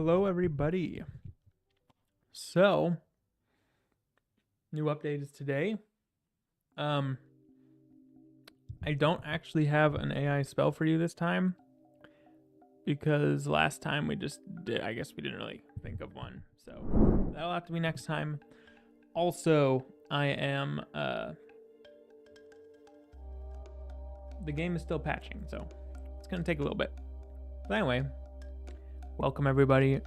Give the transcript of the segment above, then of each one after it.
Hello, everybody. So, new update is today. I don't actually have an AI spell for you this time because last time we just did. I guess we didn't really think of one, so that'll have to be next time. Also, I am the game is still patching, so it's gonna take a little bit. But anyway, welcome everybody.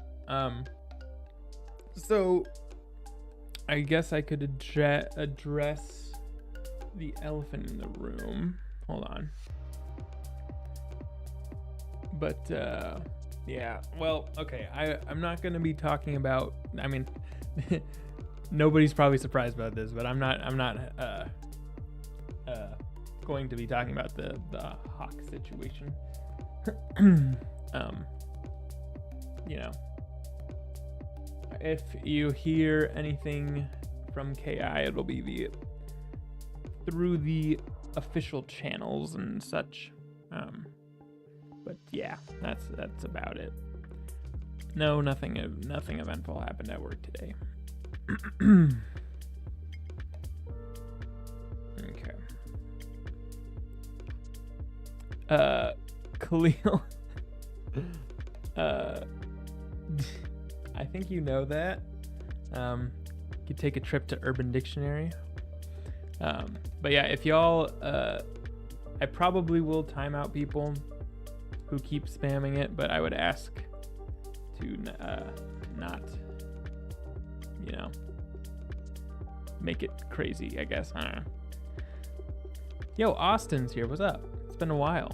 So I guess I could address the elephant in the room. Hold on. But yeah, well, okay. I'm not gonna be talking about. I mean, nobody's probably surprised about this, but I'm not going to be talking about the Hawk situation. You know, if you hear anything from KI, it'll be through the official channels and such. But yeah, that's about it. No, nothing eventful happened at work today. Okay. Khalil. I think you know that. You could take a trip to Urban Dictionary. But yeah, if y'all, I probably will time out people who keep spamming it, but I would ask to not, you know, make it crazy, I guess. I don't know. Yo, Austin's here. What's up? It's been a while.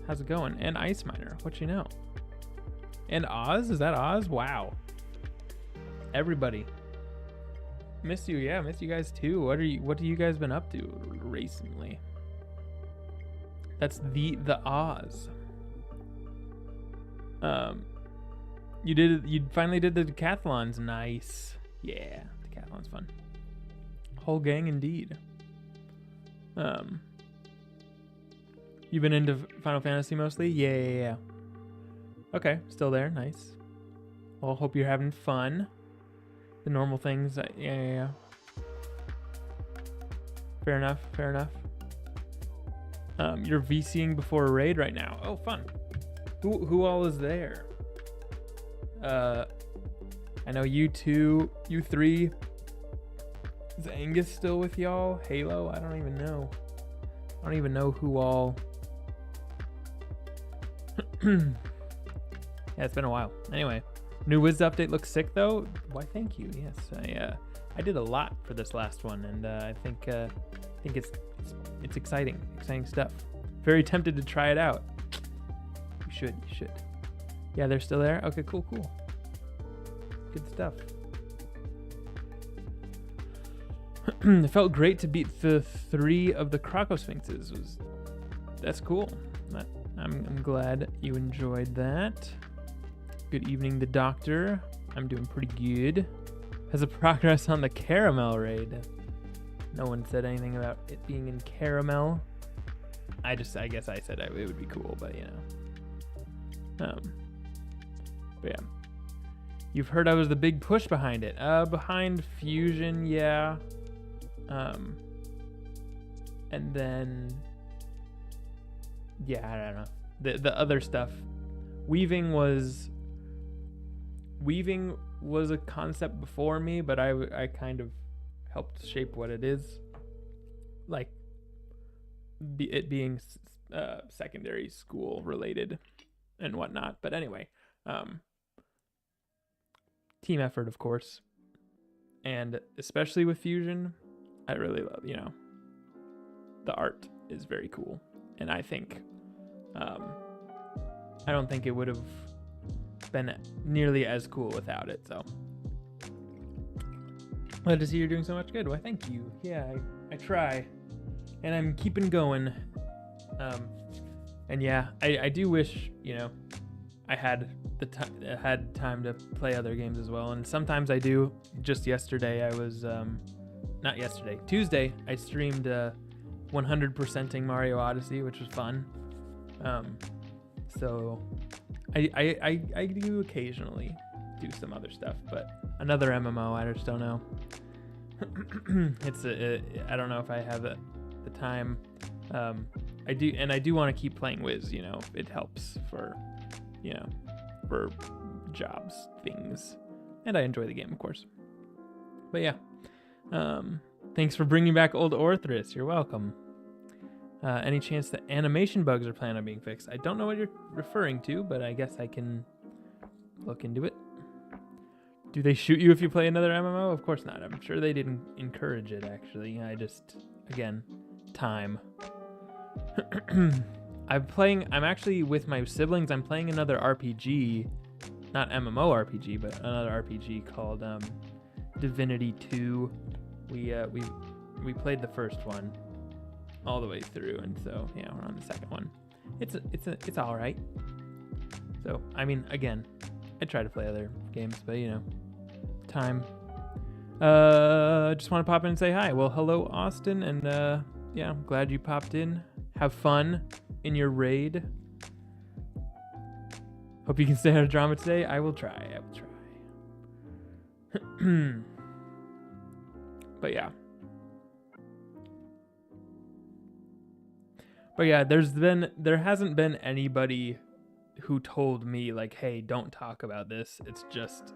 How's it going? And Ice Miner, what you know? And Oz? Is that Oz? Wow. Everybody. Miss you, yeah, miss you guys too. What have you guys been up to recently? That's the Oz. You finally did the decathlons. Nice. Yeah, decathlon's fun. Whole gang indeed. You've been into Final Fantasy mostly? Yeah. Okay, still there. Nice. Well, hope you're having fun. The normal things. Yeah. Fair enough. You're VCing before a raid right now. Oh, fun. Who all is there? I know you two, you three. Is Angus still with y'all? Halo? I don't even know. I don't even know who all. Yeah, it's been a while. Anyway, new Wiz update looks sick though. Why? Thank you. Yes, I did a lot for this last one, and I think it's exciting stuff. Very tempted to try it out. You should. Yeah, they're still there. Okay, cool. Good stuff. It felt great to beat the 3 of the Crocosphinxes. That's cool. I'm glad you enjoyed that. Good evening, the doctor. I'm doing pretty good. Has a progress on the caramel raid. No one said anything about it being in caramel. I guess I said it would be cool, but you know. But yeah. You've heard I was the big push behind it. Behind Fusion, yeah. And then, yeah, I don't know. The other stuff. Weaving was a concept before me, but I kind of helped shape what it is, like it being secondary school related and whatnot. But anyway, team effort, of course, and especially with Fusion, I really love, you know, the art is very cool, and I think I don't think it would have been nearly as cool without it. So glad to see you're doing so much good. Why, thank you. Yeah, I try, and I'm keeping going. And yeah, I do wish, you know, I had had time to play other games as well, and sometimes I do. Just yesterday, I was not yesterday, Tuesday, I streamed 100%ing Mario Odyssey, which was fun. So I do occasionally. do some other stuff. But another MMO, I just don't know. I don't know if I have the time. I do want to keep playing Wiz. You know, it helps for, you know, for jobs, things, and I enjoy the game, of course. But yeah, thanks for bringing back old Orthrus. You're welcome. Any chance that animation bugs are planning on being fixed? I don't know what you're referring to, but I guess I can look into it. Do they shoot you if you play another MMO? Of course not. I'm sure they didn't encourage it, actually. I just, again, time. I'm actually with my siblings. I'm playing another RPG, not MMO RPG, but another RPG called Divinity 2. We played the first one all the way through, and so yeah, we're on the second one. It's all right. So I mean, again, I try to play other games, but you know, time. Just want to pop in and say hi. Well, hello, Austin, and yeah, I'm glad you popped in. Have fun in your raid. Hope you can stay out of drama today. I will try. But yeah. There hasn't been anybody who told me like, hey, don't talk about this. It's just,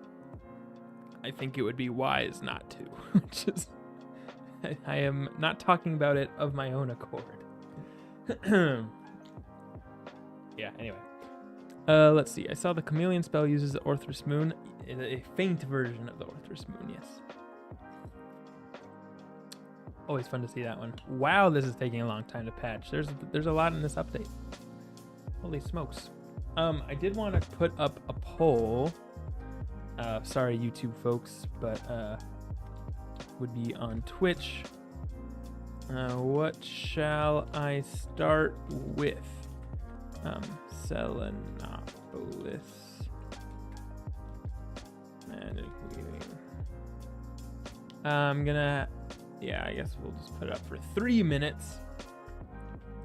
I think it would be wise not to. Which is, I am not talking about it of my own accord. Yeah, anyway. Let's see. I saw the Chameleon spell uses the Orthrus Moon, a faint version of the Orthrus Moon, yes. Always fun to see that one. Wow, this is taking a long time to patch. There's a lot in this update. Holy smokes. I did want to put up a poll. Sorry, YouTube folks, but would be on Twitch. What shall I start with? Selenopolis. I'm gonna, yeah, I guess we'll just put it up for 3 minutes.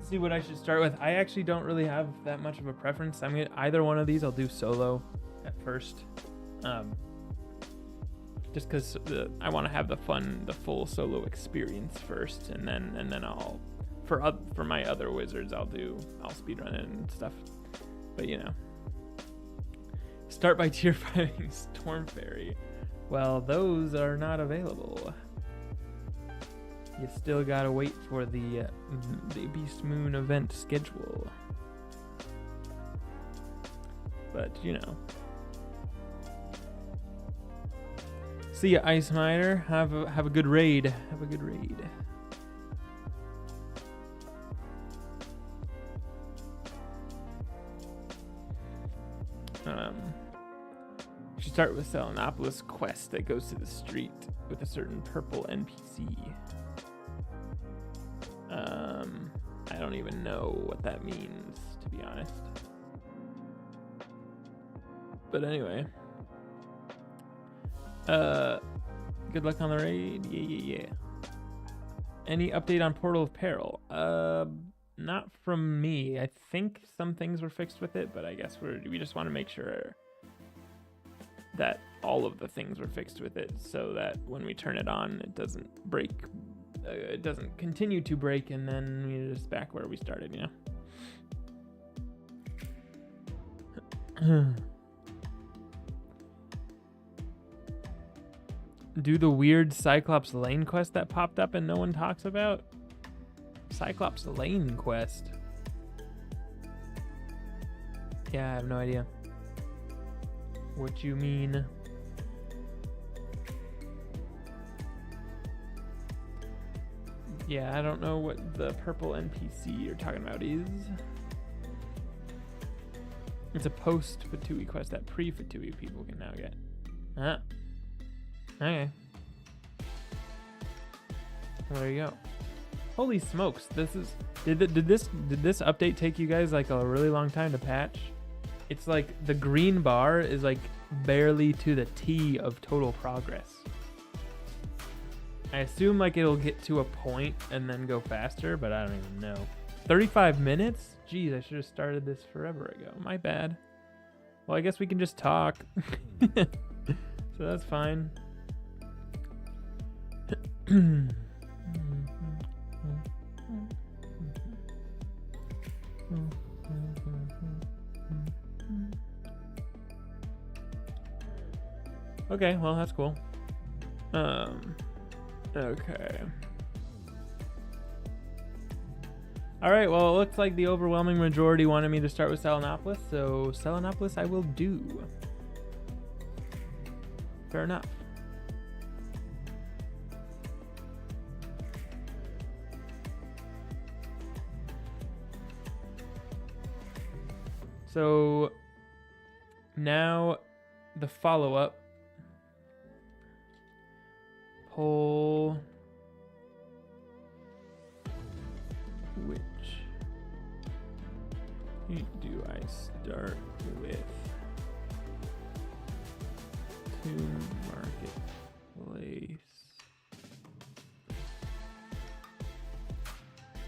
See what I should start with. I actually don't really have that much of a preference. I'm gonna, either one of these I'll do solo at first. Just because I want to have the full solo experience first, and then I'll for my other wizards I'll speedrun it and stuff. But you know, start by tier 5ing Storm Fairy. Well, those are not available. You still gotta wait for the Beast Moon event schedule. But you know. See ya, Ice Miner. Have a good raid. Have a good raid. Should start with Selenopolis quest that goes to the street with a certain purple NPC. I don't even know what that means, to be honest. But anyway. Good luck on the raid. Yeah. Any update on Portal of Peril? Not from me. I think some things were fixed with it, but I guess we just want to make sure that all of the things were fixed with it, so that when we turn it on, it doesn't break. It doesn't continue to break, and then we're just back where we started, you know. Do the weird Cyclops Lane quest that popped up and no one talks about? Cyclops Lane quest? Yeah, I have no idea what you mean. Yeah, I don't know what the purple NPC you're talking about is. It's a post Fatui quest that pre-Fatui people can now get. Okay. Well, there you go. Holy smokes! Did this update take you guys like a really long time to patch? It's like the green bar is like barely to the T of total progress. I assume like it'll get to a point and then go faster, but I don't even know. 35 minutes? Jeez, I should have started this forever ago. My bad. Well, I guess we can just talk. So that's fine. Okay, well, that's cool. Okay. All right, well, it looks like the overwhelming majority wanted me to start with Selenopolis, so Selenopolis I will do. Fair enough. So now the follow-up. Poll. Which do I start with? To Marketplace.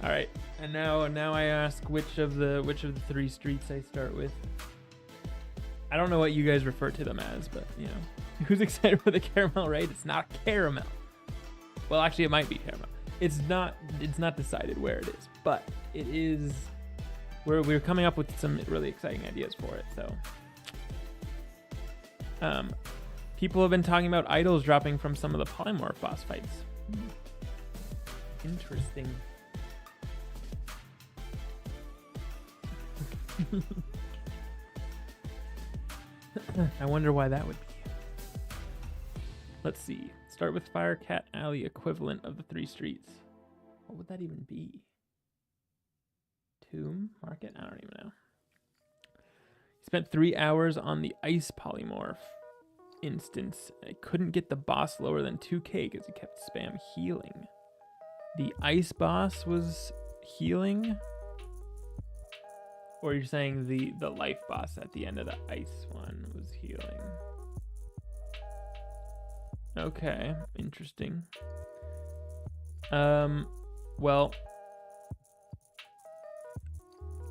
All right, and now I ask which of the 3 streets I start with. I don't know what you guys refer to them as, but you know, who's excited for the caramel raid? It's not caramel. Well, actually, it might be caramel. It's not decided where it is, but it is. We're coming up with some really exciting ideas for it. So, people have been talking about idols dropping from some of the polymorph boss fights. Interesting. I wonder why that would be. Let's see. Start with Firecat Alley, equivalent of the 3 streets. What would that even be? Tomb? Market? I don't even know. Spent 3 hours on the ice polymorph instance. I couldn't get the boss lower than 2k because he kept spam healing. The ice boss was healing? Or you're saying the life boss at the end of the ice one was healing? Okay, interesting. Well,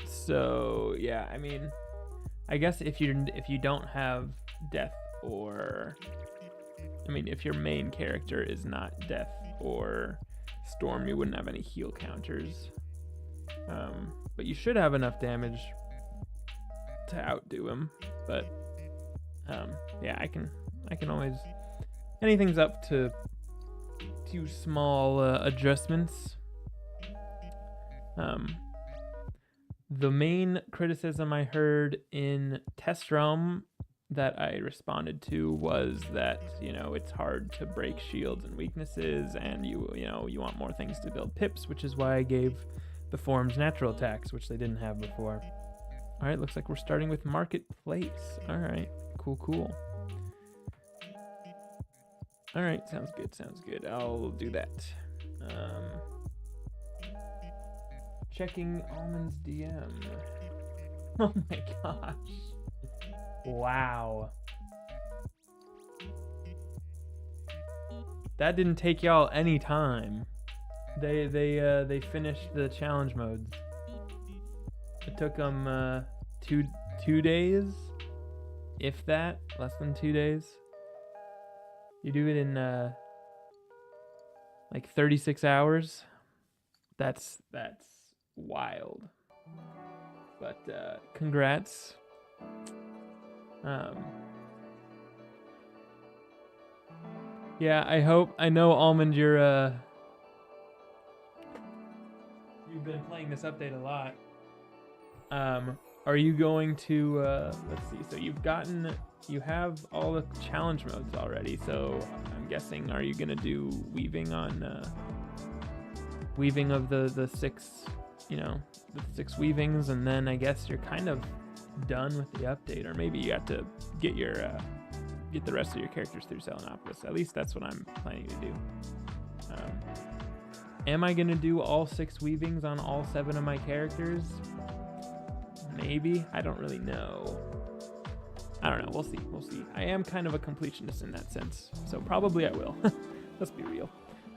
so yeah, I mean, I guess if you don't have death, or I mean, if your main character is not death or storm, you wouldn't have any heal counters. But you should have enough damage to outdo him. But yeah, I can always, anything's up to 2 small adjustments. The main criticism I heard in Test Realm that I responded to was that, you know, it's hard to break shields and weaknesses, and you want more things to build pips, which is why I gave the forms natural attacks, which they didn't have before. All right, looks like we're starting with Marketplace. All right, cool. All right, sounds good. I'll do that. Checking Almond's DM. Oh my gosh. Wow. That didn't take y'all any time. They finished the challenge modes. It took them 2 days, if that, less than 2 days. You do it in like 36 hours. That's wild. But congrats. Yeah, I know Almond, you've been playing this update a lot. Are you going to let's see, so you have all the challenge modes already, so I'm guessing, are you gonna do weaving on weaving of the 6, the 6 weavings, and then I guess you're kind of done with the update, or maybe you got to get the rest of your characters through Selenopolis. At least that's what I'm planning to do. Am I gonna do all 6 weavings on all 7 of my characters? Maybe. I don't really know. I don't know. We'll see. I am kind of a completionist in that sense, so probably I will. Let's be real.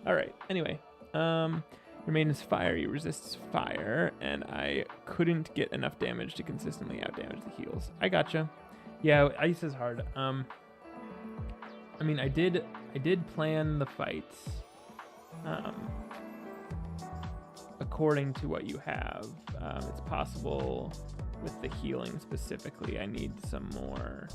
All right. Anyway, your main is fire. You resist fire, and I couldn't get enough damage to consistently outdamage the heals. I gotcha. Yeah, ice is hard. I mean, I did plan the fights according to what you have. It's possible with the healing specifically, I need some more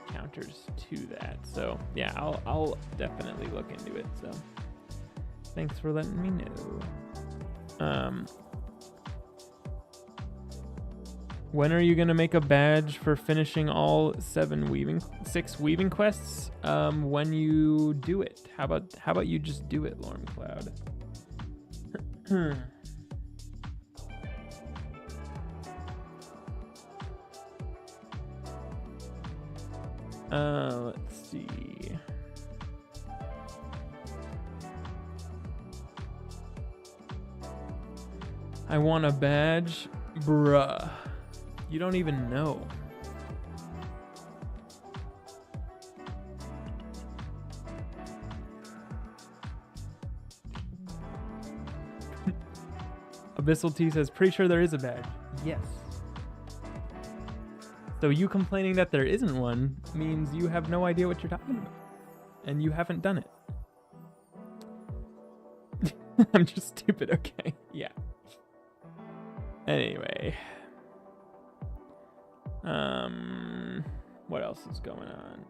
counters to that. So yeah, I'll definitely look into it. So thanks for letting me know. When are you gonna make a badge for finishing all 6 weaving quests? When you do it. How about you just do it, Lorm Cloud? Let's see. I want a badge, bruh. You don't even know. Abyssal T says, pretty sure there is a badge. Yes. So you complaining that there isn't one means you have no idea what you're talking about. And you haven't done it. I'm just stupid, okay. Yeah. Anyway. What else is going on?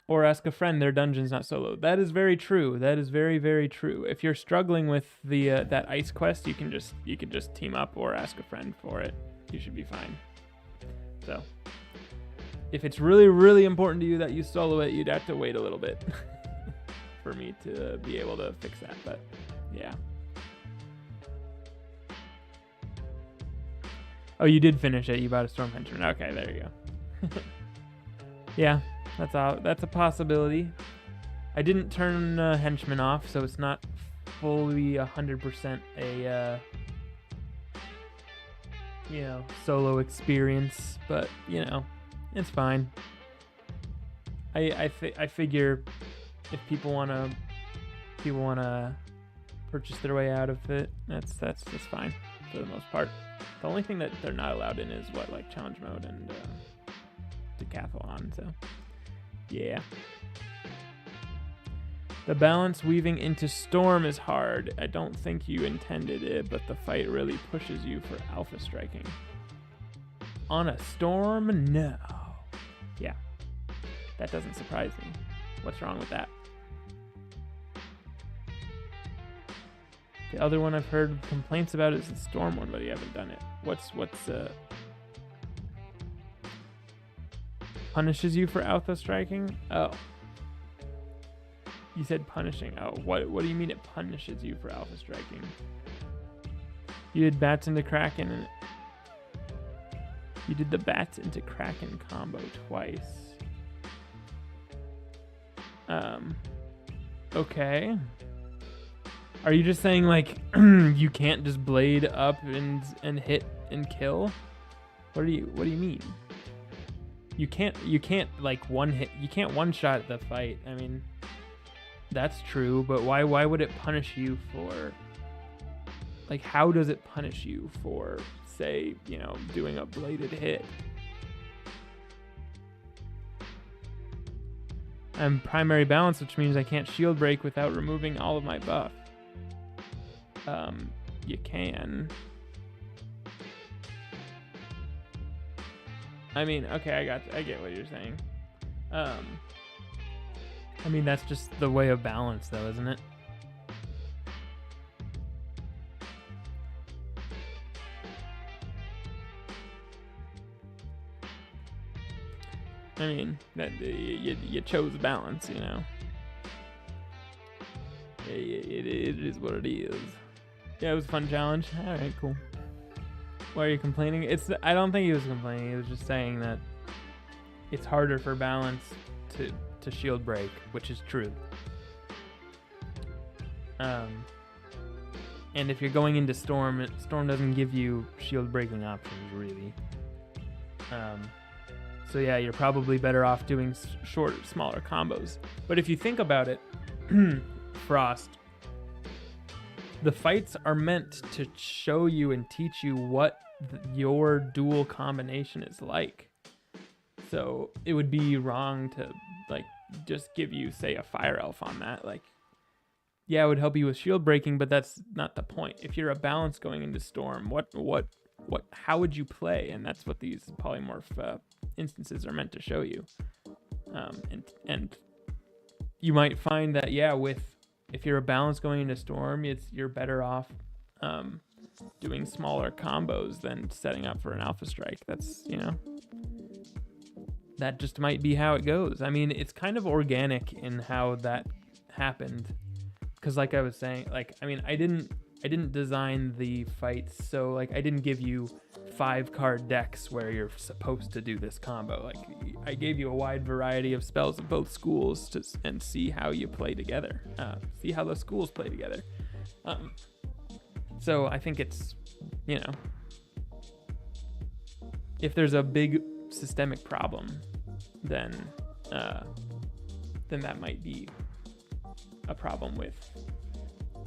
Or ask a friend, their dungeon's not solo. That is very true. That is very, very true. If you're struggling with the that ice quest, you can just team up or ask a friend for it. You should be fine. So, if it's really, really important to you that you solo it, you'd have to wait a little bit for me to be able to fix that. But yeah. Oh, you did finish it. You bought a Storm Henchman. Okay, there you go. Yeah. That's a possibility. I didn't turn Henchman off, so it's not fully 100% a solo experience, but it's fine. I figure if people wanna purchase their way out of it, that's just fine for the most part. The only thing that they're not allowed in is like challenge mode and decathlon. So. Yeah. The balance weaving into Storm is hard. I don't think you intended it, but the fight really pushes you for alpha striking. On a Storm? No. Yeah. That doesn't surprise me. What's wrong with that? The other one I've heard complaints about is the Storm one, but you haven't done it. What's punishes you for alpha striking? Oh. You said punishing. Oh, what do you mean it punishes you for alpha striking? You did bats into Kraken and you did the bats into Kraken combo twice. Okay. Are you just saying like you can't just blade up and hit and kill? What do you mean? You can't like one hit. You can't one shot the fight. I mean, that's true, but why would it punish you for? Like, how does it punish you for, say, doing a bladed hit? I'm primary balance, which means I can't shield break without removing all of my buff. You can. I mean, okay, I get what you're saying. I mean, that's just the way of balance, though, isn't it? I mean, that you chose balance, It is what it is. Yeah, it was a fun challenge. All right, cool. Why are you complaining? I don't think he was complaining. He was just saying that it's harder for balance to shield break, which is true. And if you're going into Storm, Storm doesn't give you shield breaking options, really. So yeah, you're probably better off doing shorter, smaller combos. But if you think about it, Frost, the fights are meant to show you and teach you what your dual combination is like. So it would be wrong to like just give you, say, a fire elf on that. Like, yeah, it would help you with shield breaking, but that's not the point. If you're a balance going into storm, how would you play? And that's what these polymorph instances are meant to show you. And you might find that, yeah, if you're a balance going into storm, you're better off doing smaller combos than setting up for an alpha strike. That's, that just might be how it goes. I mean, it's kind of organic in how that happened, because like I was saying, like, I mean, I didn't design the fights, so like I didn't give you 5 card decks where you're supposed to do this combo. Like, I gave you a wide variety of spells of both schools and see how you play together, see how those schools play together. So I think it's, if there's a big systemic problem, then that might be a problem with,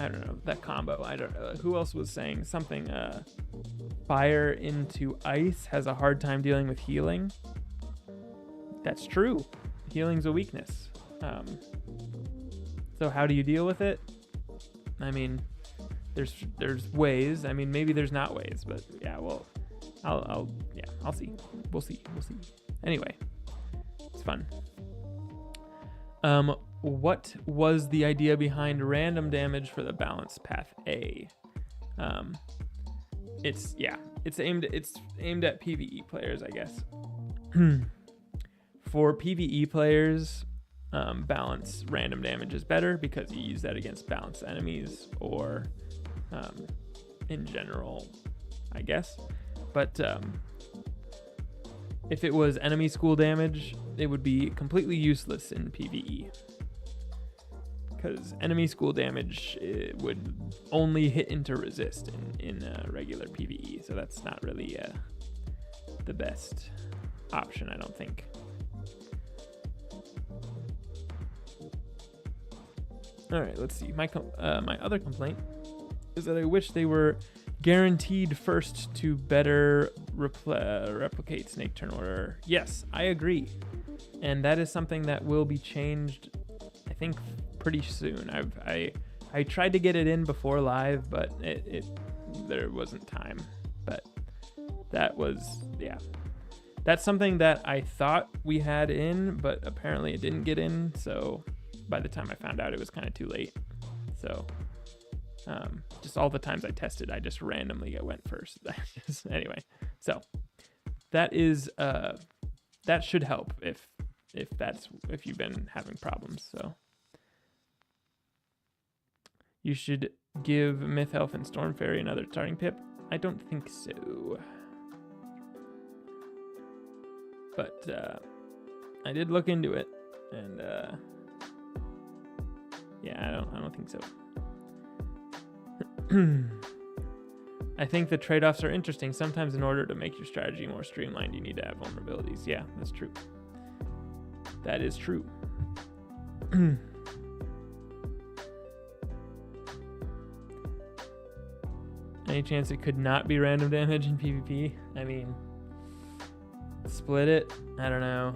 I don't know, that combo. I don't know. Who else was saying something? Fire into ice has a hard time dealing with healing. That's true. Healing's a weakness. So how do you deal with it? I mean, there's ways. I mean, maybe there's not ways, but yeah, well, I'll see. We'll see. Anyway, it's fun. What was the idea behind random damage for the balance path A? It's aimed at PvE players, I guess. For PvE players, balance random damage is better because you use that against balanced enemies, or in general, I guess. But if it was enemy school damage, it would be completely useless in PvE, because enemy school damage would only hit into resist in regular PvE, so that's not really the best option, I don't think. All right, let's see. My other complaint is that I wish they were guaranteed first to better replicate Snake Turn Order. Yes, I agree, and that is something that will be changed, I think, pretty soon. I tried to get it in before live, but there wasn't time. But that's something that I thought we had in, but apparently it didn't get in. So by the time I found out, it was kind of too late. So just all the times I tested, I just randomly went first. Anyway, so that is that should help if you've been having problems. So you should give Myth Elf and Storm Fairy another starting pip. I don't think so, but I did look into it, and yeah, I don't think so. I think the trade-offs are interesting. Sometimes in order to make your strategy more streamlined, you need to have vulnerabilities. Yeah, that's true. That is true. Any chance it could not be random damage in PvP? I mean, split it? I don't know.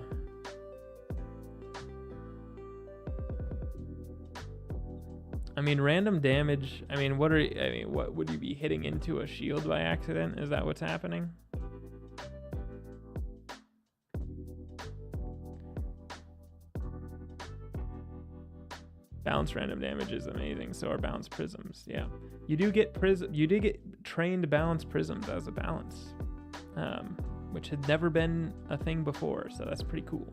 I mean, random damage. I mean, what would you be hitting into a shield by accident? Is that what's happening? Balance random damage is amazing. So are balance prisms. Yeah, you do get trained balance prisms as a balance, which had never been a thing before. So that's pretty cool.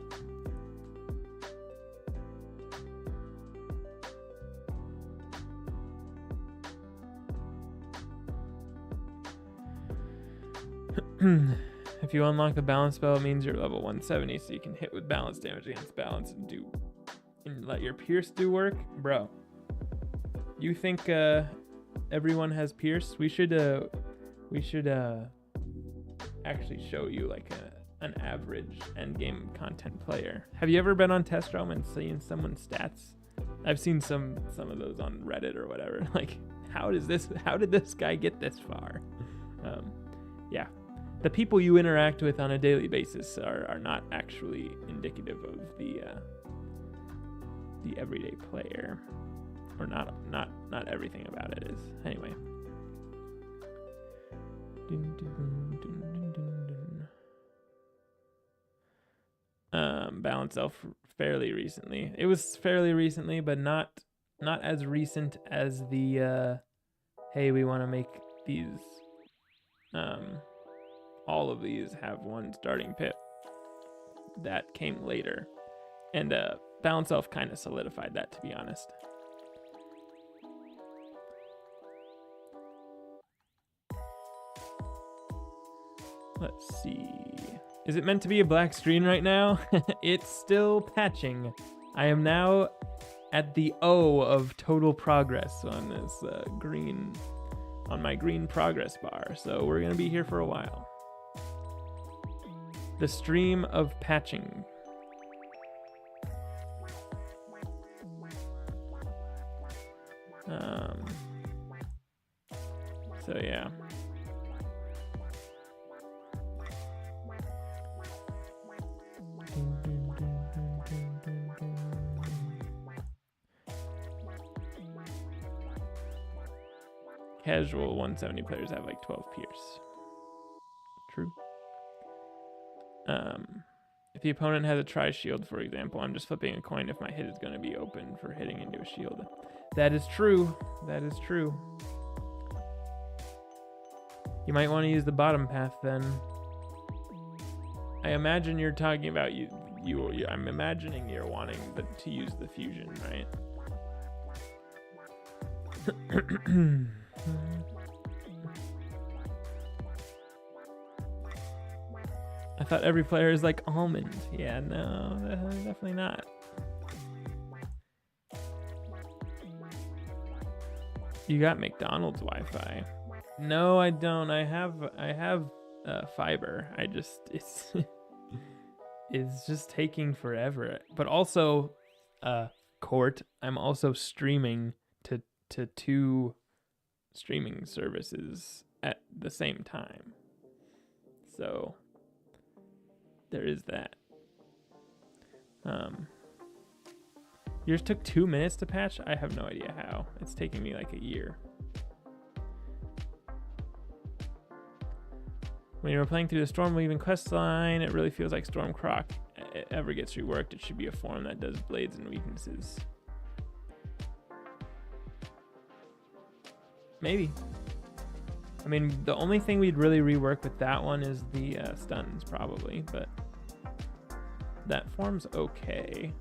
If you unlock the balance spell, it means you're level 170, so you can hit with balance damage against balance and let your pierce do work. Bro, you think everyone has pierce? We should actually show you like an average endgame content player. Have you ever been on Test Realm and seen someone's stats? I've seen some of those on Reddit or whatever. Like, how did this guy get this far? Yeah, the people you interact with on a daily basis are not actually indicative of the everyday player, or not everything about it is. Anyway. Balance Elf fairly recently. It was fairly recently, but not as recent as the hey, we want to make these all of these have one starting pip. That came later, and Balance Elf kind of solidified that, to be honest. Let's see. Is it meant to be a black screen right now? It's still patching. I am now at the O of total progress on this on my green progress bar. So we're going to be here for a while. The stream of patching. So yeah. Casual 170 players have like 12 Pierce. True. If the opponent has a tri-shield, for example, I'm just flipping a coin if my hit is going to be open for hitting into a shield. That is true. That is true. You might want to use the bottom path then. I imagine you're talking about I'm imagining you're wanting to use the fusion, right? I thought every player is like Almond. Yeah, no, definitely not. You got McDonald's Wi-Fi. No, I don't. I have fiber. It's just taking forever. But also, Court, I'm also streaming to 2 streaming services at the same time. So there is that. Yours took 2 minutes to patch? I have no idea how. It's taking me like a year. When you're playing through the Stormweaving quest line, it really feels like Stormcroc ever gets reworked. It should be a form that does blades and weaknesses. Maybe. I mean, the only thing we'd really rework with that one is the stuns, probably, but that form's okay.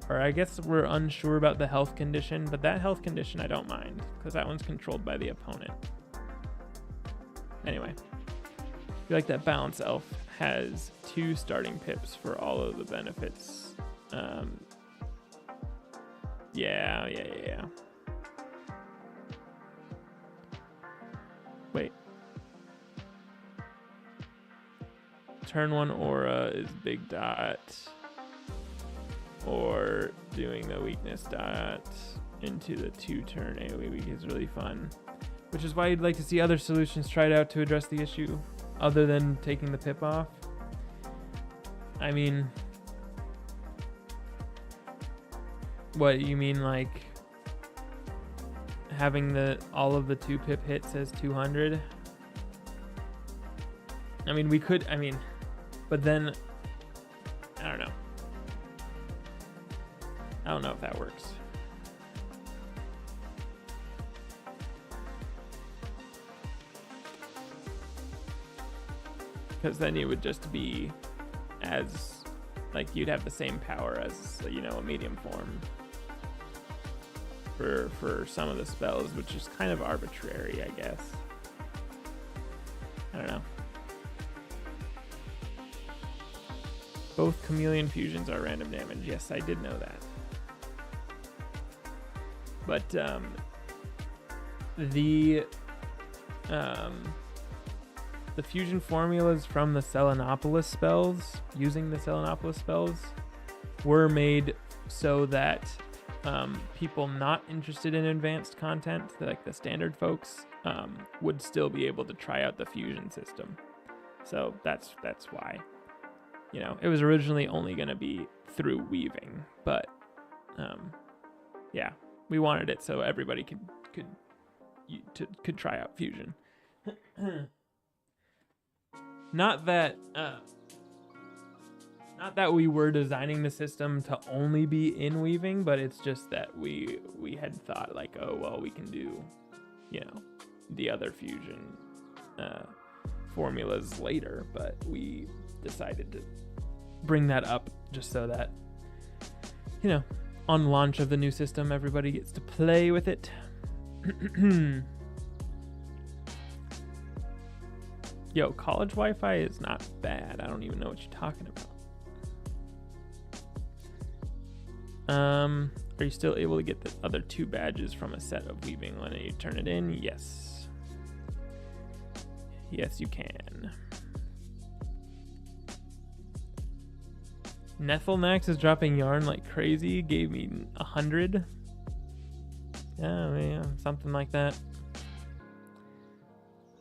Or I guess we're unsure about the health condition, but that health condition I don't mind, because that one's controlled by the opponent. Anyway, I feel like that Balance Elf has 2 starting pips for all of the benefits. Yeah. Wait. Turn 1 aura is big dot. Or doing the weakness dot into the 2-turn AoE weak is really fun. Which is why you'd like to see other solutions tried out to address the issue, other than taking the pip off. I mean, what you mean, like having all of the 2 pip hits as 200? I mean, we could. I mean, but then I don't know. I don't know if that works. Because then it would just be as, like, you'd have the same power as, you know, a medium form for some of the spells, which is kind of arbitrary, I guess. I don't know. Both chameleon fusions are random damage. Yes, I did know that. But the fusion formulas from the Selenopolis spells, using the Selenopolis spells, were made so that people not interested in advanced content, like the standard folks, would still be able to try out the Fusion system. So that's why, it was originally only going to be through weaving, but yeah, we wanted it so everybody could try out Fusion. Not that we were designing the system to only be in weaving, but it's just that we had thought like, oh well, we can do, the other Fusion formulas later, but we decided to bring that up just so that, on launch of the new system, everybody gets to play with it. Yo, college Wi-Fi is not bad. I don't even know what you're talking about. Are you still able to get the other 2 badges from a set of weaving when you turn it in? Yes. Yes, you can. Nethelnax is dropping yarn like crazy. Gave me 100. Yeah, something like that.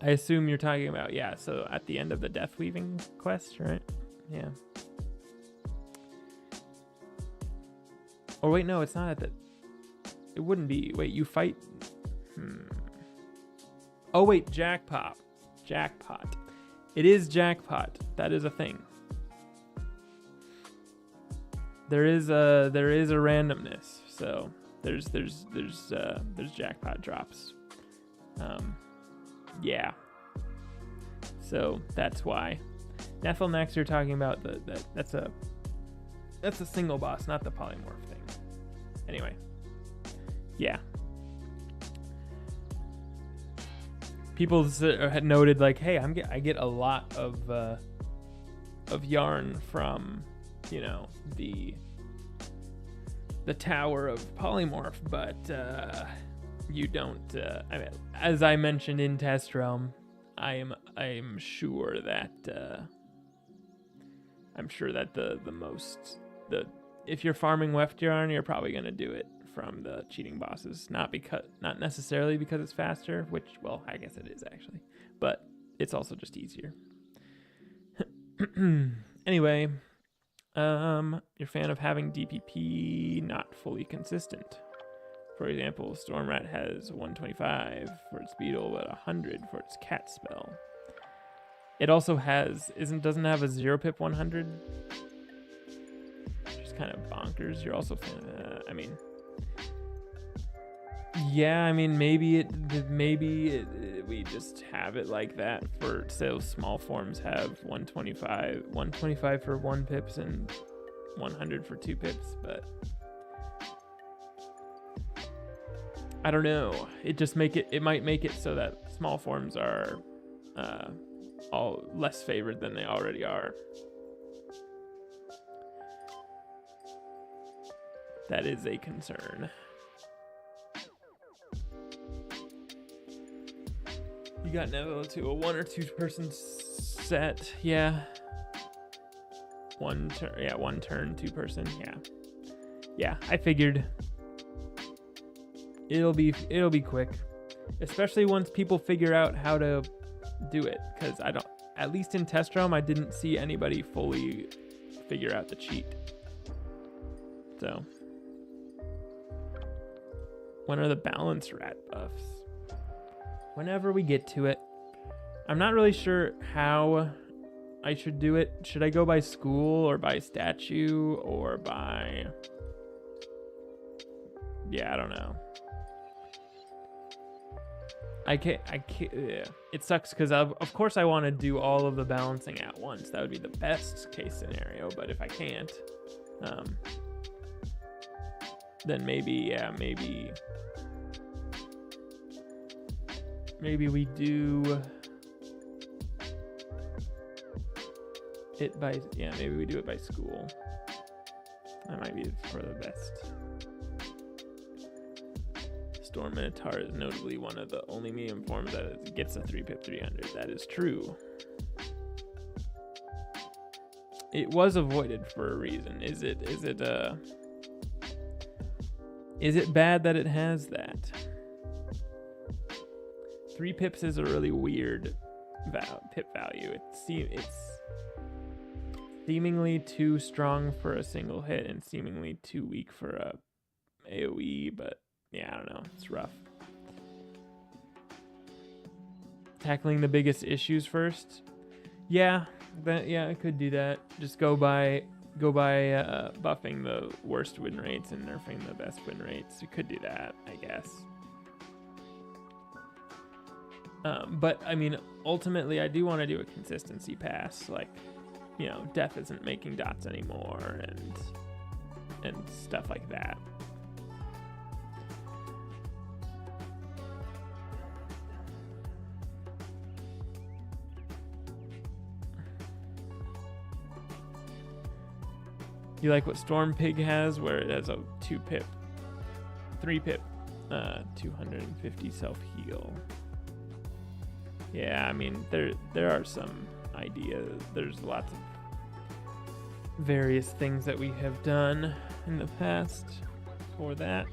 I assume you're talking about, so at the end of the Death Weaving quest, right? Yeah. Or wait, no, it's not at the... It wouldn't be. Wait, you fight... Oh, wait, Jackpot. Jackpot. It is Jackpot. That is a thing. There is a randomness. So there's Jackpot drops. Yeah. So that's why. Nethelnax, you're talking about that's a single boss, not the polymorph thing. Anyway. Yeah. People had noted like, hey, I get a lot of yarn from, the Tower of Polymorph, but you don't. As I mentioned in Test Realm, I'm sure that if you're farming weft yarn, you're probably gonna do it from the cheating bosses. Not necessarily because it's faster, which, well, I guess it is actually, but it's also just easier. Anyway, you're a fan of having DPP not fully consistent. For example, Stormrat has 125 for its beetle, but 100 for its cat spell. It also doesn't have a 0-pip 100, which is kind of bonkers. You're also, maybe we just have it like that for, say, small forms have 125 for 1 pips and 100 for 2 pips, but I don't know. It might make it so that small forms are all less favored than they already are. That is a concern. You got Neville to a 1 or 2 person set. Yeah. One turn, 2 person. Yeah. Yeah, I figured it'll be quick, especially once people figure out how to do it, because at least in Test Realm, I didn't see anybody fully figure out the cheat. So when are the balance rat buffs? Whenever we get to it. I'm not really sure how I should do it. Should I go by school or by statue or by... Yeah, I don't know. I can't. Yeah. It sucks because of course I want to do all of the balancing at once. That would be the best case scenario. But if I can't, then maybe we do it by, maybe we do it by school. That might be for the best. Storm Minotaur is notably one of the only medium forms that gets a 3-pip 300. That is true. It was avoided for a reason. Is Is it bad that it has that? 3 pips is a really weird pip value. It's seemingly too strong for a single hit and seemingly too weak for a AoE, but yeah, I don't know. It's rough. Tackling the biggest issues first. Yeah, I could do that. Just go by buffing the worst win rates and nerfing the best win rates. You could do that, I guess. But I mean, ultimately, I do want to do a consistency pass. Like, you know, Death isn't making dots anymore, and stuff like that. You like what Storm Pig has, where it has a 3 pip, 250 self heal. Yeah, I mean, there are some ideas. There's lots of various things that we have done in the past for that,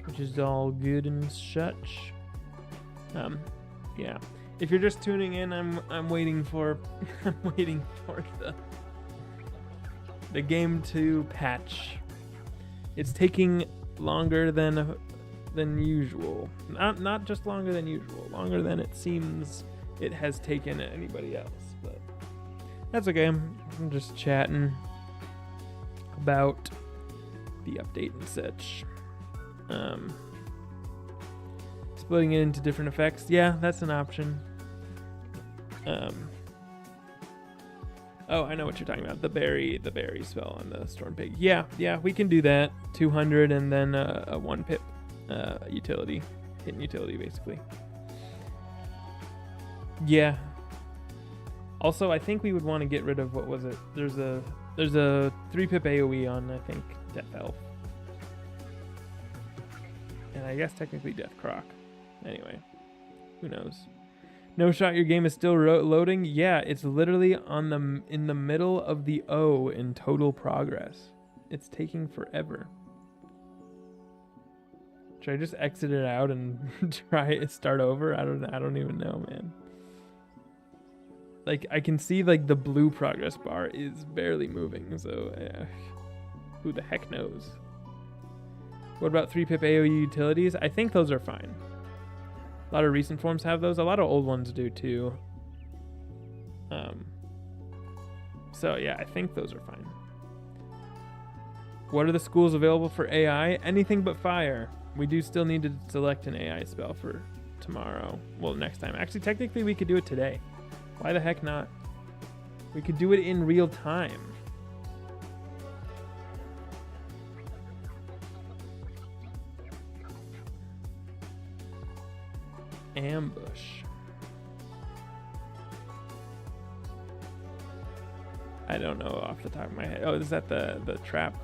which is all good and such. Yeah. If you're just tuning in, I'm waiting for the game to patch. It's taking longer than usual. Not just longer than usual, longer than it seems it has taken anybody else, but that's okay. I'm just chatting about the update and such. Splitting it into different effects. Yeah, that's an option. Oh, I know what you're talking about. The berry spell on the Storm Pig. Yeah, we can do that. 200 and then a 1 pip utility. Hidden utility, basically. Yeah. Also, I think we would want to get rid of, what was it? There's a 3 pip AoE on, I think, Death Elf. And I guess technically Death Croc. Anyway, who knows? No shot, your game is still loading? Yeah, it's literally in the middle of the O in total progress. It's taking forever. Should I just exit it out and try it, start over? I don't even know, man. Like, I can see like the blue progress bar is barely moving, so who the heck knows? What about 3 pip AoE utilities? I think those are fine. A lot of recent forms have those. A lot of old ones do too. So yeah, I think those are fine. What are the schools available for AI? Anything but fire. We do still need to select an AI spell for tomorrow. Well, next time. Actually, technically we could do it today. Why the heck not? We could do it in real time. Ambush. I don't know off the top of my head. Oh, is that the trap?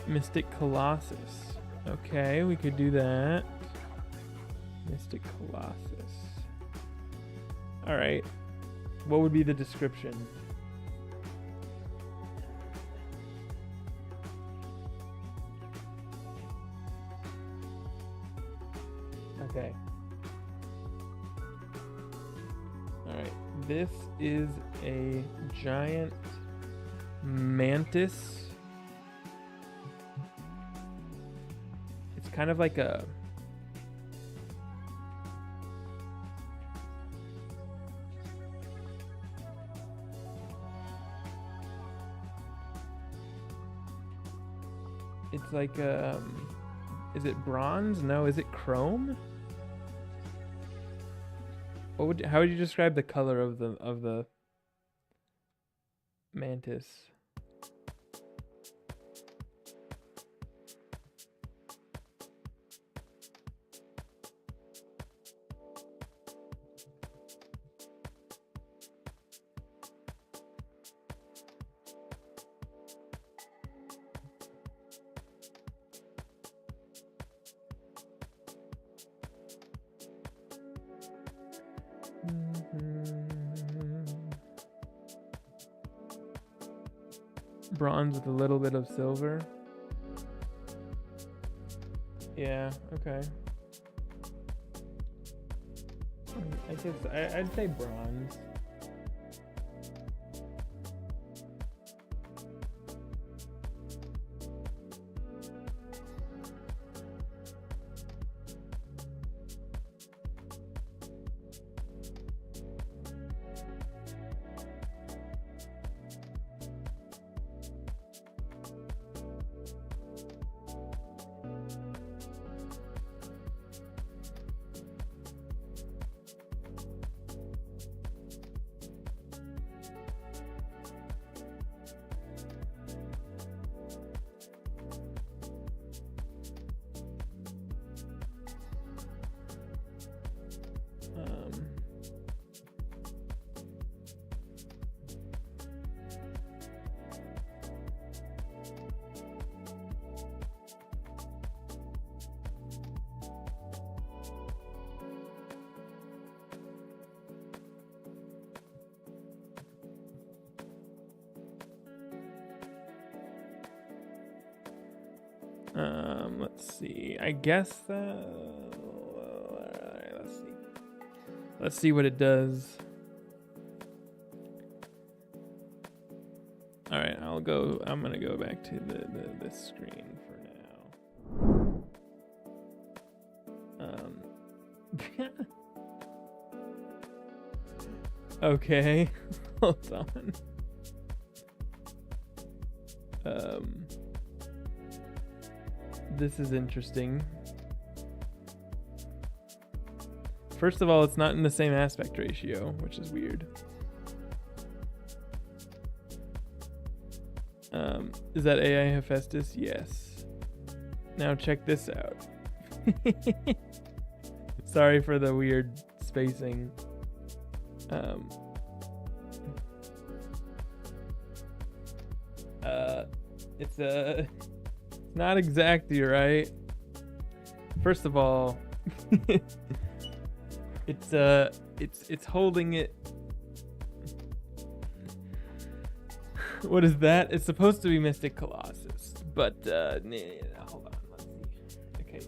Mystic Colossus. Okay, we could do that. Mystic Colossus. Alright. What would be the description? Okay. Alright. This is a giant mantis. It's kind of like a... It's like is it bronze? No, is it chrome? How would you describe the color of the mantis? Bronze with a little bit of silver. Yeah, okay. I guess I'd say bronze. Let's see. I guess let's see. Let's see what it does. All right, I'm gonna go back to the screen for now. Okay, hold on. This is interesting. First of all, it's not in the same aspect ratio, which is weird. Is that AI Hephaestus? Yes. Now check this out. Sorry for the weird spacing. It's not exactly right. First of all, it's holding it. What is that? It's supposed to be Mystic Colossus, but hold on, let's see. Okay,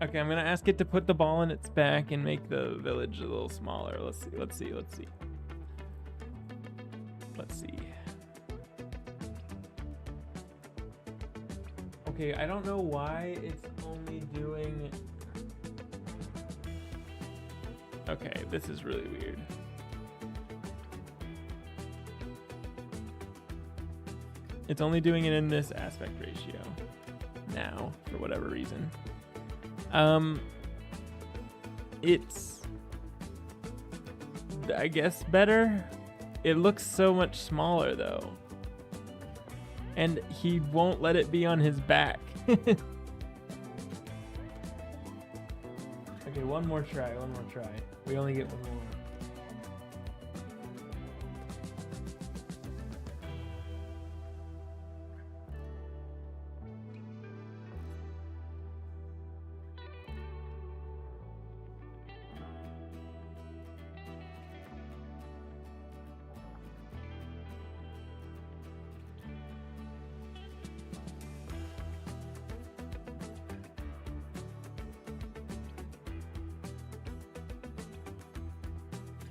Okay, I'm gonna ask it to put the ball in its back and make the village a little smaller. Let's see. Okay, I don't know why it's only doing... Okay, this is really weird. It's only doing it in this aspect ratio now, for whatever reason. It's, I guess, better. It looks so much smaller though, and he won't let it be on his back. Okay, one more try. We only get one more.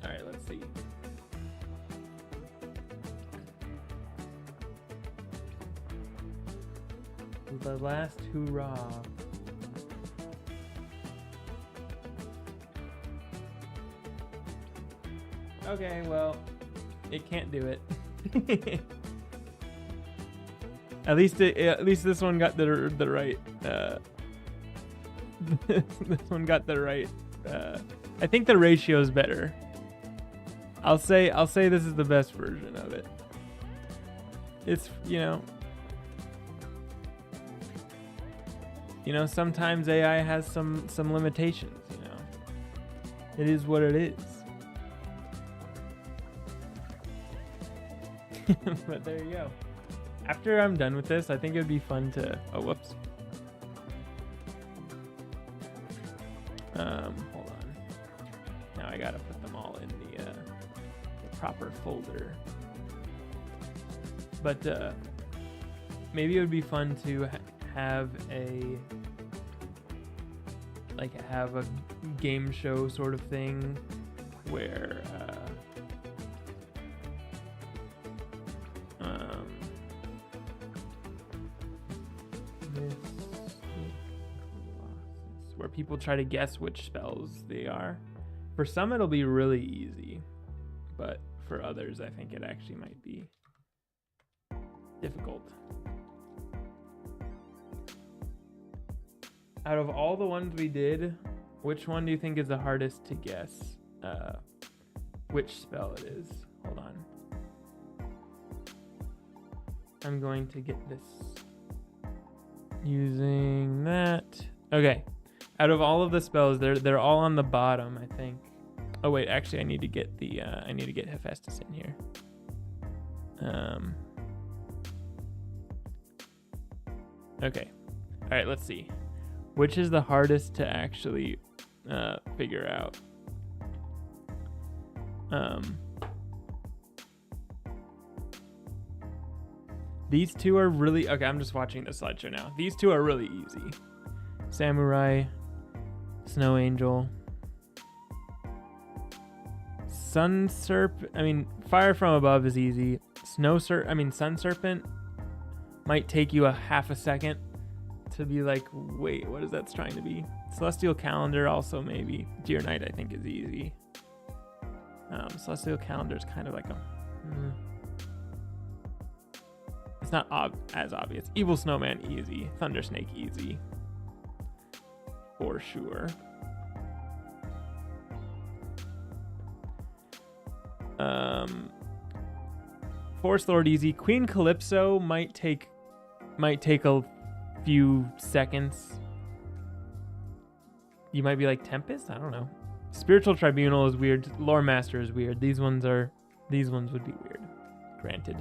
All right, let's see. The last hurrah. Okay, well, it can't do it. At least this one got the right. This one got the right. I think the ratio is better. I'll say this is the best version of it. It's, You know, sometimes AI has some limitations, you know. It is what it is. But there you go. After I'm done with this, I think it would be fun to... Oh, whoops. Hold on. Now I gotta put them all in the proper folder. But maybe it would be fun to have a game show sort of thing where where people try to guess which spells they are. For some it'll be really easy, but for others I think it actually might be difficult. Out of all the ones we did, which one do you think is the hardest to guess which spell it is? Hold on. I'm going to get this using that. Okay. Out of all of the spells, they're all on the bottom, I think. Oh wait, actually I need to get the Hephaestus in here. Okay. All right, let's see. Which is the hardest to actually figure out? These two are really... Okay, I'm just watching the slideshow now. These two are really easy. Samurai, Snow Angel, Sun Serpent. I mean, Fire from Above is easy. Sun Serpent might take you a half a second to be like, wait, what is that trying to be? Celestial Calendar also maybe. Deer Knight I think is easy. Celestial Calendar is kind of like a... It's not as obvious. Evil Snowman easy. Thunder Snake easy. For sure. Force Lord easy. Queen Calypso might take a few seconds. You might be like Tempest? I don't know. Spiritual Tribunal is weird. Lore Master is weird. These ones would be weird. Granted.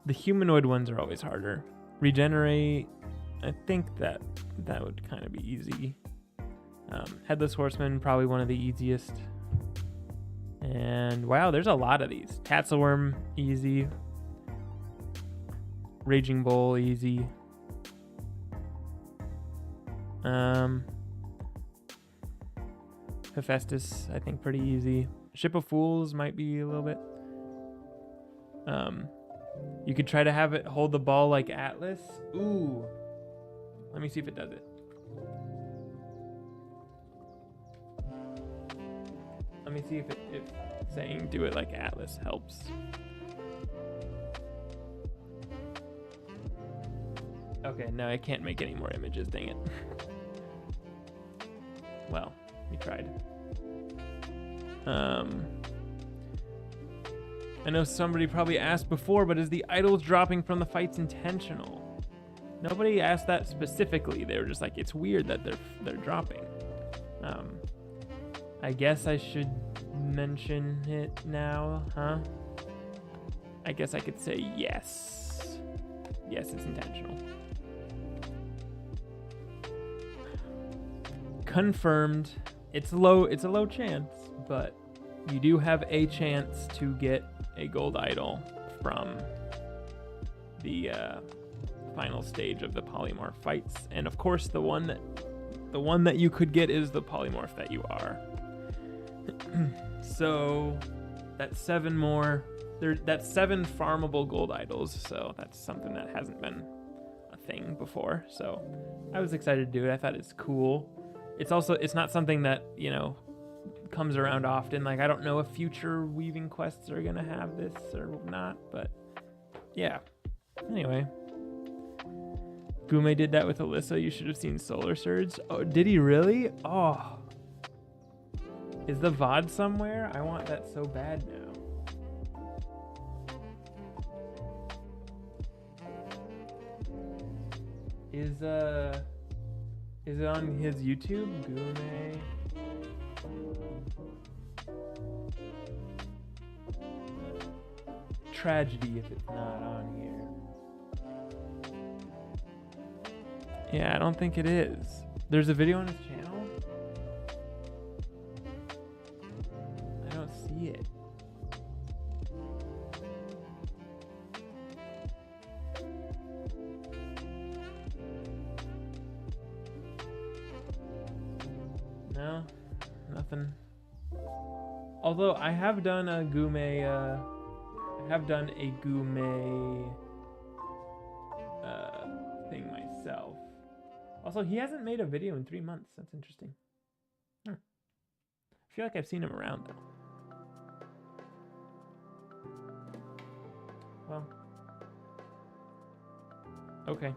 The humanoid ones are always harder. Regenerate, I think that would kind of be easy. Headless Horseman, probably one of the easiest. And wow, there's a lot of these. Tatzelworm, easy. Raging Bull, easy. Hephaestus, I think pretty easy. Ship of Fools might be a little bit. You could try to have it hold the ball like Atlas. Ooh. Let me see if it does it. Let me see if saying do it like Atlas helps. Okay, no, I can't make any more images, dang it. Well, we tried. I know somebody probably asked before, but is the idols dropping from the fights intentional? Nobody asked that specifically. They were just like, it's weird that they're dropping. I guess I should mention it now, huh? I guess I could say yes. Yes, it's intentional. Confirmed. It's a low chance, but you do have a chance to get a gold idol from the final stage of the polymorph fights, and of course the one that you could get is the polymorph that you are. So that's 7 more. That's 7 farmable gold idols, so that's something that hasn't been a thing before. So I was excited to do it. I thought it's cool. It's not something that, you know, comes around often. Like, I don't know if future weaving quests are gonna have this or not, but yeah. Anyway, Gume did that with Alyssa. You should have seen Solar Surge. Oh, did he really? Oh, is the VOD somewhere? I want that so bad now. Is it on his YouTube? Gume. Tragedy if it's not on here. Yeah, I don't think it is. There's a video on his channel? I don't see it. No, nothing. Although I have done a Gume, thing myself. Also, he hasn't made a video in 3 months. That's interesting. I feel like I've seen him around though. Well, okay.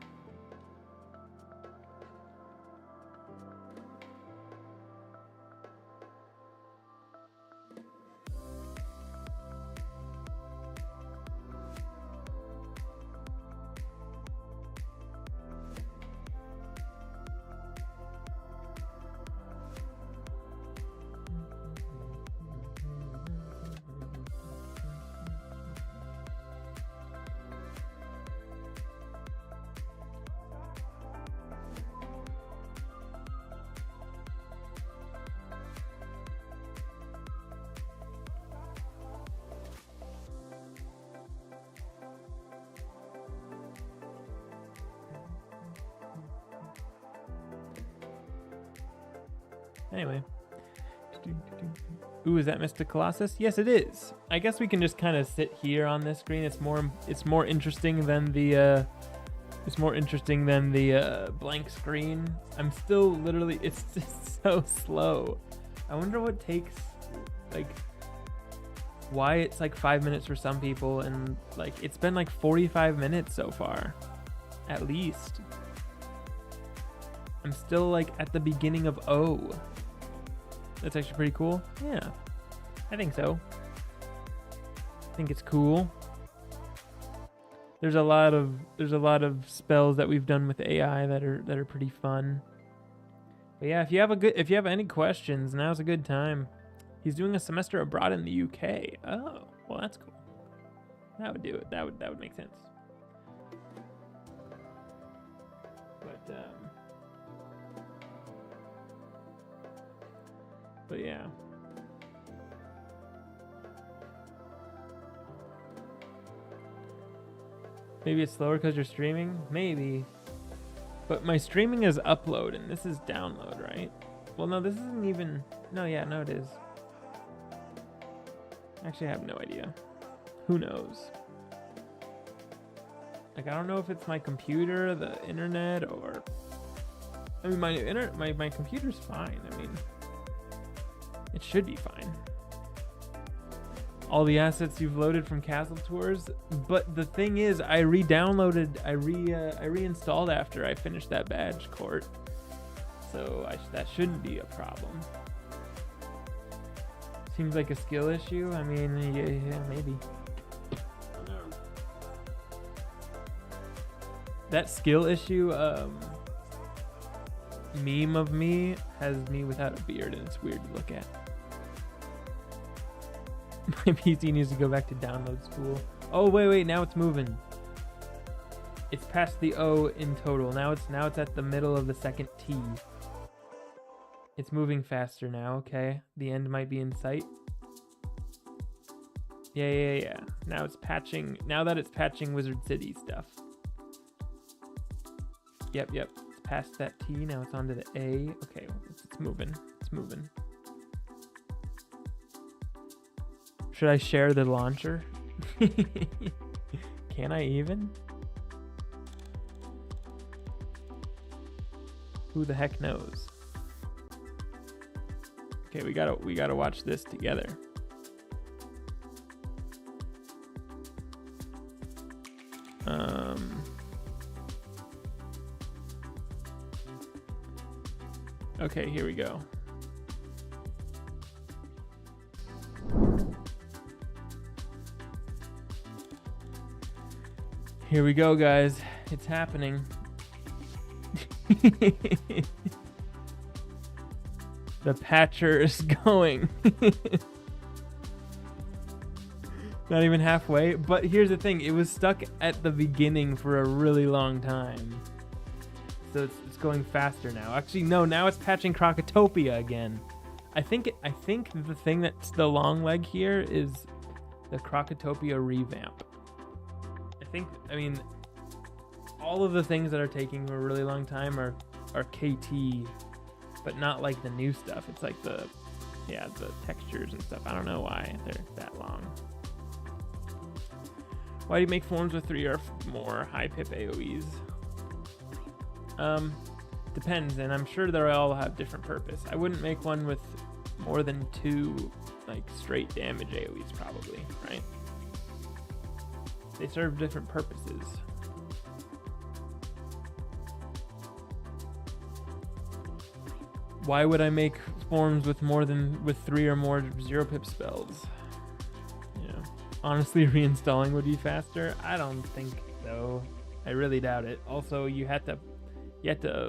Anyway. Ooh, is that Mr. Colossus? Yes, it is. I guess we can just kind of sit here on this screen. It's more interesting than the blank screen. I'm still literally, it's just so slow. I wonder what takes, like, why it's like 5 minutes for some people and like it's been like 45 minutes so far, at least. I'm still like at the beginning of O. That's actually pretty cool. Yeah, I think so. I think it's cool. There's a lot of spells that we've done with AI that are pretty fun. But yeah, if you have any questions, now's a good time. He's doing a semester abroad in the UK. Oh, well that's cool. That would do it. That would make sense. But yeah. Maybe it's slower because you're streaming? Maybe. But my streaming is upload and this is download, right? Well, no, this isn't even... No, yeah, no, it is. Actually, I have no idea. Who knows? Like, I don't know if it's my computer, the internet, or... I mean, my computer's fine. I mean... It should be fine. All the assets you've loaded from Castle Tours, but the thing is, I reinstalled after I finished that badge court, so that shouldn't be a problem. Seems like a skill issue. I mean, yeah, maybe. That skill issue meme of me has me without a beard, and it's weird to look at. My PC needs to go back to download school. Oh wait, now it's moving. It's past the O in total. Now it's at the middle of the second T. It's moving faster now. Okay, the end might be in sight. Yeah. Now it's patching. Now that it's patching Wizard City stuff. Yep. It's past that T. Now it's onto the A. Okay, it's moving. It's moving. Should I share the launcher? Can I even? Who the heck knows? Okay, we gotta watch this together. Okay, here we go. Here we go, guys. It's happening. The patcher is going. Not even halfway. But here's the thing. It was stuck at the beginning for a really long time. So it's going faster now. Actually, no. Now it's patching Krokotopia again. I think the thing that's the long leg here is the Krokotopia revamp. I mean, all of the things that are taking a really long time are KT, but not like the new stuff. It's like the textures and stuff. I don't know why they're that long. Why do you make forms with 3 or more high pip AoEs? Depends, and I'm sure they all have different purpose. I wouldn't make one with more than 2 like straight damage AoEs probably, right? They serve different purposes. Why would I make forms with 3 or more 0 pip spells? Honestly, reinstalling would be faster. I don't think so. I really doubt it. Also, you have to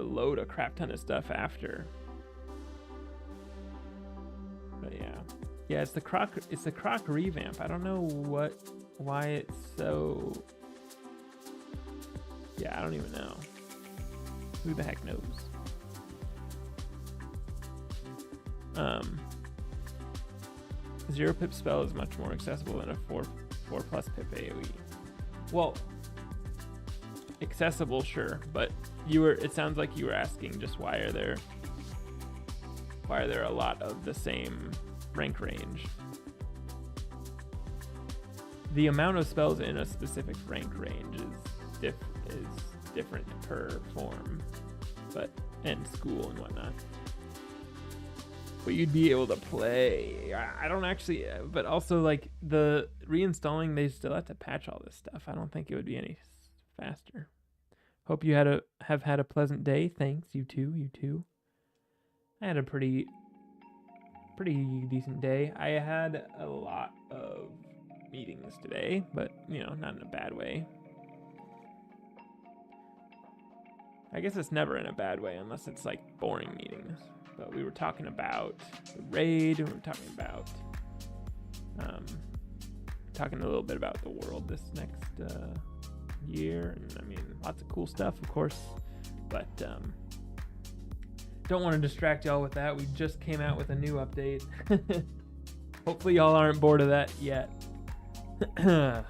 load a crap ton of stuff after. But yeah, it's the Croc revamp. I don't know why it's so. Yeah, I don't even know. Who the heck knows? 0 pip spell is much more accessible than a 4+ pip AoE. Well, accessible, sure, but it sounds like you were asking just why are there a lot of the same rank range. The amount of spells in a specific rank range is different per form, and school and whatnot. But you'd be able to play. I don't actually, but also like the reinstalling, they still have to patch all this stuff. I don't think it would be any faster. Hope you have had a pleasant day. Thanks, you too. I had a pretty decent day. I had a lot of meetings today, but not in a bad way. I guess it's never in a bad way unless it's like boring meetings. But we were talking about the raid, we were talking about talking a little bit about the world this next year, and I mean lots of cool stuff, of course, but don't want to distract y'all with that. We just came out with a new update. Hopefully y'all aren't bored of that yet. It's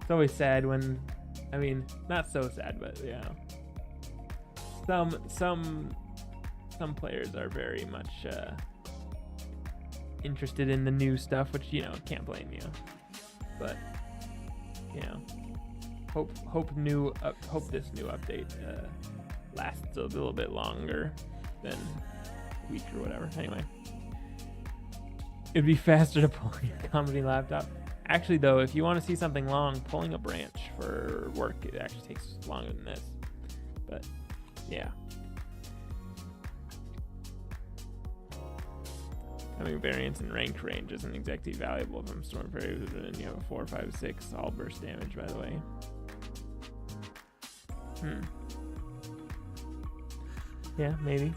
always sad when, I mean, not so sad, but some players are very much interested in the new stuff, which can't blame you. But hope this new update lasts a little bit longer than a week or whatever. Anyway, it'd be faster to pull your company laptop. Actually, though, if you want to see something long, pulling a branch for work, it actually takes longer than this. But yeah. Having variance in rank range isn't exactly valuable if I'm Storm Fairy and you have a 4, 5, 6 all burst damage, by the way. Yeah, maybe.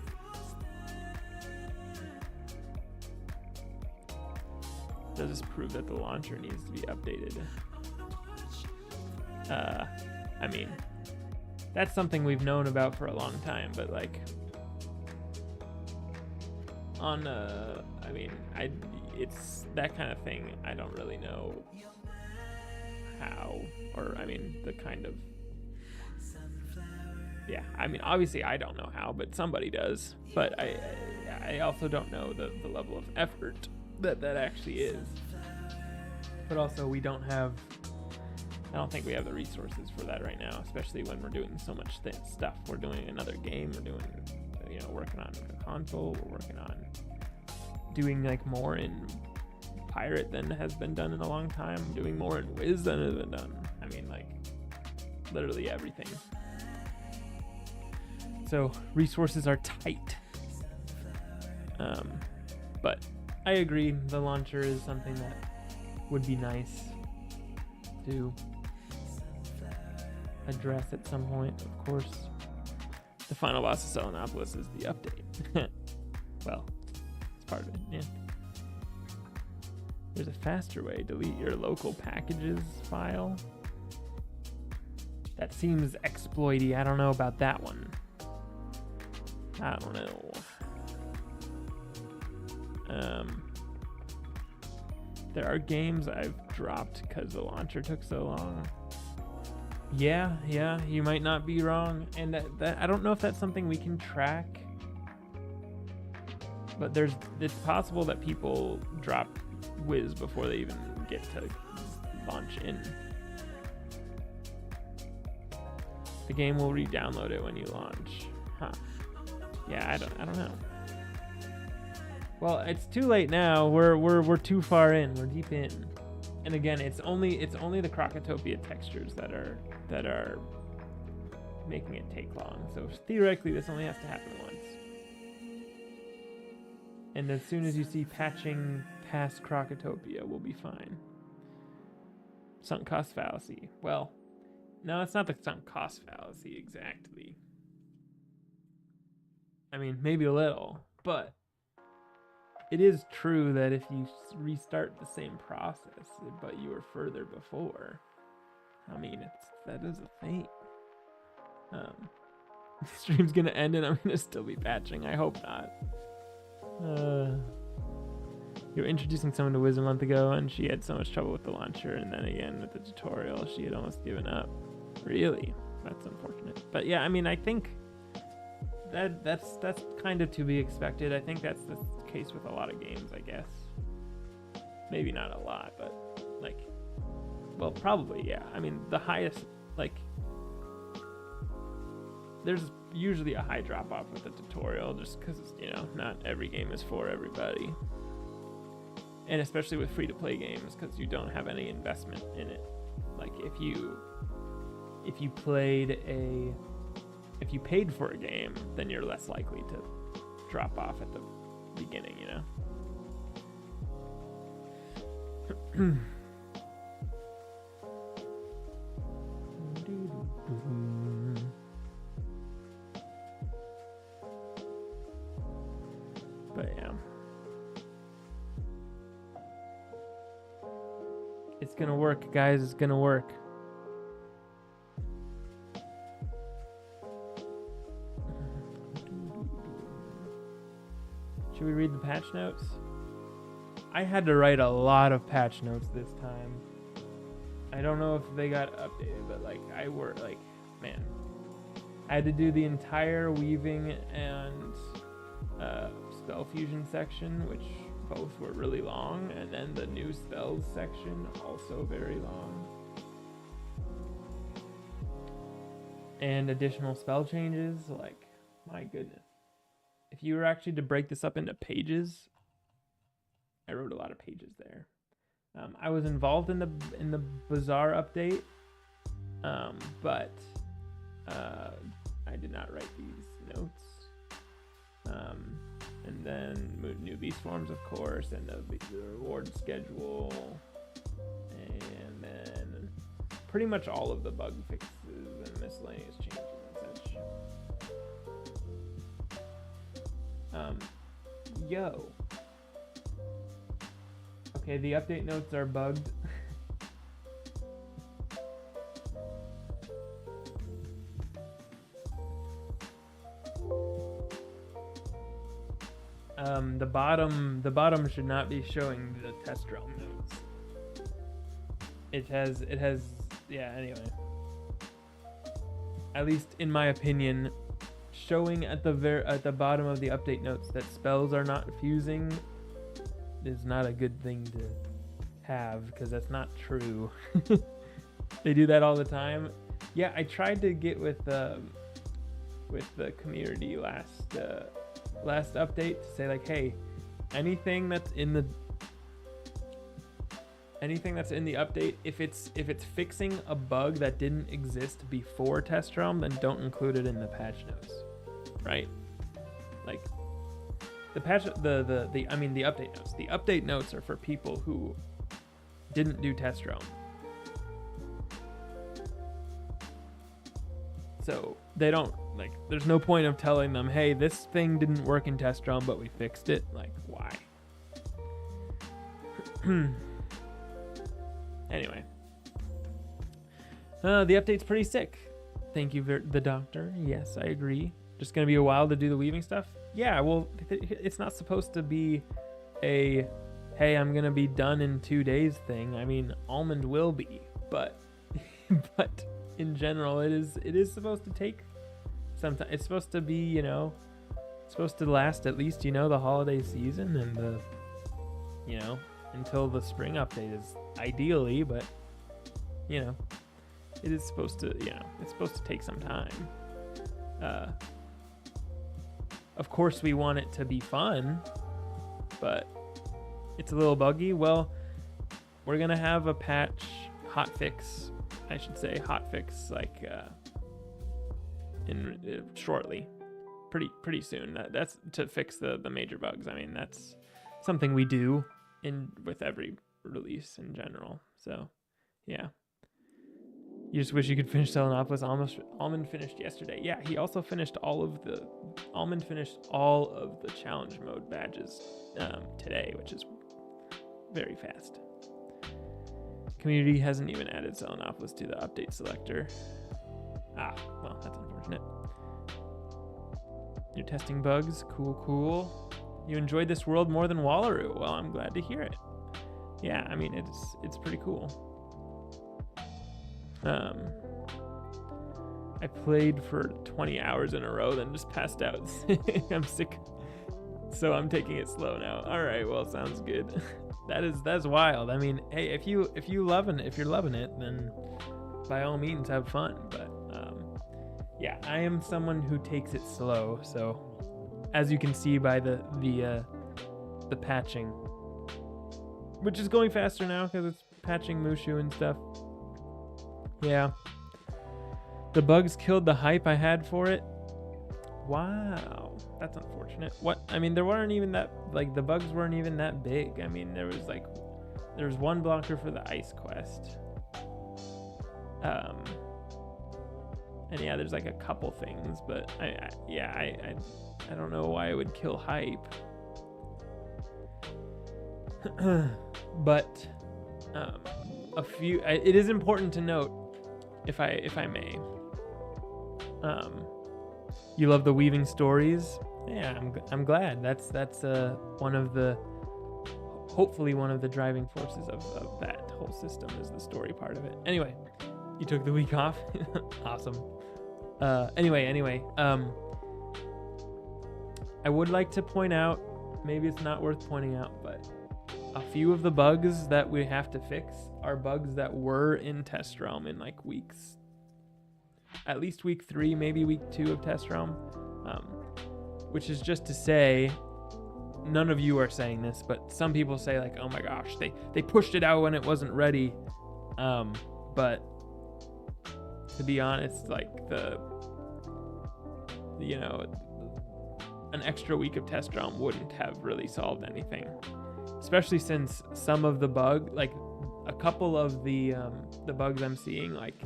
Does this prove that the launcher needs to be updated? I mean, that's something we've known about for a long time, but like I mean, it's that kind of thing. I don't really know how, or I mean, the kind of, yeah, I mean, obviously I don't know how, but somebody does. But I also don't know the level of effort that actually is. But also I don't think we have the resources for that right now, especially when we're doing so much stuff. We're doing another game, we're doing, working on a console, we're working on doing like more in Pirate than has been done in a long time, doing more in Wiz than has been done. I mean, like, literally everything. So resources are tight. But I agree, the launcher is something that would be nice to address at some point, of course. The final boss of Selenopolis is the update. Well, it's part of it, yeah. There's a faster way. Delete your local packages file. That seems exploity. I don't know about that one. I don't know. There are games I've dropped because the launcher took so long. Yeah, you might not be wrong. And that I don't know if that's something we can track. But it's possible that people drop Wiz before they even get to launch in. The game will re-download it when you launch. Huh. Yeah, I don't know. Well, it's too late now. We're too far in. We're deep in. And again, it's only the Krokotopia textures that are making it take long. So theoretically, this only has to happen once. And as soon as you see patching past Krokotopia, we'll be fine. Sunk cost fallacy. Well, no, it's not the sunk cost fallacy exactly. I mean, maybe a little, but it is true that if you restart the same process, but you were further before, I mean, that is a thing. The stream's gonna end and I'm gonna still be patching. I hope not. You were introducing someone to Wiz a month ago, and she had so much trouble with the launcher, and then again with the tutorial, she had almost given up. Really? That's unfortunate. But yeah, I mean, I think that's kind of to be expected. I think that's the case with a lot of games, I guess. Maybe not a lot, but like, well, probably, yeah. I mean, the highest, like, there's usually a high drop off with the tutorial just because, you know, not every game is for everybody. And especially with free-to-play games, because you don't have any investment in it. Like, if you paid for a game, then you're less likely to drop off at the beginning, you know? But yeah. It's gonna work, guys. It's gonna work. Should we read the patch notes? I had to write a lot of patch notes this time. I don't know if they got updated, but like man, I had to do the entire weaving and spell fusion section, which both were really long, and then the new spells section, also very long. And additional spell changes, like, my goodness. If you were actually to break this up into pages, I wrote a lot of pages there. I was involved in the Bazaar update, but I did not write these notes. And then new beast forms, of course, and the reward schedule, and then pretty much all of the bug fixes and miscellaneous changes and such. Yo. Okay, the update notes are bugged. The bottom should not be showing the test realm notes. It has yeah, anyway. At least in my opinion, showing at the bottom of the update notes that spells are not fusing is not a good thing to have, because that's not true. They do that all the time. Yeah, I tried to get with the community last update to say, like, hey, anything that's in the update, if it's fixing a bug that didn't exist before test realm, then don't include it in the patch notes, right? Like, the update notes. The update notes are for people who didn't do test realm. So they don't, like, there's no point of telling them, hey, this thing didn't work in test realm, but we fixed it. Like, why? Anyway. The update's pretty sick. Thank you, the doctor. Yes, I agree. Just gonna be a while to do the weaving stuff? Yeah, well, it's not supposed to be a, hey, I'm gonna be done in 2 days thing. I mean, Almond will be, but in general, it is supposed to take some time. It's supposed to be, you know, it's supposed to last at least, you know, the holiday season and the, you know, until the spring update is ideally, but, you know, it is supposed to, you know, it's supposed to take some time. Of course, we want it to be fun, but it's a little buggy. Well, we're going to have a patch, hotfix, like shortly, pretty soon. That's to fix the major bugs. I mean, that's something we do with every release in general. So, yeah. You just wish you could finish Selenopolis. Almond finished yesterday. Yeah, he also finished Almond finished all of the challenge mode badges today, which is very fast. Community hasn't even added Selenopolis to the update selector. Well, that's unfortunate. You're testing bugs. Cool. You enjoyed this world more than Wallaroo. Well, I'm glad to hear it. Yeah, I mean, it's pretty cool. I played for 20 hours in a row, then just passed out. I'm sick, so I'm taking it slow now. All right, well, sounds good. That's wild. I mean, hey, if you're loving it, then by all means have fun. But yeah, I am someone who takes it slow. So as you can see by the patching, which is going faster now because it's patching Mushu and stuff. Yeah. The bugs killed the hype I had for it. Wow. That's unfortunate. What? I mean, there weren't even that, like, the bugs weren't even that big. I mean, there was one blocker for the ice quest. And yeah, there's like a couple things, but I don't know why it would kill hype. But it is important to note, if I may. You love the weaving stories. Yeah, I'm glad. That's hopefully one of the driving forces of that whole system is the story part of it. Anyway, you took the week off. Awesome. Anyway, I would like to point out, maybe it's not worth pointing out, but a few of the bugs that we have to fix are bugs that were in Test Realm in like at least week 3, maybe week 2 of Test Realm, which is just to say, none of you are saying this, but some people say like, oh my gosh, they pushed it out when it wasn't ready. But to be honest, like an extra week of Test Realm wouldn't have really solved anything, especially since some of the like a couple of the bugs I'm seeing like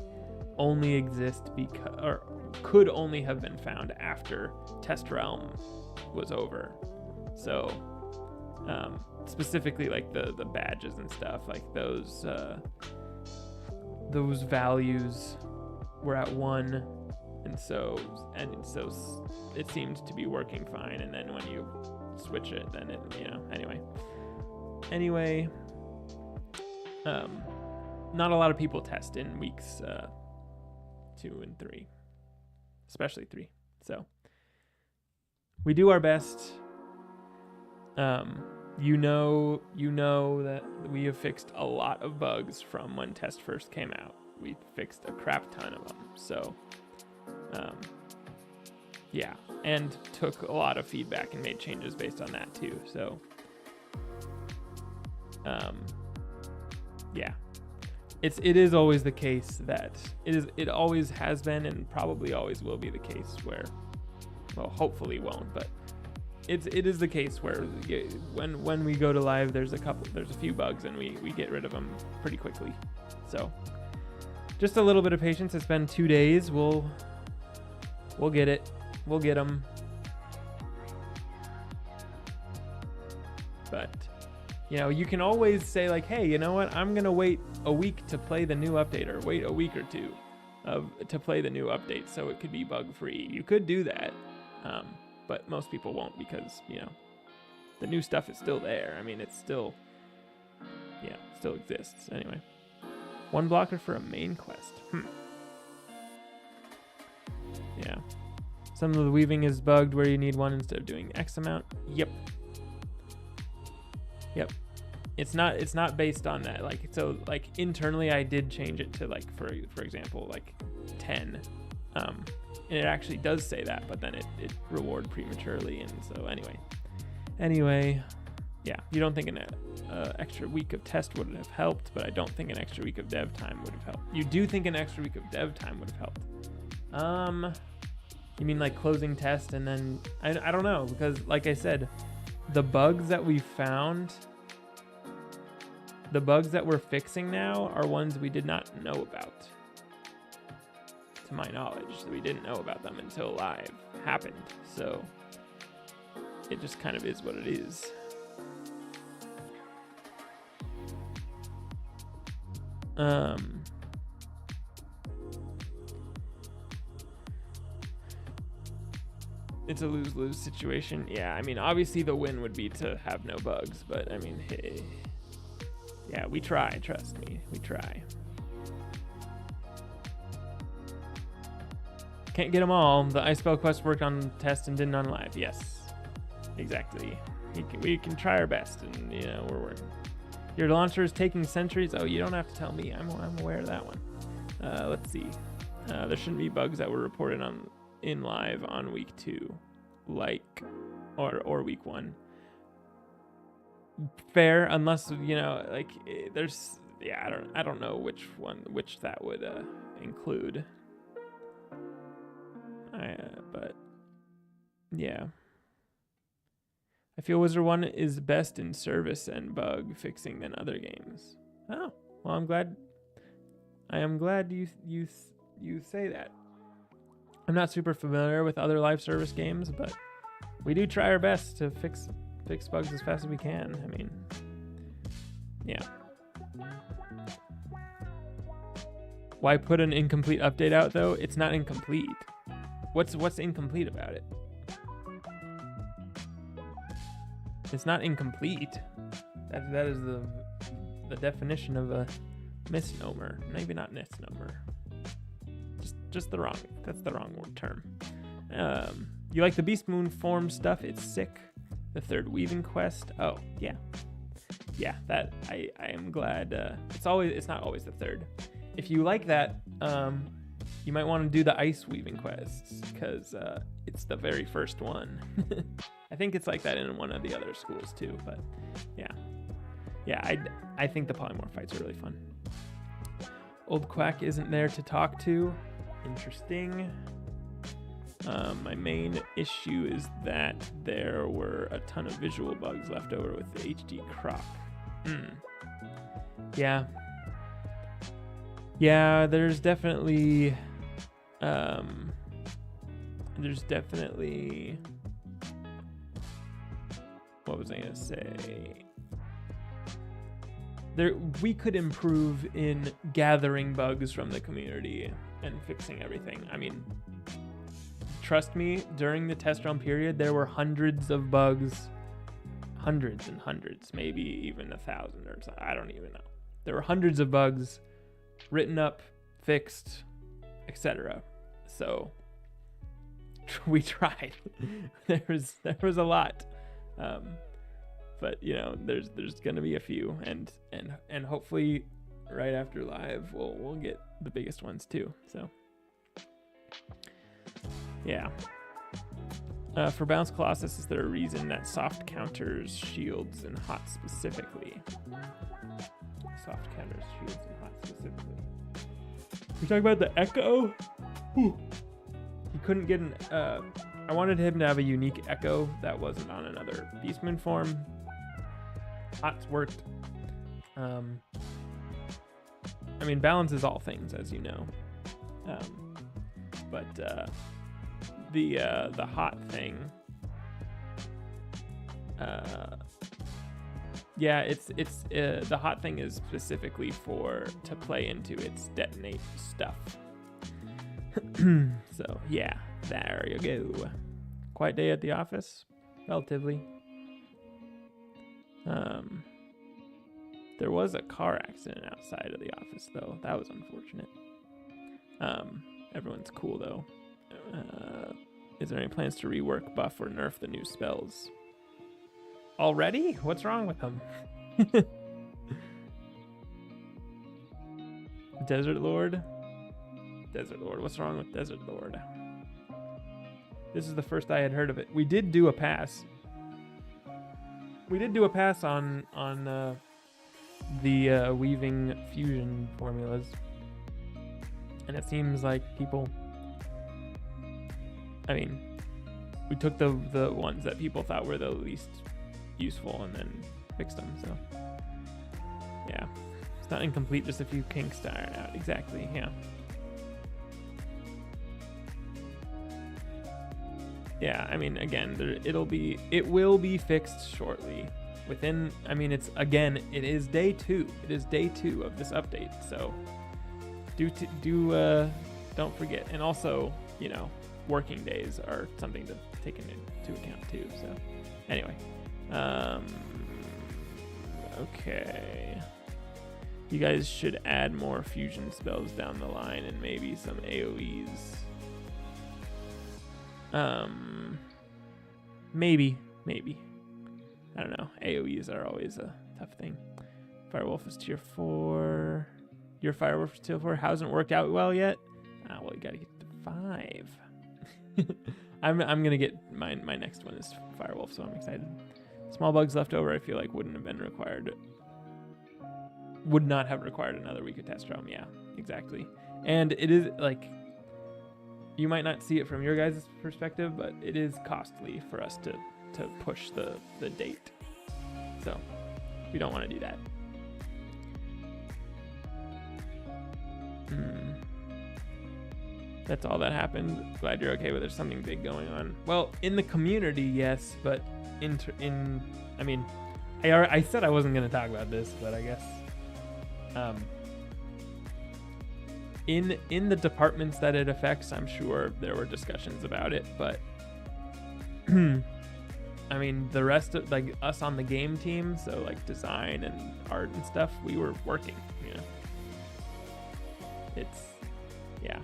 only exist because, or could only have been found after Test Realm was over. So specifically like the badges and stuff, like those values were at 1, and so it seemed to be working fine, and then when you switch it, then it, anyway, not a lot of people test in weeks 2 and 3, especially 3. So we do our best. You know that we have fixed a lot of bugs from when Test first came out. We fixed a crap ton of them. So, yeah, and took a lot of feedback and made changes based on that too. So, yeah, it is always the case that it always has been and probably always will be the case where, well, hopefully won't, but it is the case where when we go to live, there's a few bugs and we get rid of them pretty quickly. So just a little bit of patience. It's been 2 days. We'll We'll get it. We'll get them. But, you know, you can always say like, hey, you know what? I'm going to wait a week to play the new update, or wait a week or two to play the new update so it could be bug free. You could do that. But most people won't, because, you know, the new stuff is still there. I mean, it's still, yeah, still exists. Anyway, one blocker for a main quest. Yeah. Some of the weaving is bugged where you need one instead of doing X amount. Yep. It's not based on that. Like, so like internally I did change it to like, for example, like 10. And it actually does say that, but then it reward prematurely. And so anyway, yeah, you don't think an extra week of test would have helped, but I don't think an extra week of dev time would have helped. You do think an extra week of dev time would have helped. You mean like closing test and then, I don't know, because like I said, the bugs that we found, the bugs that we're fixing now are ones we did not know about. To my knowledge, so we didn't know about them until live happened. So it just kind of is what it is. It's a lose-lose situation. Yeah, I mean, obviously the win would be to have no bugs, but I mean, hey, yeah, we try, trust me, we try. Can't get them all. The Ice Spell quest worked on test and didn't on live. Yes, exactly. We can try our best, and you know, we're working. Your launcher is taking centuries. Oh, you don't have to tell me. I'm aware of that one. Let's see. There shouldn't be bugs that were reported in live on week 2, like, or week 1. Fair, unless, you know, like there's, yeah, I don't know which that would include. But yeah, I feel Wizard 1 is best in service and bug fixing than other games. Oh, well, I am glad you say that. I'm not super familiar with other live service games, but we do try our best to fix bugs as fast as we can. I mean, yeah. Why put an incomplete update out though? It's not incomplete. What's incomplete about it? It's not incomplete. That is the definition of a misnomer. Maybe not misnomer. Just the wrong. That's the wrong term. You like the Beast Moon form stuff? It's sick. The third weaving quest. Oh yeah. That I am glad. It's not always the third. If you like that, you might want to do the ice weaving quests, because it's the very first one. I think it's like that in one of the other schools too, but yeah, I think the polymorph fights are really fun. Old Quack isn't there to talk to. Interesting. My main issue is that there were a ton of visual bugs left over with the HD Croc. Yeah, there's definitely what was I gonna say? We could improve in gathering bugs from the community and fixing everything. I mean, trust me, during the test run period, there were hundreds of bugs, hundreds and hundreds, maybe even 1,000 or something. I don't even know. There were hundreds of bugs written up, fixed, etc. So we tried. there was a lot, but you know, there's gonna be a few, and hopefully right after live we'll get the biggest ones too. So yeah. For Bounce Colossus, is there a reason that soft counters shields and hot specifically? Soft counters shields and hot specifically. You're talking about the Echo? He couldn't get an I wanted him to have a unique Echo that wasn't on another Beastman form. Hots worked. I mean, balance is all things, as you know. But the hot thing. Yeah, it's the hot thing is specifically to play into its detonate stuff. So yeah, there you go. Quiet day at the office, relatively. There was a car accident outside of the office though. That was unfortunate. Everyone's cool though. Is there any plans to rework, buff, or nerf the new spells? Already? What's wrong with them? Desert Lord? Desert Lord. What's wrong with Desert Lord? This is the first I had heard of it. We did do a pass. We did do a pass on the weaving fusion formulas. And it seems like people... I mean, we took the ones that people thought were the least useful and then fixed them, so... Yeah. It's not incomplete, just a few kinks to iron out. Exactly, yeah. Yeah, I mean, again, it will be fixed shortly. Within, I mean, it is day 2. It is day 2 of this update, so don't forget. And also, you know, working days are something to take into account too. So, anyway, okay. You guys should add more fusion spells down the line and maybe some AoEs. Maybe. I don't know. AoEs are always a tough thing. Firewolf is tier 4. Your Firewolf is tier 4 hasn't worked out well yet. Well, you gotta get to 5. I'm gonna get my next one is Firewolf, so I'm excited. Small bugs left over, I feel like would not have required another week of test drum. Yeah, exactly. And it is like, you might not see it from your guys' perspective, but it is costly for us to push the date. So we don't want to do that. That's all that happened. Glad you're okay, but there's something big going on. Well, in the community, yes, but I mean, I said I wasn't going to talk about this, but I guess in the departments that it affects, I'm sure there were discussions about it, but I mean, the rest of, like, us on the game team, so like design and art and stuff, we were working, you know. It's, yeah.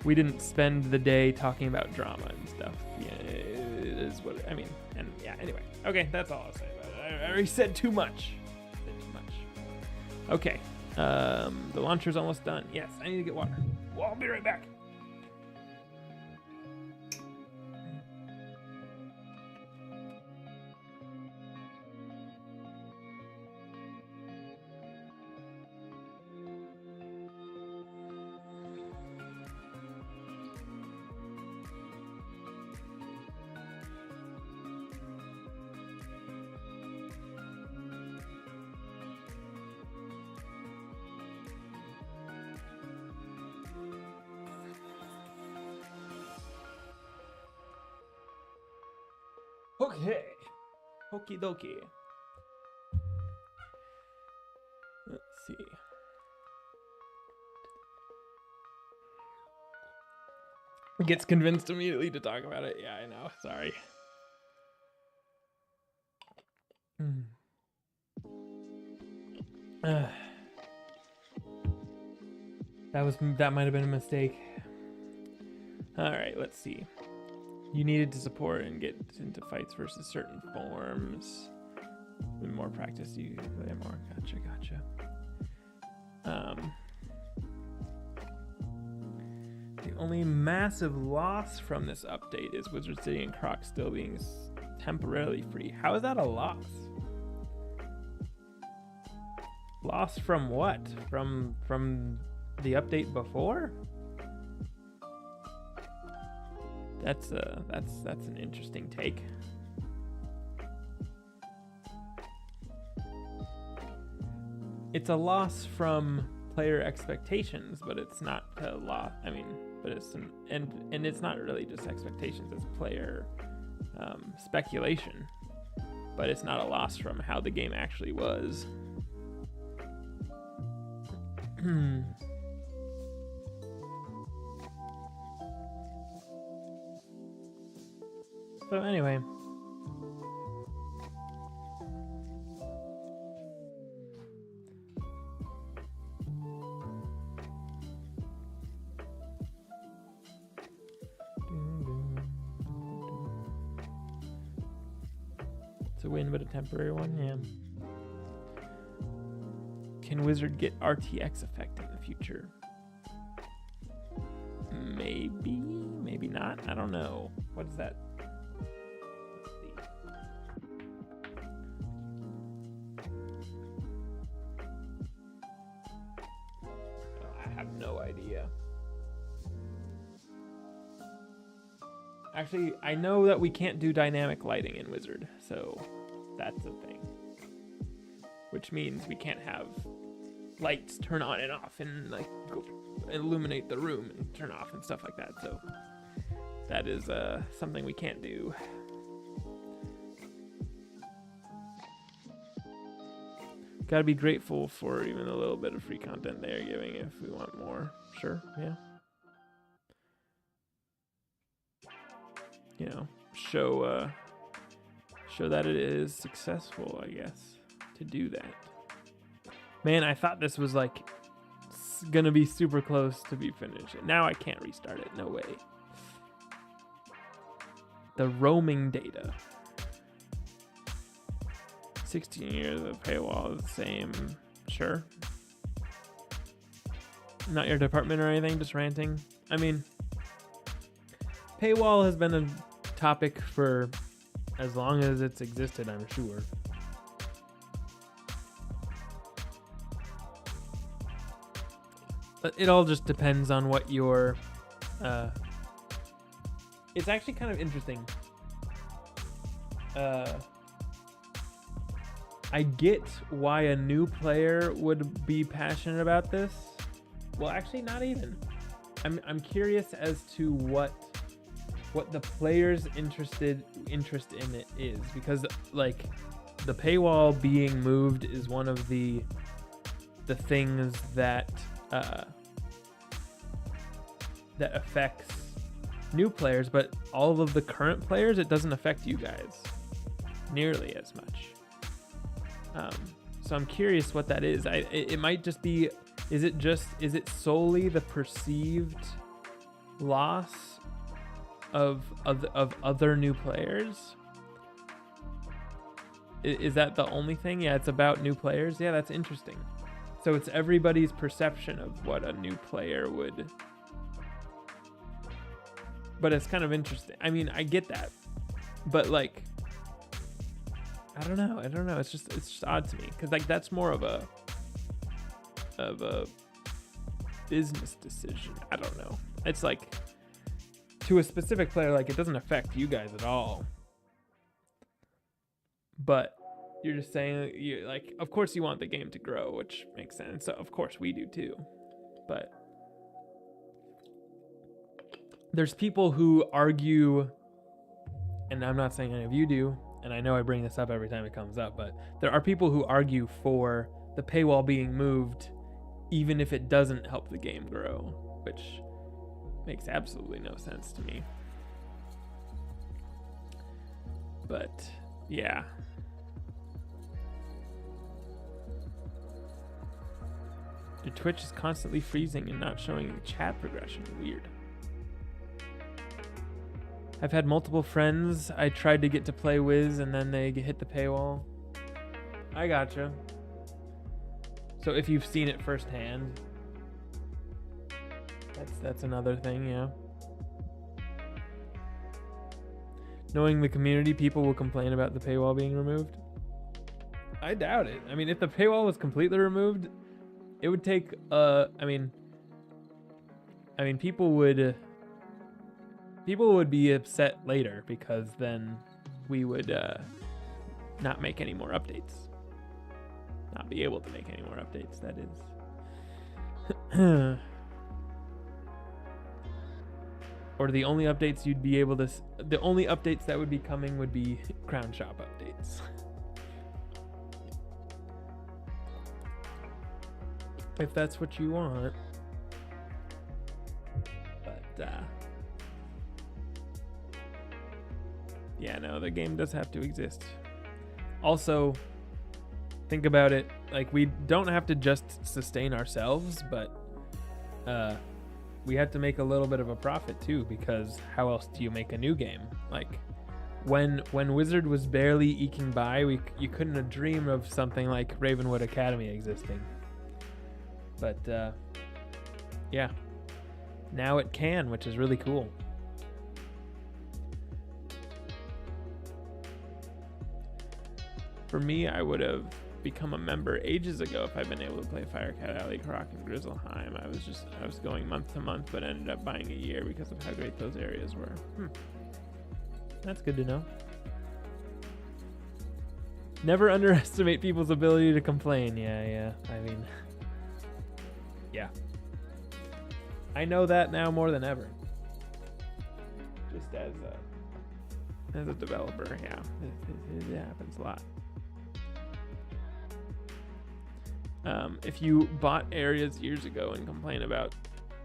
We didn't spend the day talking about drama and stuff. Yeah, it is what, I mean, and yeah, anyway. Okay, that's all I'll say about it. I already said too much. Okay, the launcher's almost done. Yes, I need to get water. Well, I'll be right back. Okay. Okie dokie. Let's see. Gets convinced immediately to talk about it. Yeah, I know. Sorry. That might have been a mistake. All right, let's see. You needed to support and get into fights versus certain forms. With more practice, you play more. Gotcha. The only massive loss from this update is Wizard City and Croc still being temporarily free. How is that a loss? Loss from what? From the update before? That's an interesting take. It's a loss from player expectations, but it's not a lot. I mean, but it's and it's not really just expectations, it's player speculation, but it's not a loss from how the game actually was. So anyway, it's a win, but a temporary one. Yeah. Can Wizard get RTX effect in the future? Maybe, maybe not. I don't know. What is that? Let's see. Oh, I have no idea. Actually, I know that we can't do dynamic lighting in Wizard, so that's a thing. Which means we can't have lights turn on and off and like go illuminate the room and turn off and stuff like that. So that is something we can't do. Gotta be grateful for even a little bit of free content they're giving if we want more. Sure, yeah. You know, show that it is successful, I guess, to do that. Man, I thought this was like gonna be super close to be finished. Now I can't restart it. No way. The roaming data. 16 years of paywall is the same. Sure. Not your department or anything, just ranting. I mean, paywall has been a topic for as long as it's existed, I'm sure. But it all just depends on what your... it's actually kind of interesting. I get why a new player would be passionate about this. Well, actually, not even. I'm curious as to what the players' interest in it is, because like the paywall being moved is one of the things that that affects new players, but all of the current players, it doesn't affect you guys nearly as much. So I'm curious what that is. It might just be, is it solely the perceived loss of other new players? Is that the only thing? Yeah, it's about new players. Yeah, that's interesting. So it's everybody's perception of what a new player would. But it's kind of interesting. I mean, I get that, but like, I don't know. It's just odd to me, because like that's more of a business decision. I don't know. It's like to a specific player, like it doesn't affect you guys at all. But you're just saying, you like, of course you want the game to grow, which makes sense. So of course we do too. But there's people who argue, and I'm not saying any of you do, and I know I bring this up every time it comes up, but there are people who argue for the paywall being moved even if it doesn't help the game grow, which makes absolutely no sense to me. But yeah. Your Twitch is constantly freezing and not showing the chat progression. Weird. I've had multiple friends I tried to get to play Wiz and then they hit the paywall. I gotcha. So if you've seen it firsthand, that's another thing, yeah. Knowing the community, people will complain about the paywall being removed. I doubt it. I mean, if the paywall was completely removed, it would take, I mean, people would be upset later, because then we would not make any more updates. Not be able to make any more updates, that is. Or the only updates you'd be able to... The only updates that would be coming would be Crown Shop updates. If that's what you want. But, yeah, no, the game does have to exist. Also, think about it. Like, we don't have to just sustain ourselves, but we have to make a little bit of a profit too, because how else do you make a new game? Like, when Wizard was barely eking by, you couldn't have dreamed of something like Ravenwood Academy existing. But yeah, now it can, which is really cool. For me, I would have become a member ages ago if I'd been able to play Firecat Alley, Croc, and Grizzleheim. I was going month to month, but ended up buying a year because of how great those areas were. That's good to know. Never underestimate people's ability to complain. Yeah. I mean, yeah. I know that now more than ever. Just as a developer, yeah, it happens a lot. If you bought areas years ago and complain about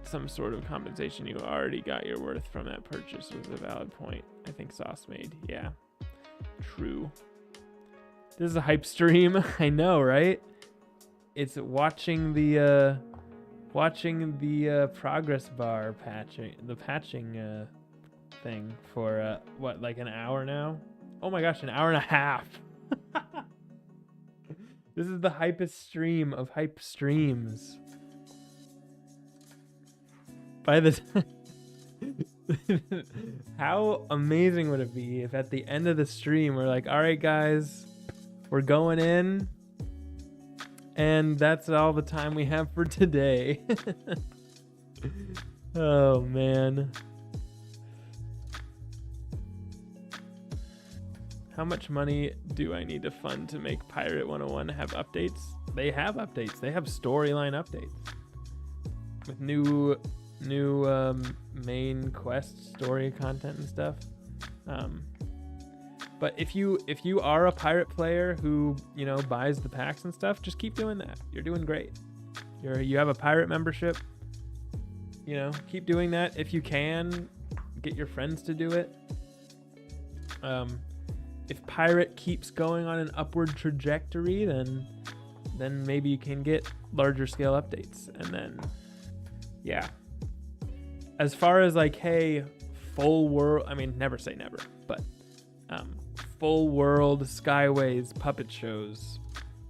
some sort of compensation, you already got your worth from that purchase was a valid point. I think Sauce made. Yeah, true. This is a hype stream. I know, right? It's watching the progress bar patching, the patching thing for what, like an hour now? Oh my gosh, an hour and a half. This is the hypest stream of hype streams. By the how amazing would it be if at the end of the stream we're like, all right guys, we're going in, and that's all the time we have for today. Oh man. How much money do I need to fund to make Pirate 101 have updates? They have updates. They have storyline updates with new main quest story content and stuff. But if you are a pirate player who, you know, buys the packs and stuff, just keep doing that. You're doing great. You have a pirate membership. You know, keep doing that if you can. Get your friends to do it. If Pirate keeps going on an upward trajectory, then maybe you can get larger scale updates. And then, yeah. As far as like, hey, full world, I mean, never say never, but full world Skyways puppet shows,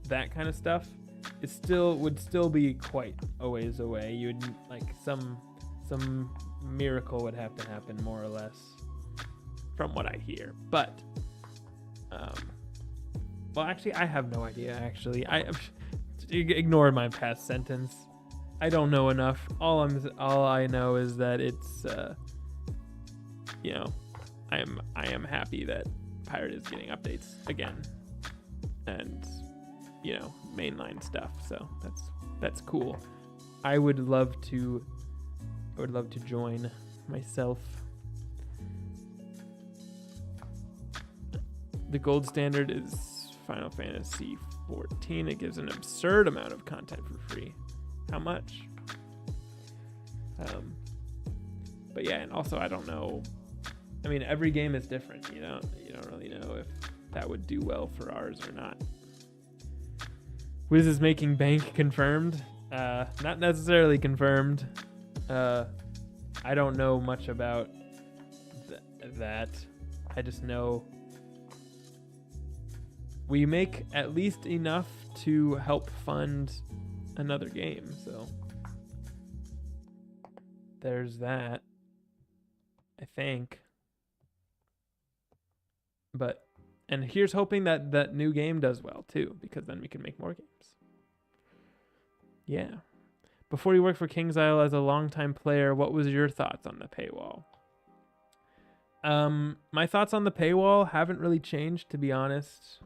that kind of stuff, would still be quite a ways away. You'd like some miracle would have to happen, more or less, from what I hear. But well, actually, I have no idea. Actually, I ignore my past sentence. I don't know enough. All I know is that it's you know, I am happy that Pirate is getting updates again, and you know, mainline stuff. So that's cool. I would love to join myself. The gold standard is Final Fantasy 14. It gives an absurd amount of content for free. How much? But yeah, and also I don't know. I mean, every game is different. You don't really know if that would do well for ours or not. Wiz is making bank confirmed. Not necessarily confirmed. I don't know much about that. I just know we make at least enough to help fund another game, so there's that, I think. But, and here's hoping that that new game does well too, because then we can make more games. Yeah. Before you worked for KingsIsle as a longtime player, what was your thoughts on the paywall? My thoughts on the paywall haven't really changed, to be honest.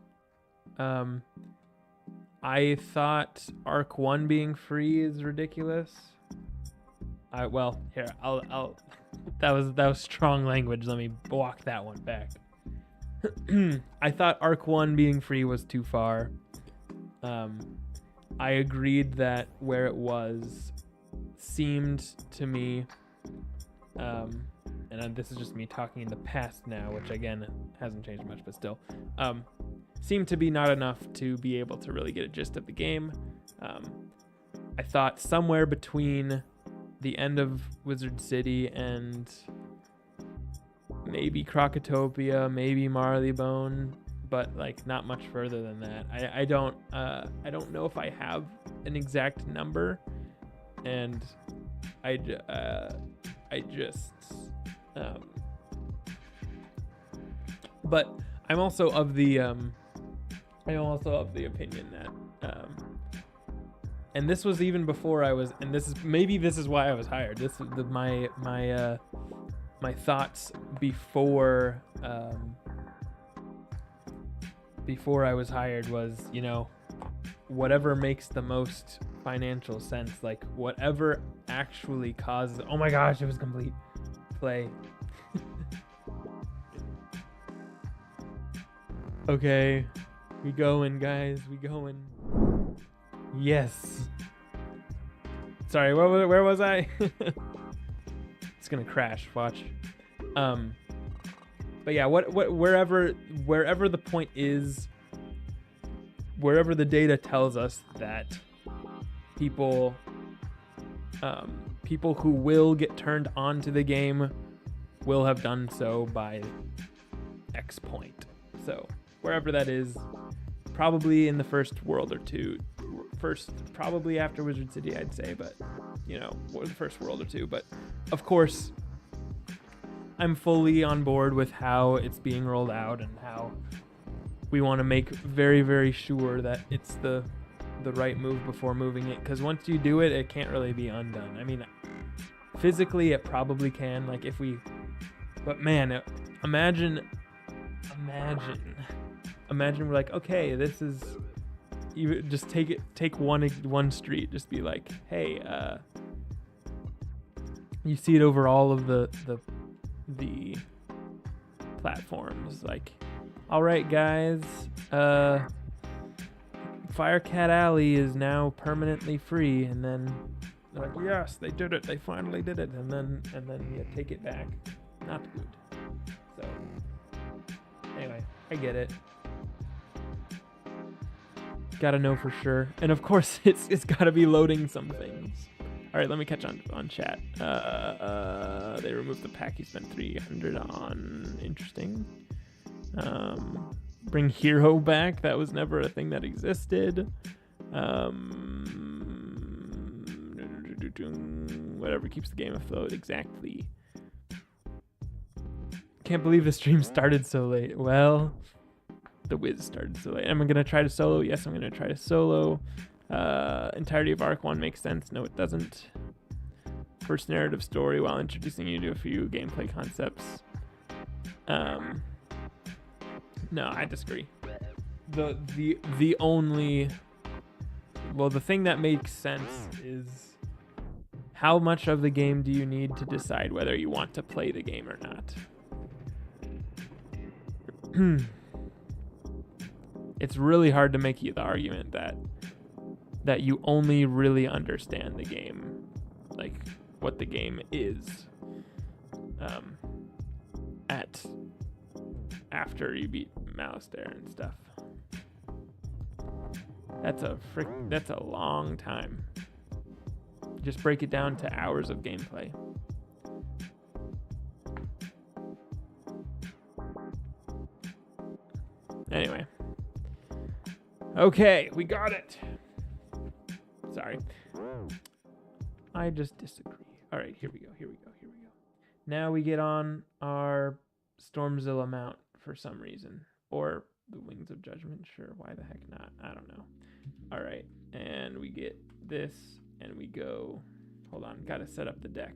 I thought Arc 1 being free is ridiculous. Well, here, I'll that was strong language. Let me walk that one back. I thought Arc 1 being free was too far. I agreed that where it was seemed to me, and this is just me talking in the past now, which again hasn't changed much, but still, seemed to be not enough to be able to really get a gist of the game. I thought somewhere between the end of Wizard City and maybe Crocotopia, maybe Marleybone, but like not much further than that. I don't know if I have an exact number, and I just but I'm also of the opinion that and this was even before I was, and this is why I was hired. This is my thoughts before I was hired was, whatever makes the most financial sense, like whatever actually causes, oh my gosh, it was complete, play. Okay, we going, guys, we going. Yes. Sorry, where was I? It's gonna crash, watch. But yeah, wherever the point is, wherever the data tells us that people who will get turned on to the game will have done so by X point. So wherever that is, probably in the first world or two, probably after Wizard City, I'd say, but the first world or two. But of course, I'm fully on board with how it's being rolled out and how we want to make very, very sure that it's the right move before moving it, because once you do it, it can't really be undone. I mean, physically it probably can, like if we, but man, imagine we're like, okay, this is, you just take one street, just be like, hey, you see it over all of the platforms, like, all right, guys, Firecat Alley is now permanently free, and then they're like, yes, they did it, they finally did it, and then you take it back. Not good. So anyway, I get it. Gotta know for sure, and of course it's gotta be loading some things. All right, let me catch on chat. They removed the pack you spent 300 on. Interesting. Bring Hero back. That was never a thing that existed. Whatever keeps the game afloat. Exactly. Can't believe the stream started so late. Well, the Wiz started so late. Am I gonna try to solo? Yes, I'm gonna try to solo. Entirety of Arc 1 makes sense. No, it doesn't. First narrative story while introducing you to a few gameplay concepts. No, I disagree. The thing that makes sense is how much of the game do you need to decide whether you want to play the game or not. It's really hard to make the argument that you only really understand the game, like what the game is, after you beat Malistaire and stuff. That's a long time. Just break it down to hours of gameplay. Anyway. Okay, we got it. Sorry. I just disagree. All right, here we go. Now we get on our Stormzilla mount for some reason. Or the Wings of Judgment. Sure, why the heck not? I don't know. All right, and we get this, and we go... Hold on, gotta set up the deck.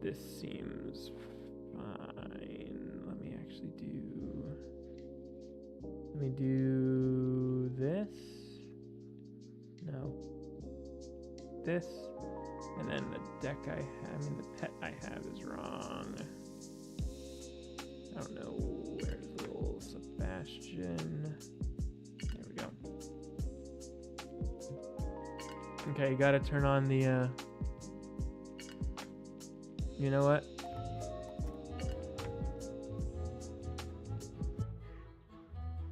This seems fine. Let me do this. No. This. And then the deck the pet I have is wrong. I don't know. Where's little Sebastian? There we go. Okay, you gotta turn on the, you know what?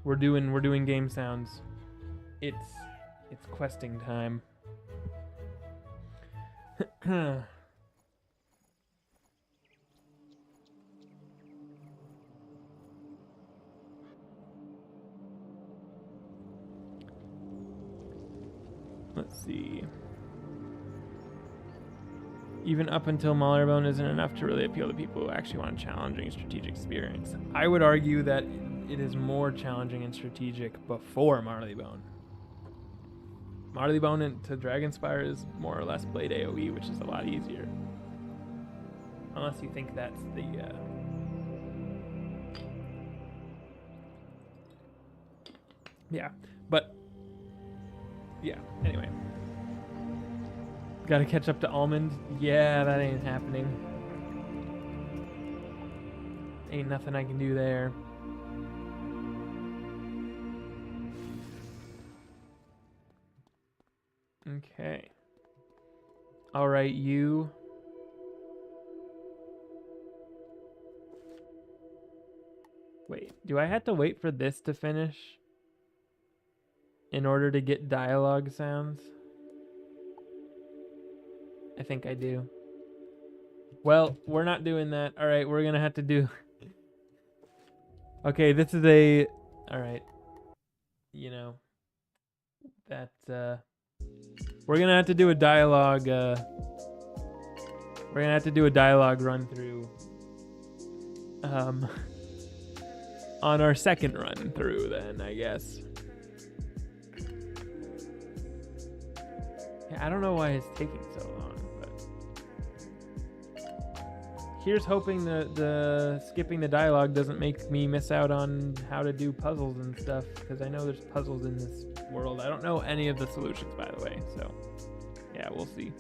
We're doing game sounds. It's questing time. Let's see. Even up until Marleybone isn't enough to really appeal to people who actually want a challenging strategic experience. I would argue that it is more challenging and strategic before Marleybone. Marleybone to Dragonspire is more or less Blade AoE, which is a lot easier. Unless you think that's the... Yeah, but... Yeah, anyway. Gotta catch up to Almond. Yeah, that ain't happening. Ain't nothing I can do there. Okay. Alright, you. Wait, do I have to wait for this to finish in order to get dialogue sounds? I think I do. Well, we're not doing that. Alright, we're gonna have to do... Okay, this is a... Alright. You know. That, we're gonna have to do a dialogue, we're gonna have to do a dialogue run through, on our second run through then, I guess. Yeah, I don't know why it's taking so long, but here's hoping the skipping the dialogue doesn't make me miss out on how to do puzzles and stuff, because I know there's puzzles in this world. I don't know any of the solutions, by the way, so yeah, we'll see.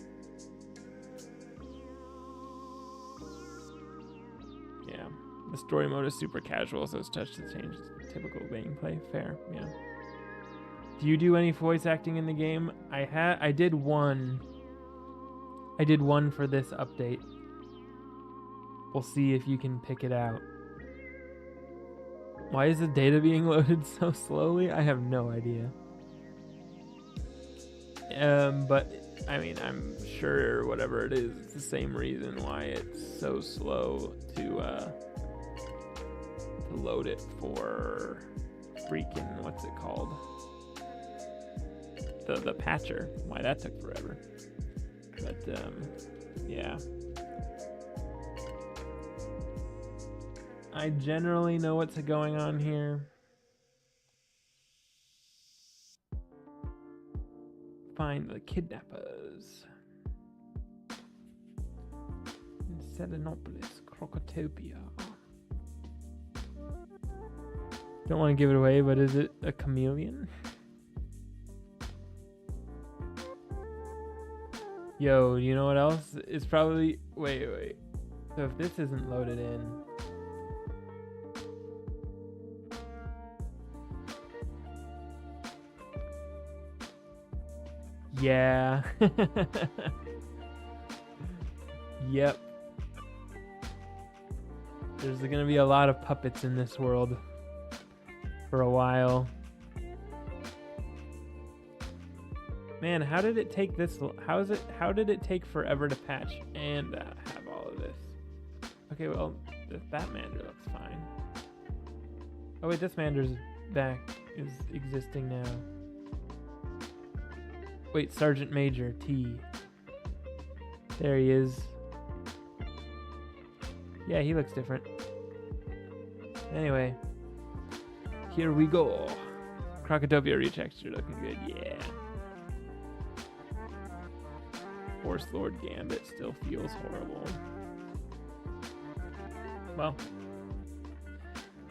Yeah, the story mode is super casual, so it's touch to change typical gameplay. Fair, yeah. Do you do any voice acting in the game? I did one for this update. We'll see if you can pick it out. Why is the data being loaded so slowly? I have no idea. But I mean, I'm sure whatever it is, it's the same reason why it's so slow to load it for freaking, what's it called? The patcher. Why that took forever. But yeah. I generally know what's going on here. Find the kidnappers. Sedanopolis, Crocotopia. Don't want to give it away, but is it a chameleon? Yo, you know what else? It's probably... Wait. So if this isn't loaded in... Yeah. Yep. There's gonna be a lot of puppets in this world for a while. Man, how did it take this? How did it take forever to patch and have all of this? Okay, well, that Mander looks fine. Oh wait, this Mander's back is existing now. Wait, Sergeant Major T. There he is. Yeah, he looks different. Anyway, here we go. Crocotopia retexture looking good, yeah. Force Lord Gambit still feels horrible. Well.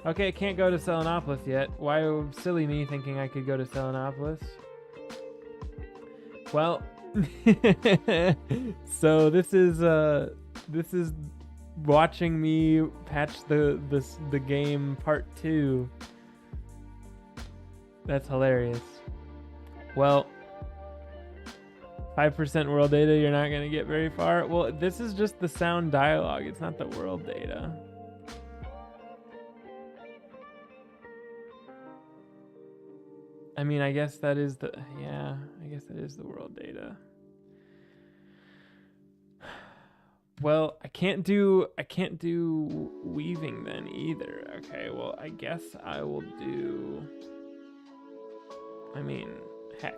Okay, I can't go to Selenopolis yet. Why silly me thinking I could go to Selenopolis? Well, So this is watching me patch the game part 2. That's hilarious. Well, 5% world data, you're not gonna get very far. Well, this is just the sound dialogue, it's not the world data. I mean, I guess that is the world data. Well, I can't do weaving then either. Okay, well, I guess I will do, I mean, heck.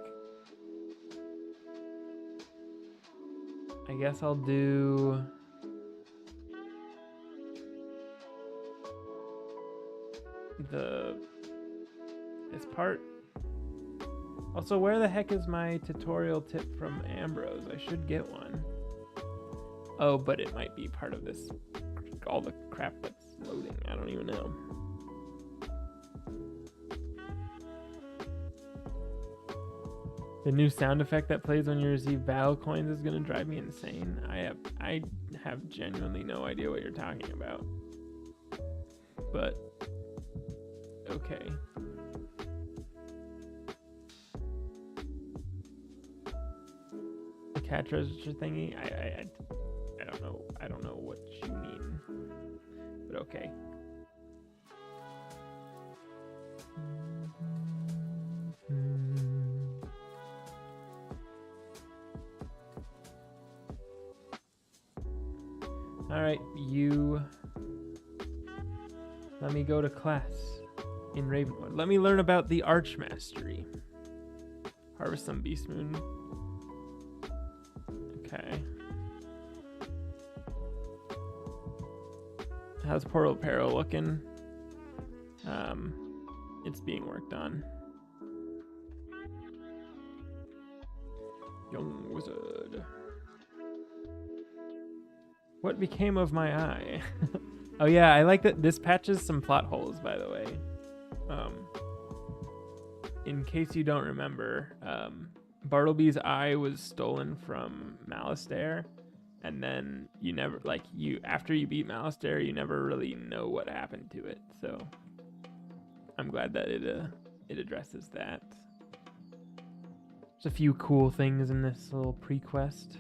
I guess I'll do this part. Also, where the heck is my tutorial tip from Ambrose? I should get one. Oh, but it might be part of this, all the crap that's loading. I don't even know. The new sound effect that plays when you receive battle coins is gonna drive me insane. I have genuinely no idea what you're talking about. But okay. The cat register thingy. I don't know what you mean. But okay. All right, you. Let me go to class in Ravenwood. Let me learn about the Archmastery. Harvest some Beast Moon. Okay. How's Portal Peril looking? It's being worked on. Young wizard. What became of my eye? Oh yeah, I like that this patches some plot holes, by the way. In case you don't remember, Bartleby's eye was stolen from Malastare, and then you never, after you beat Malastare, you never really know what happened to it. So I'm glad that it addresses that. There's a few cool things in this little pre-quest.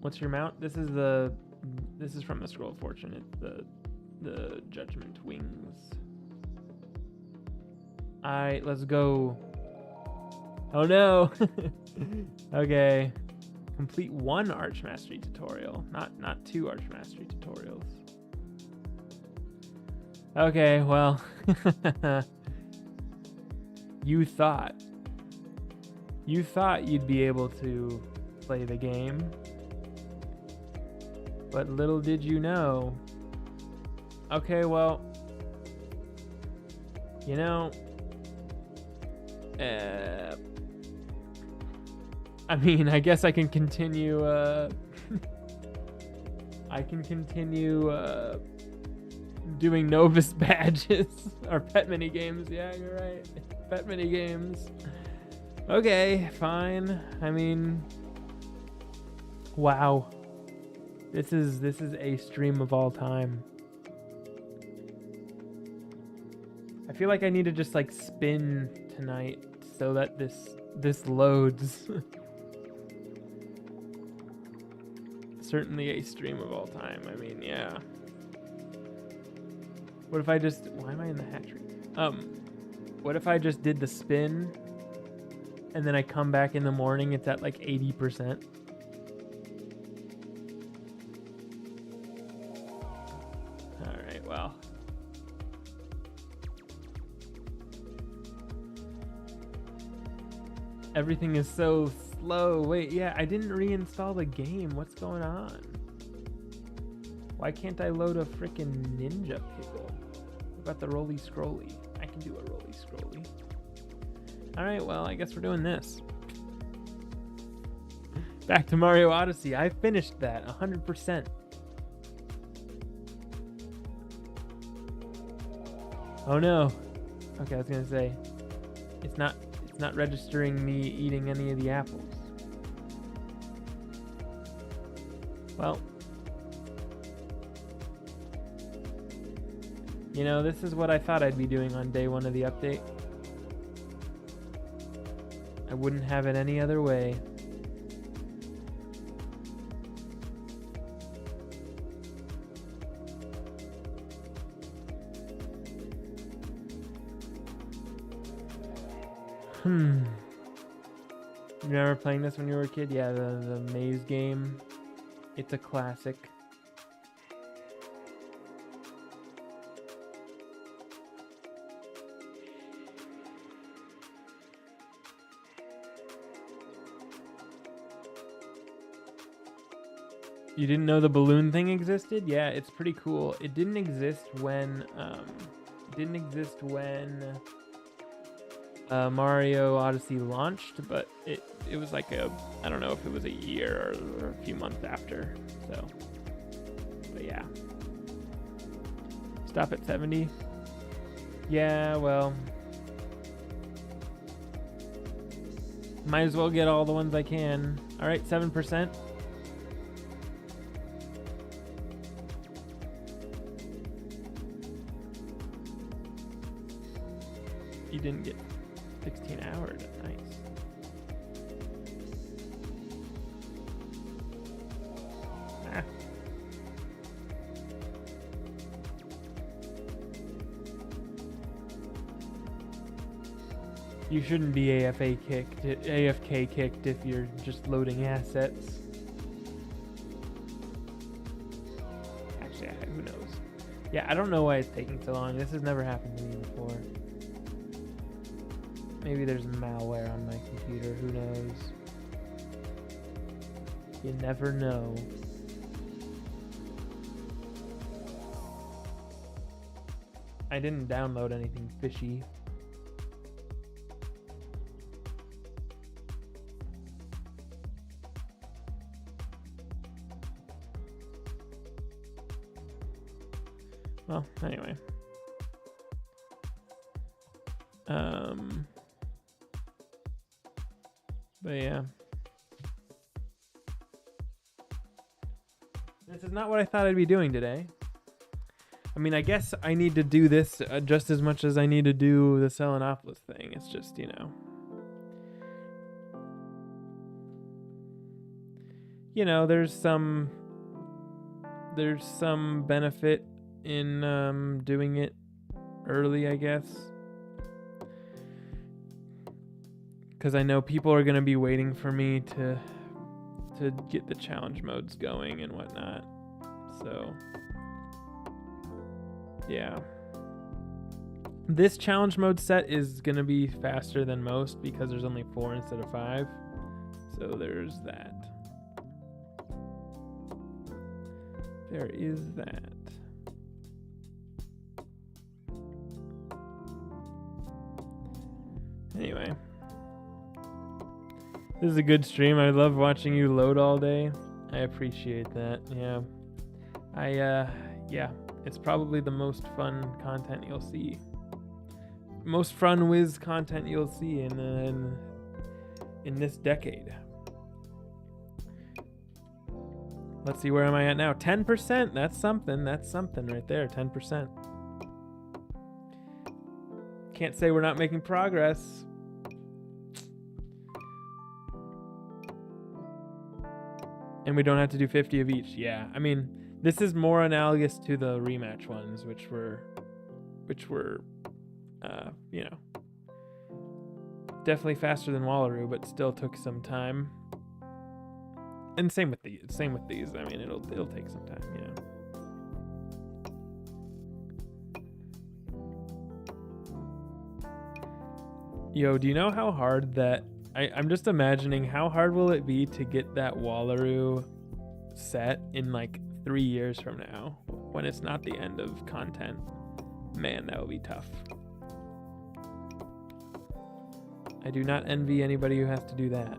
What's your mount? This is from the Scroll of Fortune. It's the Judgment Wings. Alright, let's go. Oh no. Okay. Complete one Archmastery tutorial, not 2 Archmastery tutorials. Okay, well. You thought you'd be able to play the game. But little did you know. Okay, well, you know, I mean, I guess I can continue, doing Novus badges, or pet mini games. Yeah, you're right. Pet mini games. Okay, fine. I mean, wow. This is a stream of all time. I feel like I need to just spin tonight so that this loads. Certainly a stream of all time. I mean, yeah. What if I just, why am I in the hatchery? What if I just did the spin and then I come back in the morning, it's at 80%? Alright, well. Everything is so slow. Wait, yeah, I didn't reinstall the game. What's going on? Why can't I load a freaking ninja pickle? What about the roly scrolly? I can do a roly scrolly. Alright, well, I guess we're doing this. Back to Mario Odyssey. I finished that 100%. Oh no. Okay, I was gonna say, it's It's not registering me eating any of the apples. Well, you know, this is what I thought I'd be doing on day 1 of the update. I wouldn't have it any other way. You remember playing this when you were a kid? Yeah, the maze game. It's a classic. You didn't know the balloon thing existed? Yeah, it's pretty cool. It didn't exist when Mario Odyssey launched, but it was like I don't know if it was a year or a few months after. So, but yeah. Stop at 70. Yeah, well, might as well get all the ones I can. All right, 7%. You didn't get 16 hours. Nice. Ah. You shouldn't be AFK kicked if you're just loading assets. Actually, who knows? Yeah, I don't know why it's taking so long. This has never happened to me before. Maybe there's malware on my computer, who knows? You never know. I didn't download anything fishy. Well, anyway. But yeah. This is not what I thought I'd be doing today. I mean, I guess I need to do this just as much as I need to do the Selenopolis thing. It's just, you know, there's some benefit in doing it early, I guess. Because I know people are going to be waiting for me to get the challenge modes going and whatnot. So, yeah. This challenge mode set is going to be faster than most because there's only 4 instead of 5. So there's that. There is that. Anyway. This is a good stream. I love watching you load all day. I appreciate that. Yeah. Yeah, it's probably the most fun content you'll see. Most fun whiz content you'll see in this decade. Let's see, where am I at now? 10%. That's something. That's something right there. 10%. Can't say we're not making progress. And we don't have to do 50 of each. Yeah, I mean, this is more analogous to the rematch ones, which were, you know, definitely faster than Wallaroo, but still took some time. And same with these. I mean, it'll take some time, you know. Yo, do you know how hard that? I'm just imagining how hard will it be to get that Wallaroo set in like 3 years from now when it's not the end of content. Man, that will be tough. I do not envy anybody who has to do that.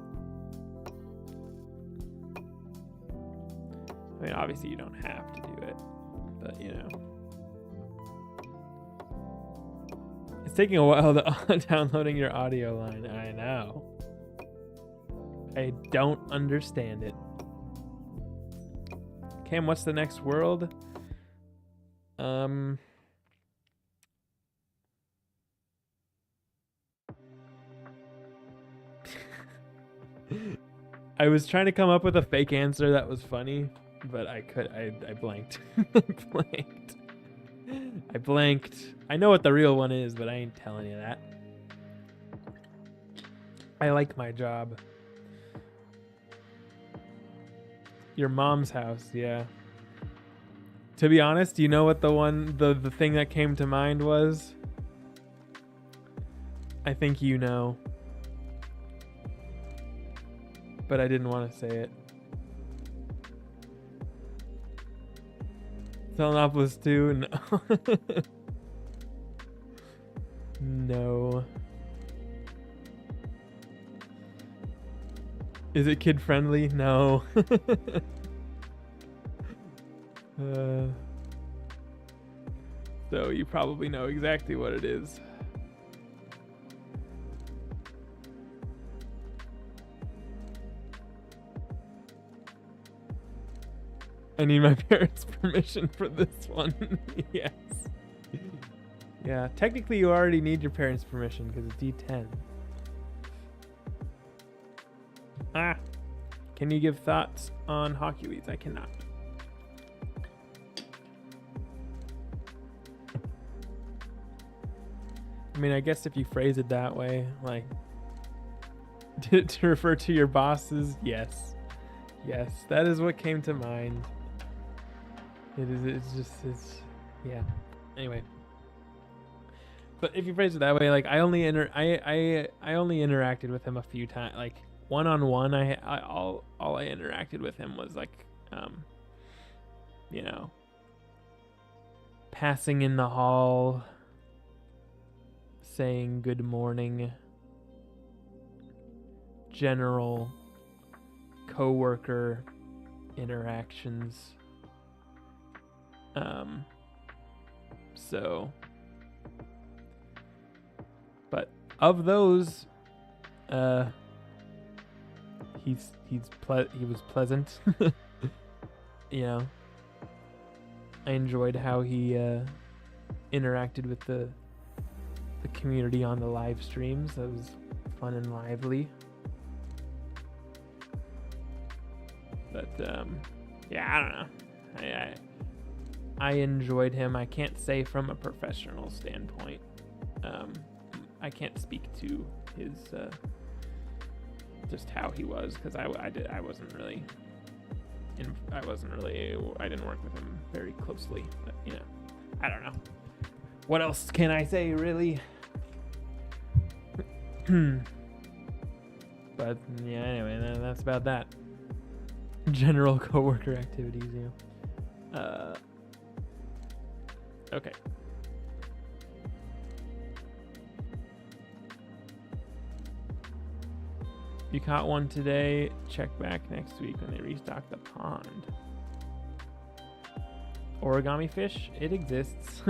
I mean, obviously you don't have to do it, but you know. Is taking a while to downloading your audio line. I know. I don't understand it. Cam, what's the next world? I was trying to come up with a fake answer that was funny, but I blanked. I blanked. I know what the real one is, but I ain't telling you that. I like my job. Your mom's house, yeah. To be honest, do you know what the thing that came to mind was? I think you know. But I didn't want to say it. Telenopolis 2? No. No. Is it kid friendly? No. So you probably know exactly what it is. I need my parents' permission for this one. Yes. Yeah, technically you already need your parents' permission because it's D10. Can you give thoughts on Hockeyweeds? I cannot. I mean, I guess if you phrase it that way, like, to refer to your bosses, yes. Yes, that is what came to mind. It's yeah. Anyway. But if you phrase it that way, like, I only interacted with him a few times, like, one-on-one, all I interacted with him was, like, you know, passing in the hall, saying good morning, general coworker interactions. So, but of those, he was pleasant. You know, I enjoyed how he interacted with the community on the live streams. That was fun and lively. But yeah, I don't know. I enjoyed him. I can't say from a professional standpoint. I can't speak to his just how he was, because I didn't work with him very closely. But, you know, I don't know. What else can I say, really? But yeah, anyway, that's about that. General coworker activities, you know. Okay. You caught one today. Check back next week when they restock the pond. Origami fish? It exists.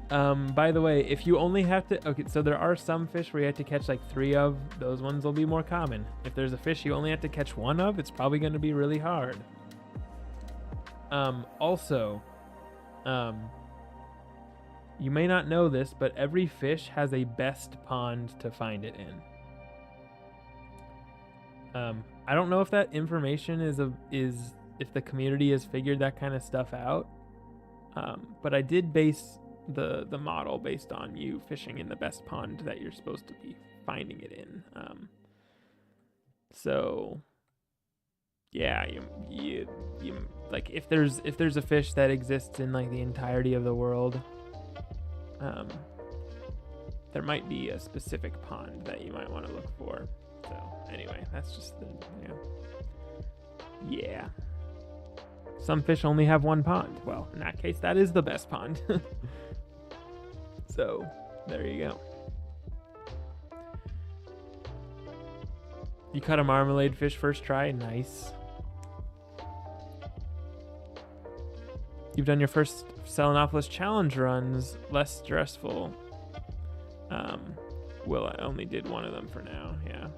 By the way, if you only have to... Okay, so there are some fish where you have to catch like 3 of. Those ones will be more common. If there's a fish you only have to catch 1 of, it's probably going to be really hard. Also, you may not know this, but every fish has a best pond to find it in. I don't know if that information is if the community has figured that kind of stuff out. But I did base the model based on you fishing in the best pond that you're supposed to be finding it in. So yeah, you like, if there's a fish that exists in like the entirety of the world, there might be a specific pond that you might want to look for. So anyway, that's just yeah. Some fish only have 1 pond. Well, in that case, that is the best pond. So there you go. You caught a marmalade fish first try? Nice. You've done your first Selenopolis challenge runs, less stressful. Well, I only did one of them for now, yeah.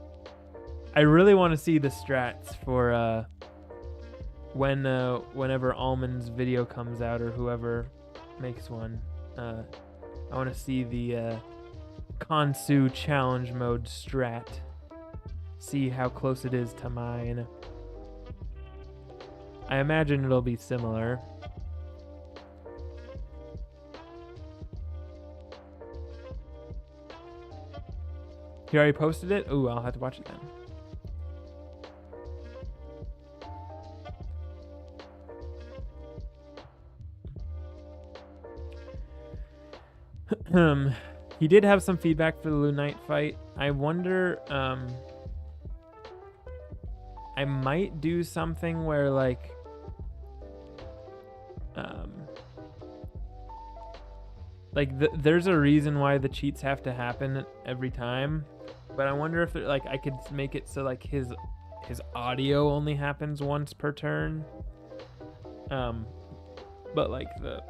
I really want to see the strats for whenever Almond's video comes out or whoever makes one. I want to see the Khonsu challenge mode strat. See how close it is to mine. I imagine it'll be similar. You already posted it? Ooh, I'll have to watch it then. He did have some feedback for the Loon Knight fight. I wonder, I might do something where like, there's a reason why the cheats have to happen every time, but I wonder if I could make it so like his audio only happens once per turn. But like the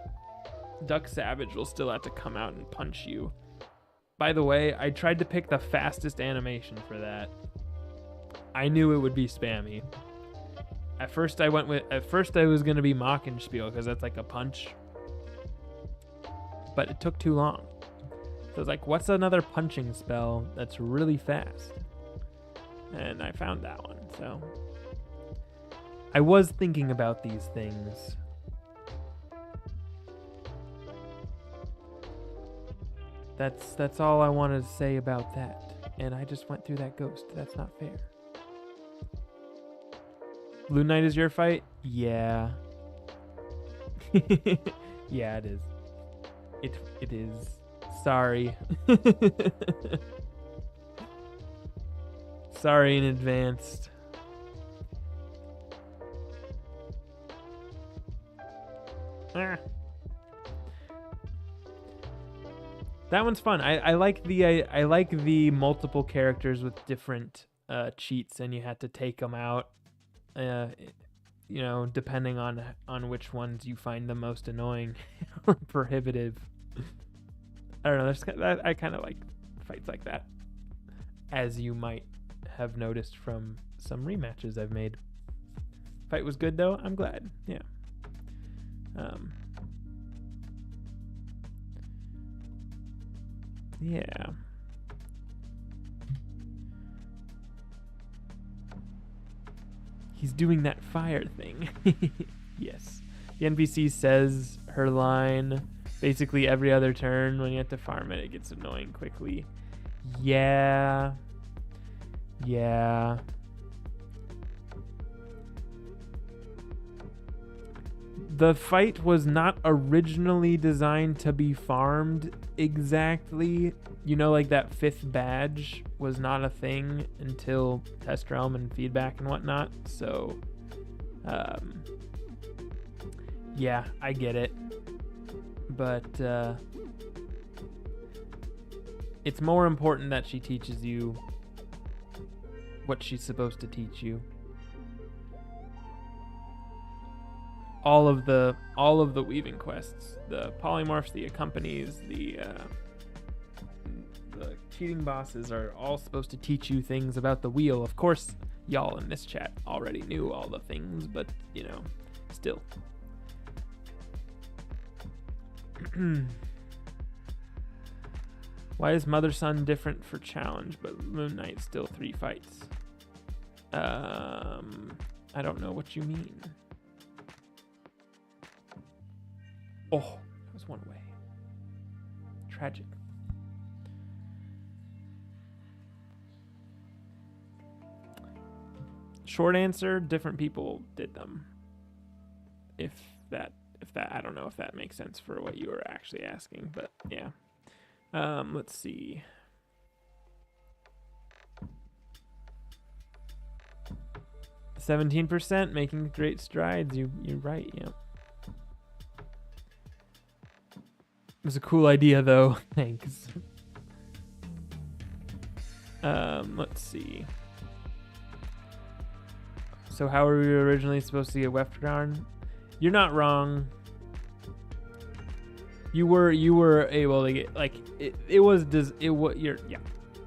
Duck Savage will still have to come out and punch you. By the way, I tried to pick the fastest animation for that. I knew it would be spammy. At first I was gonna be Mockenspiel because that's like a punch. But it took too long. So I was like, what's another punching spell that's really fast? And I found that one, so. I was thinking about these things. That's all I wanted to say about that. And I just went through that ghost. That's not fair. Loon Knight is your fight? Yeah. Yeah, it is. It is. Sorry. Sorry in advance. That one's fun. I like the multiple characters with different cheats, and you had to take them out. You know, depending on which ones you find the most annoying or prohibitive. I don't know. I kind of like fights like that, as you might have noticed from some rematches I've made. Fight was good though. I'm glad. Yeah. Yeah. He's doing that fire thing. Yes. The NPC says her line basically every other turn. When you have to farm it, it gets annoying quickly. Yeah. Yeah. The fight was not originally designed to be farmed exactly. You know, like that 5th badge was not a thing until Test Realm and feedback and whatnot. So, yeah, I get it. But it's more important that she teaches you what she's supposed to teach you. All of the weaving quests, the polymorphs, the accompanies, the cheating bosses are all supposed to teach you things about the wheel. Of course, y'all in this chat already knew all the things, but you know, still. Why is Mother Son different for challenge, but Loon Knight still 3 fights? I don't know what you mean. Oh, that was one way. Tragic. Short answer, different people did them. If that, I don't know if that makes sense for what you were actually asking, but yeah. Let's see. %, making great strides. You're right, yeah. It was a cool idea, though. Thanks. Let's see. So how were we originally supposed to get Weftgarn? You're not wrong. You were able to get, like,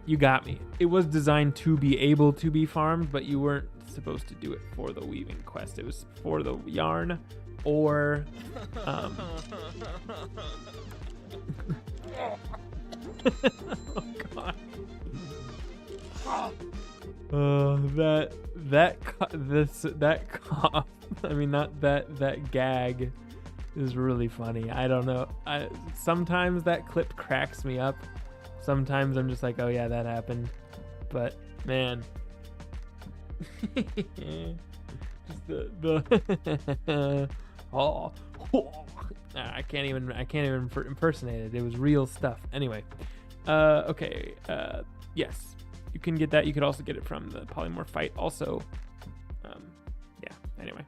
you got me. It was designed to be able to be farmed, but you weren't supposed to do it for the weaving quest. It was for the yarn or oh god. That cough. I mean, not that gag is really funny. I don't know. Sometimes that clip cracks me up. Sometimes I'm just like, oh yeah, that happened. But man, just the I can't even impersonate it. It was real stuff. Anyway, okay. Yes, you can get that. You could also get it from the polymorph fight. Also, yeah. Anyway.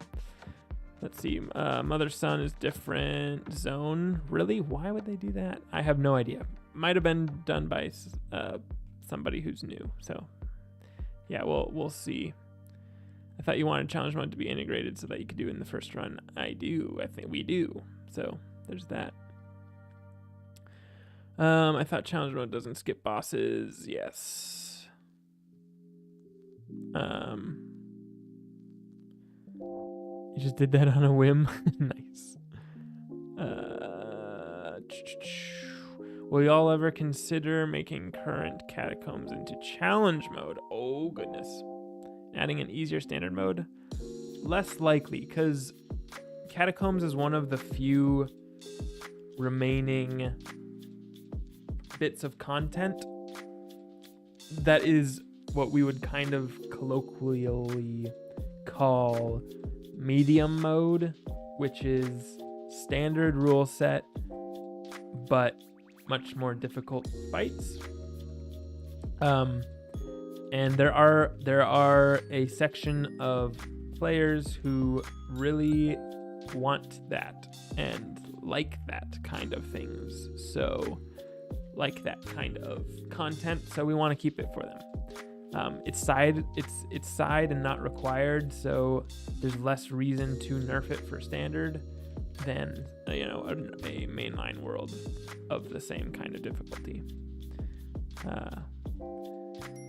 Let's see. Mother Son is different zone. Really? Why would they do that? I have no idea. Might have been done by somebody who's new. So, yeah, we'll see. I thought you wanted challenge mode to be integrated so that you could do it in the first run. I do. I think we do. So there's that. I thought challenge mode doesn't skip bosses. Yes. You just did that on a whim. Nice. Will y'all ever consider making current catacombs into challenge mode? Oh, goodness. Adding an easier standard mode? Less likely, because catacombs is one of the few remaining bits of content that is what we would kind of colloquially call medium mode, which is standard rule set but much more difficult fights. And there are a section of players who really want that and like that kind of things, so like that kind of content, so we want to keep it for them. It's side and not required, so there's less reason to nerf it for standard than a mainline world of the same kind of difficulty.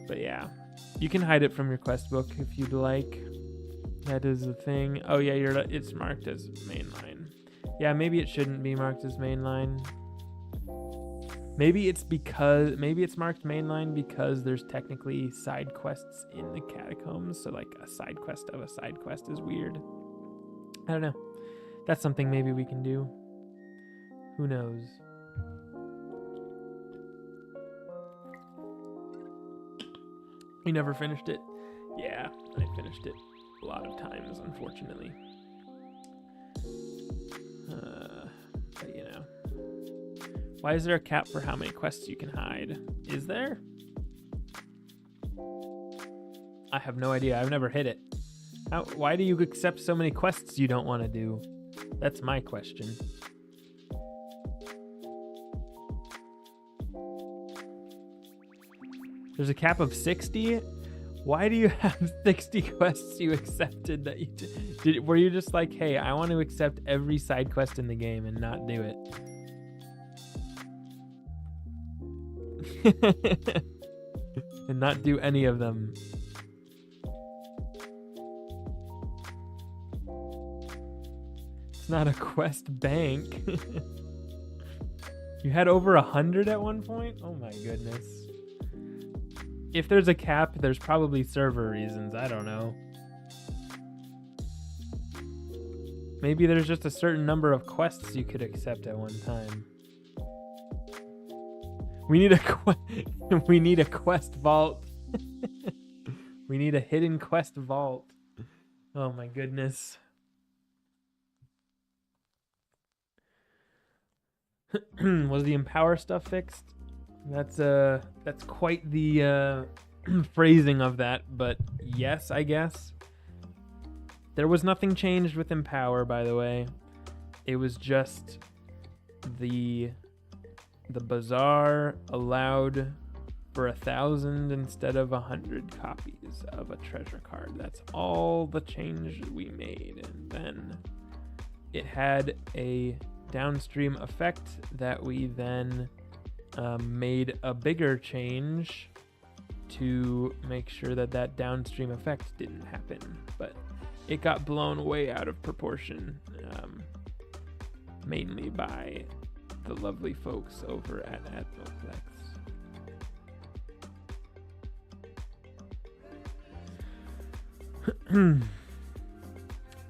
But yeah, you can hide it from your quest book if you'd like. That is a thing. Oh yeah, it's marked as mainline. Yeah, maybe it shouldn't be marked as mainline. Maybe it's marked mainline because there's technically side quests in the catacombs. So like a side quest of a side quest is weird. I don't know. That's something maybe we can do. Who knows? We never finished it. Yeah, I finished it a lot of times, unfortunately. But you know. Why is there a cap for how many quests you can hide? Is there? I have no idea. I've never hit it. Why do you accept so many quests you don't want to do? That's my question. There's a cap of 60? Why do you have 60 quests you accepted that you did? Were you just like, hey, I want to accept every side quest in the game and not do it? And not do any of them. It's not a quest bank. You had over 100 at one point? Oh my goodness. If there's a cap, there's probably server reasons. I don't know. Maybe there's just a certain number of quests you could accept at one time. We need a quest vault. We need a hidden quest vault. Oh my goodness. Was the Empower stuff fixed? That's quite the phrasing of that, but yes, I guess. There was nothing changed with Empower, by the way. It was just the bazaar allowed for 1,000 instead of 100 copies of a treasure card. That's all the change we made. And then it had a downstream effect that we then made a bigger change to make sure that that downstream effect didn't happen. But it got blown way out of proportion, mainly by the lovely folks over at Atmoplex.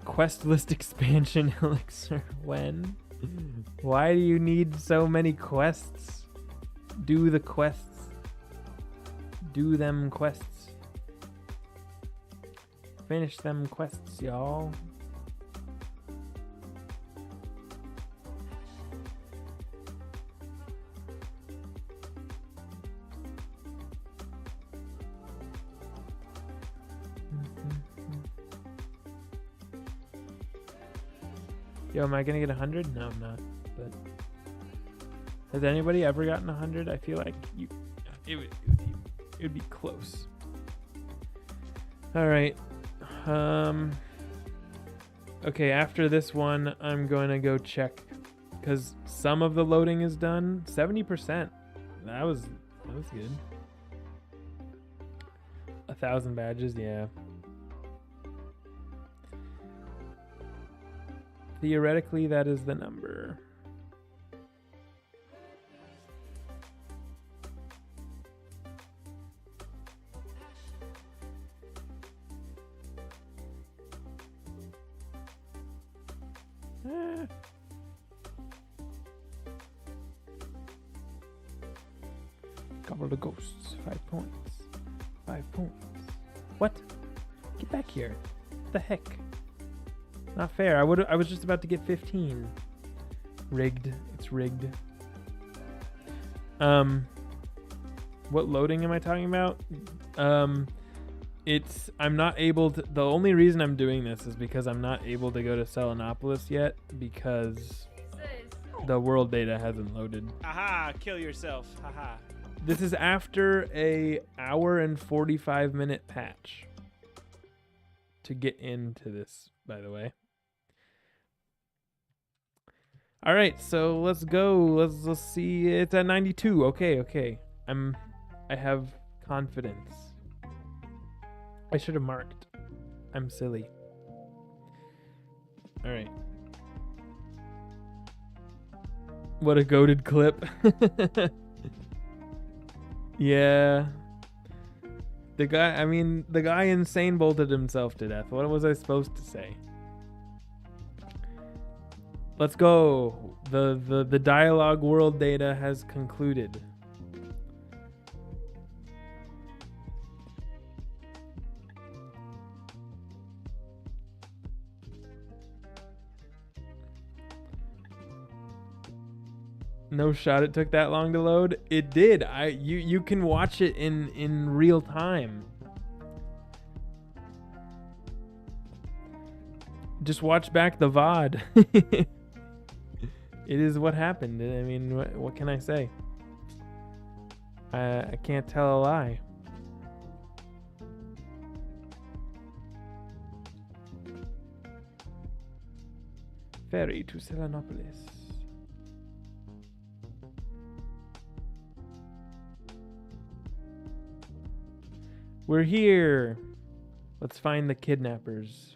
Quest list expansion elixir. When? Why do you need so many quests? Do the quests. Do them quests. Finish them quests, y'all. Yo, am I gonna get 100? No, I'm not. But has anybody ever gotten 100? I feel like it would be close. All right. Okay, after this one, I'm going to go check because some of the loading is done. 70%. That was good. 1,000 badges, yeah. Theoretically, that is the number. Couple of ghosts. 5 points. 5 points. What? Get back here. What the heck? Not fair. I was just about to get 15. Rigged. It's rigged. What loading am I talking about? I'm not able to. The only reason I'm doing this is because I'm not able to go to Selenopolis yet because the world data hasn't loaded. Aha! Kill yourself. Haha. This is after a hour and 45-minute patch to get into this, by the way. All right, so let's go. Let's see. It's at 92. Okay. I have confidence. I should have marked. I'm silly. All right. What a goated clip. Yeah. The guy insane bolted himself to death. What was I supposed to say? Let's go. The dialogue world data has concluded. No shot it took that long to load. It did. You can watch it in real time. Just watch back the VOD. It is what happened. I mean, what can I say? I can't tell a lie. Ferry to Selenopolis. We're here. Let's find the kidnappers.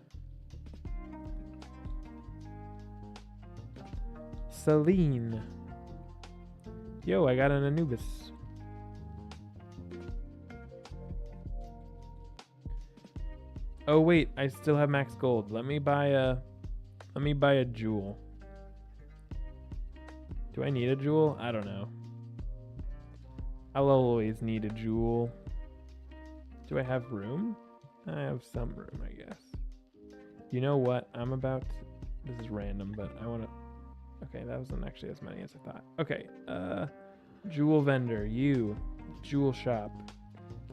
Celine. Yo, I got an Anubis. Oh wait, I still have max gold. Let me buy a jewel. Do I need a jewel? I don't know. I'll always need a jewel. Do I have room? I have some room, I guess. You know what? This is random, but I want to... Okay, that wasn't actually as many as I thought. Okay, jewel vendor, you. Jewel shop.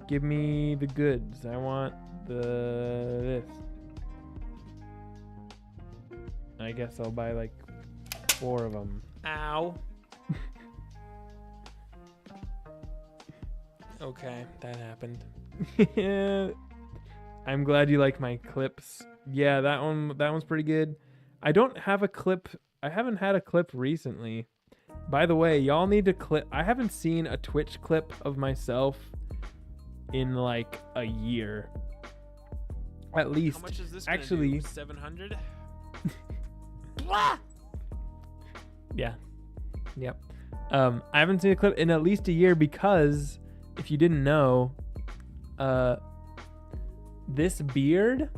Give me the goods. I want this. I guess I'll buy like 4 of them. Ow. Okay, that happened. I'm glad you like my clips. Yeah, that one's pretty good. I don't have a clip I haven't had a clip recently. By the way, y'all need to clip. I haven't seen a Twitch clip of myself in like a year. At least. How much is this actually 700? Yeah. Yep. I haven't seen a clip in at least a year because if you didn't know, this beard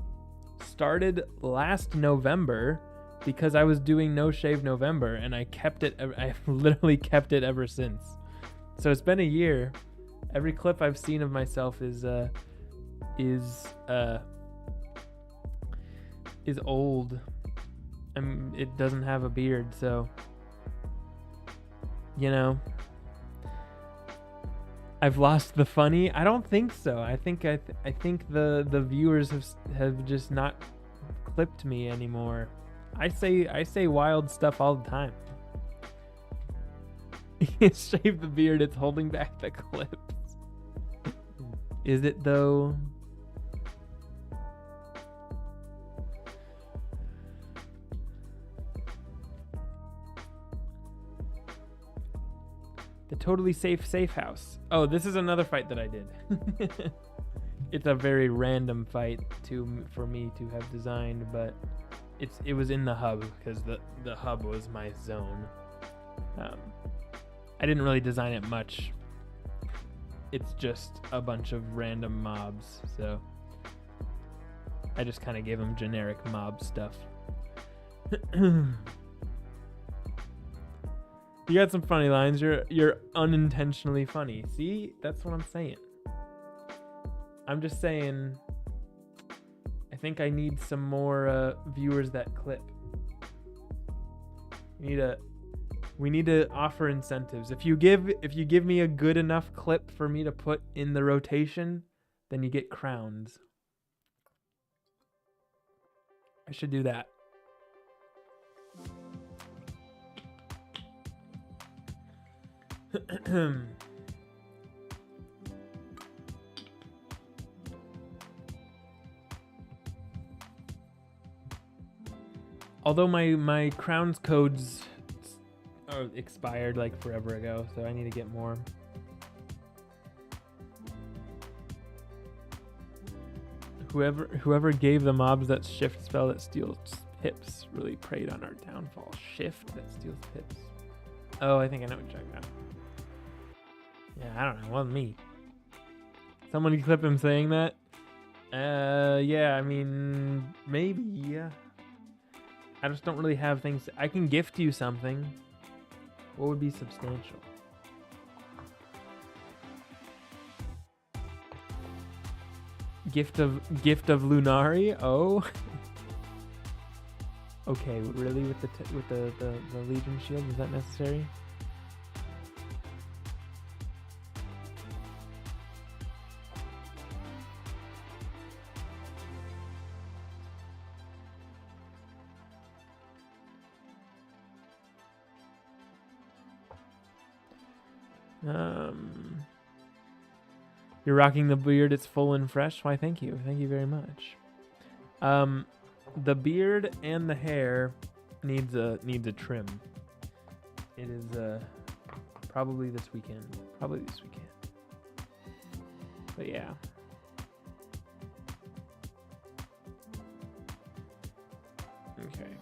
started last November because I was doing No Shave November and I kept it. I've literally kept it ever since. So it's been a year. Every clip I've seen of myself is old. It doesn't have a beard, so you know, I've lost the funny. I don't think so. I think the viewers have just not clipped me anymore. I say wild stuff all the time. Shave the beard, it's holding back the clips. Is it though? The totally safe house. Oh, this is another fight that I did. It's a very random fight for me to have designed, but it was in the hub because the hub was my zone. I didn't really design it much. It's just a bunch of random mobs, so I just kind of gave them generic mob stuff. You got some funny lines. You're unintentionally funny. See, that's what I'm saying. I'm just saying. I think I need some more viewers that clip. We need to offer incentives. If you give me a good enough clip for me to put in the rotation, then you get crowns. I should do that. Although my crowns codes are expired like forever ago, so I need to get more. Whoever gave the mobs that shift spell that steals pips really preyed on our downfall. Shift that steals pips. Oh, I think I know what you're talking about. Yeah, I don't know. It wasn't me. Someone clip him saying that? Yeah, I mean, maybe, yeah. I just don't really have things. I can gift you something. What would be substantial? Gift of Lunari? Oh. Okay, really with the Legion shield, is that necessary? You're rocking the beard, it's full and fresh. Why, thank you very much. The beard and the hair needs a trim. It is probably this weekend. But yeah. Okay.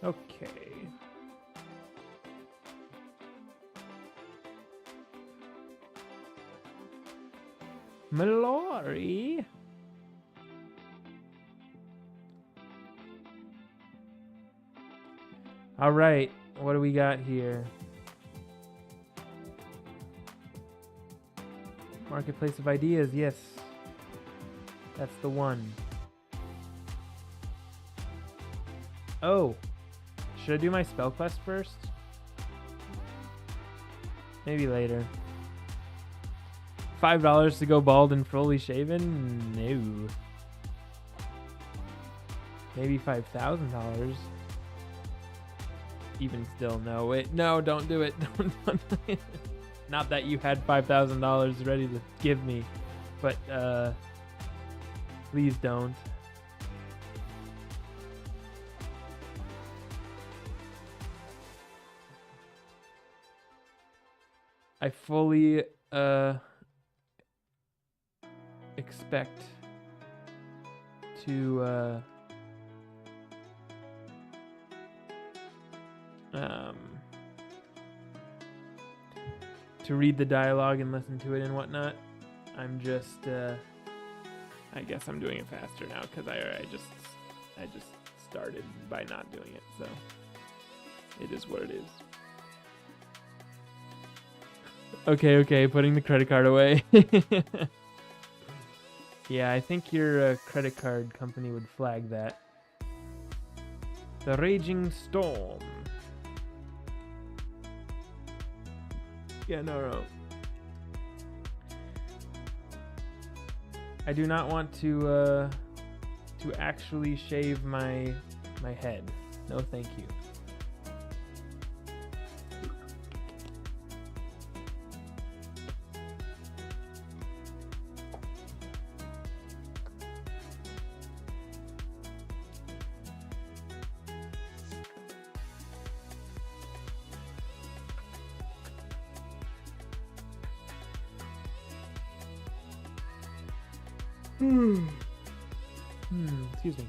Okay. Mallory. All right, what do we got here? Marketplace of Ideas, yes. That's the one. Oh, should I do my spell quest first? Maybe later. $5 to go bald and fully shaven? No. Maybe $5,000. Even still, no. Wait, no, don't do it. Don't do it. Not that you had $5,000 ready to give me, but please don't. I fully expect to read the dialogue and listen to it and whatnot. I'm just I guess I'm doing it faster now because I just started by not doing it, so it is what it is. Okay, putting the credit card away. Yeah, I think your credit card company would flag that. The Raging Storm. Yeah, no. I do not want to actually shave my head. No, thank you. Excuse me.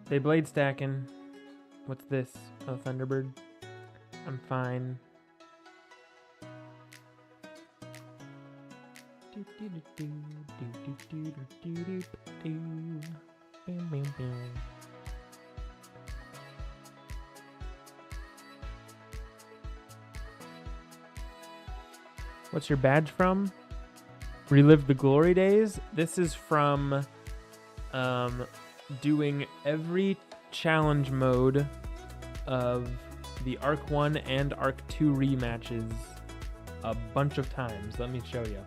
They blade stacking. What's this? Oh, Thunderbird. I'm fine. What's your badge from? Relive the glory days. This is from doing every challenge mode of the Arc 1 and Arc 2 rematches a bunch of times. Let me show you.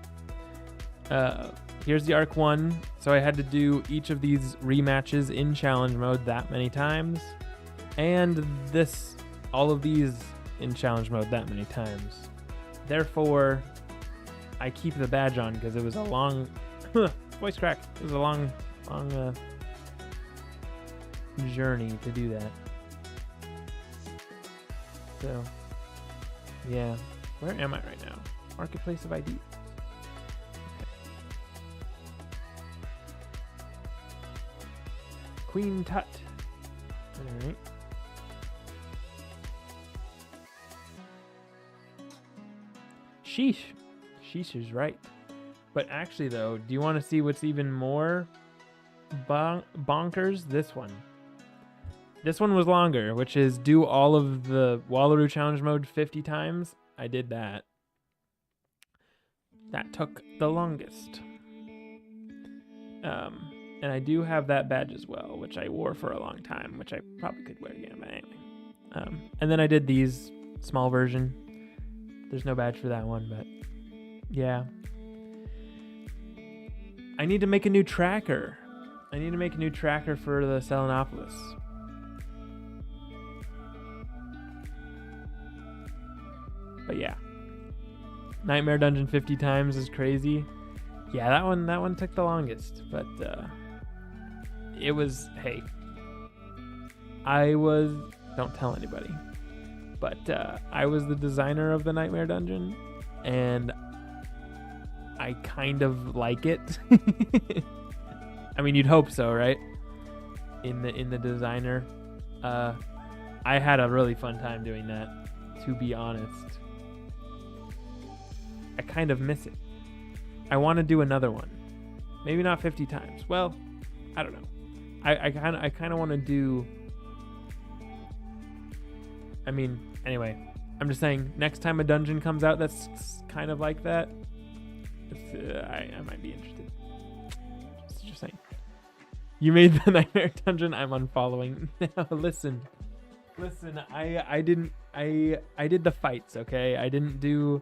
Here's the Arc 1. So I had to do each of these rematches in challenge mode that many times. And all of these in challenge mode that many times. Therefore, I keep the badge on because it was a long voice crack. It was a long journey to do that. So, yeah. Where am I right now? Marketplace of IDs. Okay. Queen Tut. All right. Sheesh. Sheesh is right. But actually, though, do you want to see what's even more bonkers? This one. This one was longer, which is do all of the Wallaroo challenge mode 50 times. I did that. That took the longest. And I do have that badge as well, which I wore for a long time, which I probably could wear again, but anyway. And then I did these small version. There's no badge for that one, but yeah. I need to make a new tracker. I need to make a new tracker for the Selenopolis. But yeah. Nightmare Dungeon 50 times is crazy. Yeah, that one took the longest, but it was, hey. Don't tell anybody. But I was the designer of the Nightmare Dungeon, and I kind of like it. I mean, you'd hope so, right? In the designer. I had a really fun time doing that, to be honest. I kind of miss it. I want to do another one. Maybe not 50 times. Well, I don't know. I kind of want to do... I mean, anyway, I'm just saying, next time a dungeon comes out that's kind of like that, I might be interested. Just saying. You made the Nightmare Dungeon. I'm unfollowing. Now, listen. I did the fights. Okay, I didn't do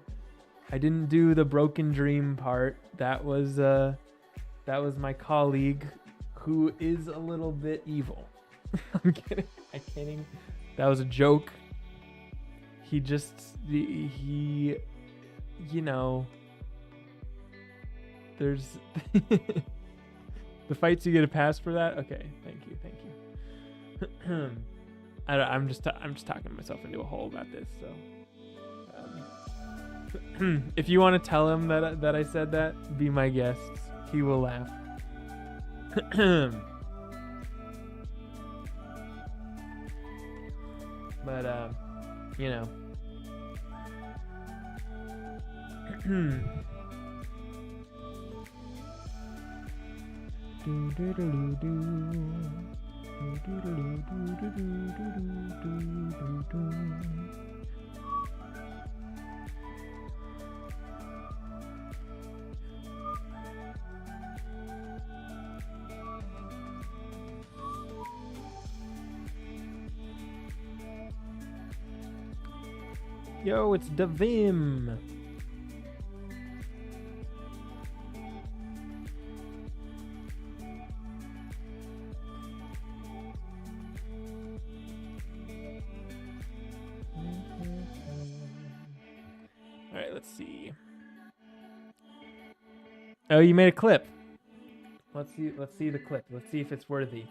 the Broken Dream part. That was my colleague, who is a little bit evil. I'm kidding. I'm kidding. That was a joke. He you know, there's the fights you get a pass for that. Okay, thank you. I'm just talking myself into a hole about this. So, if you want to tell him that I said that, be my guest. He will laugh. But you know. Yo, it's Davim. All right, let's see. Oh, you made a clip. Let's see the clip. Let's see if it's worthy.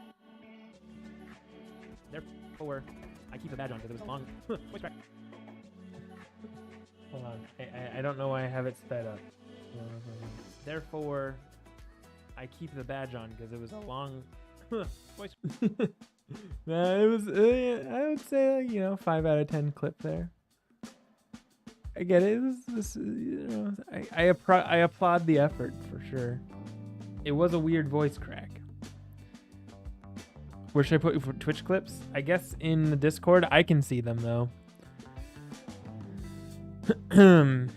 Therefore, I keep the badge on because it was long. Voice crack. Hold on. I don't know why I have it sped up. Therefore, I keep the badge on because it was a long voice. No, it was. I would say 5 out of 10 clip there. I get it. I applaud the effort for sure. It was a weird voice crack. Where should I put for Twitch clips? I guess in the Discord. I can see them though. Can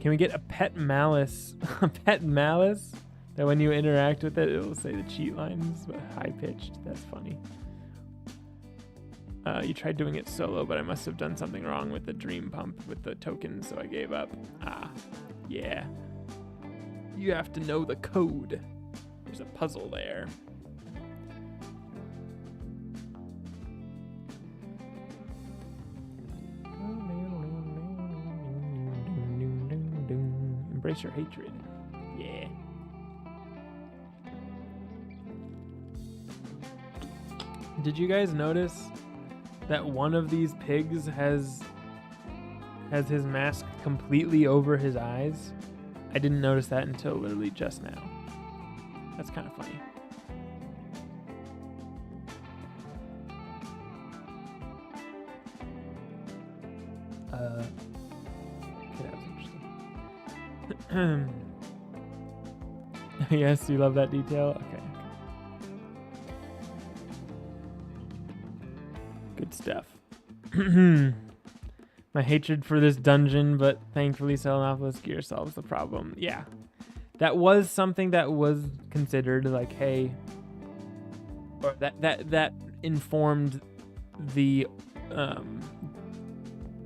we get a pet malice? A pet malice? That when you interact with it, it will say the cheat lines, but high pitched. That's funny. You tried doing it solo, but I must have done something wrong with the dream pump with the tokens, so I gave up. Yeah. You have to know the code. There's a puzzle there. Embrace your hatred. Yeah. Did you guys notice that one of these pigs has his mask completely over his eyes? I didn't notice that until literally just now. That's kind of funny. Okay, that was interesting. Yes, you love that detail? Okay. Good stuff. My hatred for this dungeon, but thankfully Selenopolis gear solves the problem. Yeah. That was something that was considered like, hey, or that informed the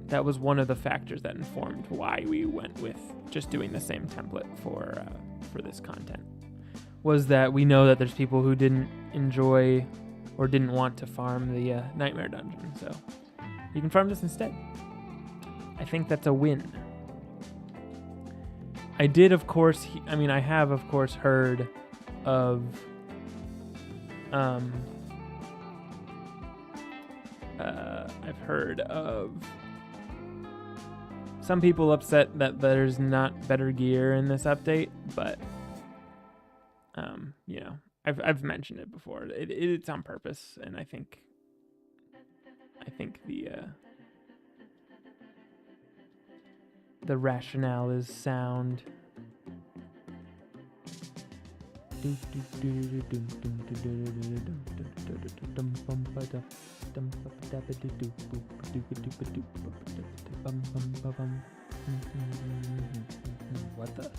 that was one of the factors that informed why we went with just doing the same template for this content. Was that we know that there's people who didn't enjoy or didn't want to farm the Nightmare Dungeon, so you can farm this instead. I think that's a win. I did, of course, I have, of course, heard of I've heard of some people upset that there's not better gear in this update, but I've mentioned it before. It's on purpose, and I think the rationale is sound. What the?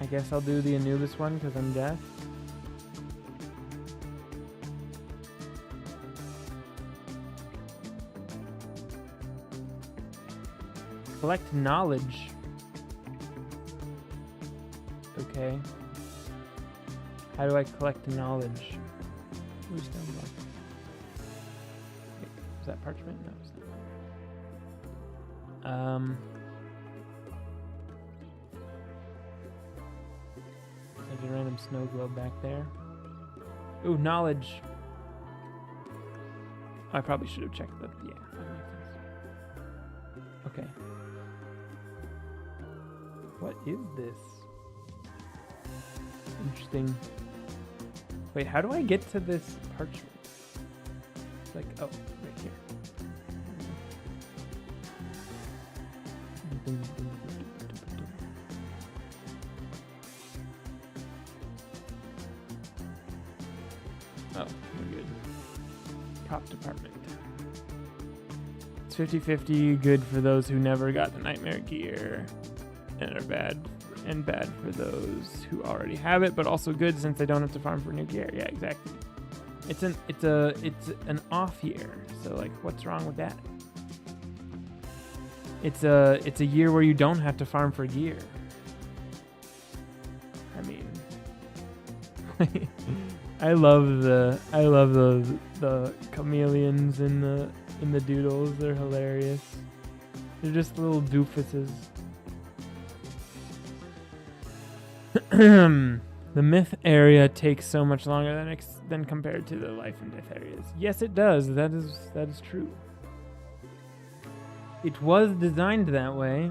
I guess I'll do the Anubis one because I'm deaf. Collect knowledge. Okay. How do I collect knowledge? Bluestone block. Wait, is that parchment? No, it's not. There's a random snow globe back there. Ooh, knowledge. I probably should have checked that. Yeah, that makes sense. Okay. What is this? Interesting. Wait, how do I get to this parchment? It's like, oh, right here. Oh, we're good. Top department. It's 50-50, good for those who never got the nightmare gear, and are bad for those who already have it, but also good since they don't have to farm for new gear. Yeah, exactly. It's an off year. So like, what's wrong with that? It's a year where you don't have to farm for gear. I mean, I love the chameleons in the doodles. They're hilarious. They're just little doofuses. The myth area takes so much longer than compared to the life and death areas. Yes, it does. That is true. It was designed that way,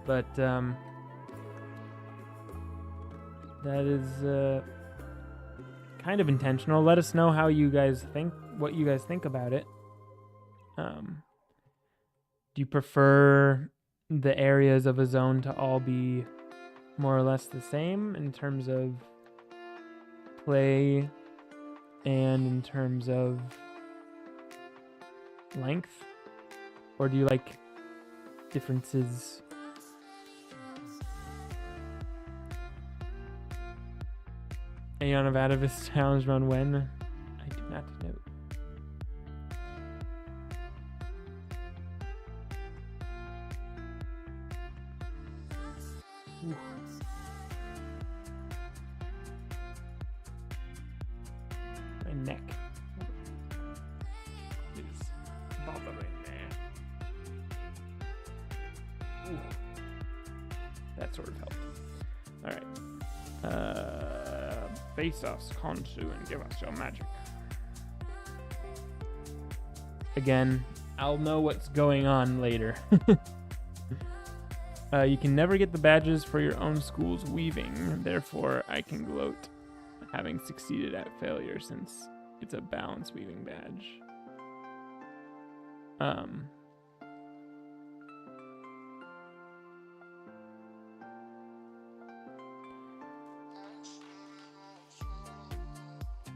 but that is kind of intentional. Let us know how you guys think, what you guys think about it. Do you prefer the areas of a zone to all be more or less the same in terms of play and in terms of length? Or do you like differences? Aeon of Atavis challenge run when? I do not know. Ooh. My neck is bothering me. Ooh. That sort of helped. Alright. Face us, Khonsu, and give us your magic. Again, I'll know what's going on later. You can never get the badges for your own school's weaving. Therefore, I can gloat having succeeded at failure since it's a balance weaving badge.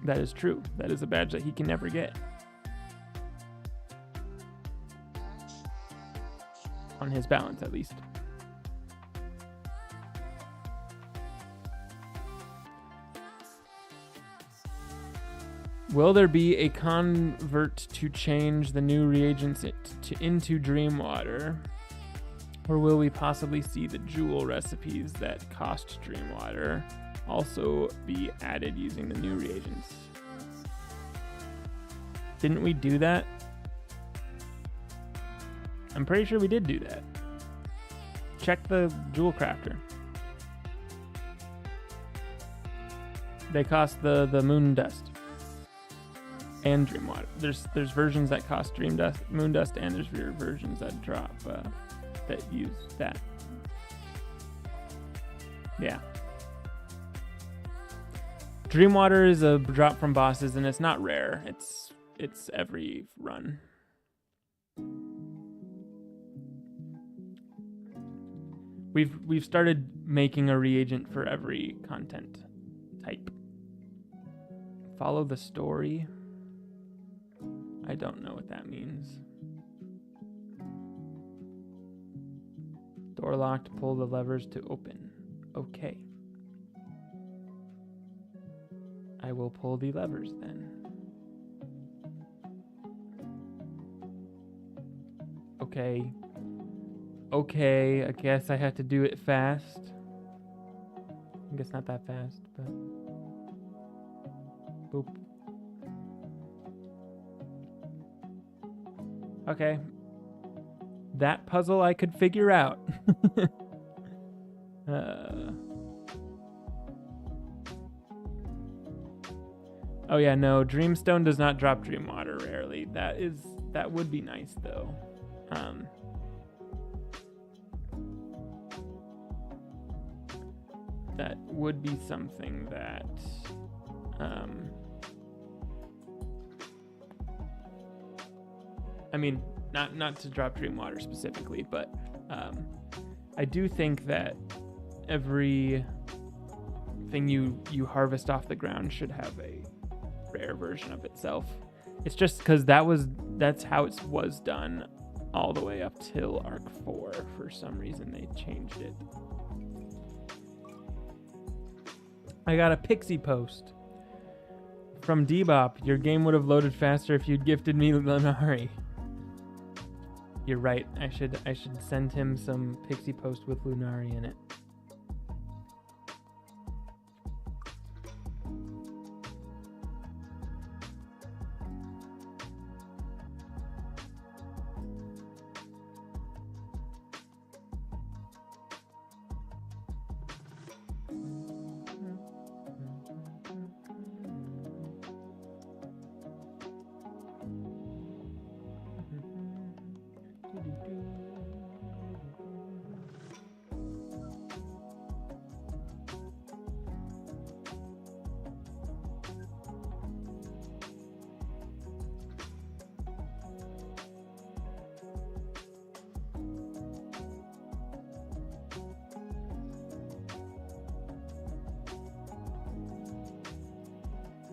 That is true. That is a badge that he can never get. On his balance, at least. Will there be a convert to change the new reagents into Dreamwater? Or will we possibly see the jewel recipes that cost Dreamwater also be added using the new reagents? Didn't we do that? I'm pretty sure we did do that. Check the jewel crafter. They cost the moon dust and Dreamwater. There's versions that cost moon dust, and there's versions that drop that use that. Yeah. Dreamwater is a drop from bosses, and it's not rare. It's every run. We've started making a reagent for every content type. Follow the story. I don't know what that means. Door locked, pull the levers to open. Okay. I will pull the levers then. Okay. Okay, I guess I have to do it fast. I guess not that fast, but boop. Okay. That puzzle I could figure out. Oh yeah, no, Dreamstone does not drop Dream Water rarely. That would be nice though. That would be something that I mean, not to drop Dream Water specifically, but I do think that every thing you harvest off the ground should have a rare version of itself. It's just because that's how it was done all the way up till Arc 4. For some reason they changed it. I got a Pixie post from Debop. Your game would have loaded faster if you'd gifted me Lunari. You're right. I should send him some Pixie post with Lunari in it.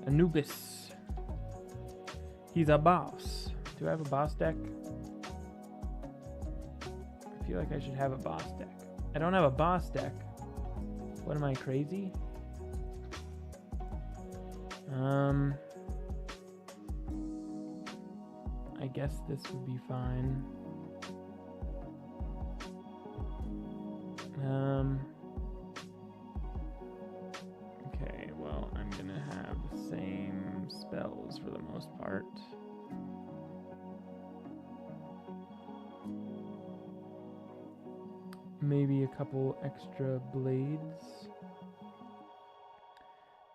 Anubis. He's a boss. Do I have a boss deck? I feel like I should have a boss deck. I don't have a boss deck. What am I, crazy? I guess this would be fine. Okay, well, I'm gonna have the same spells for the most part. Maybe a couple extra blades.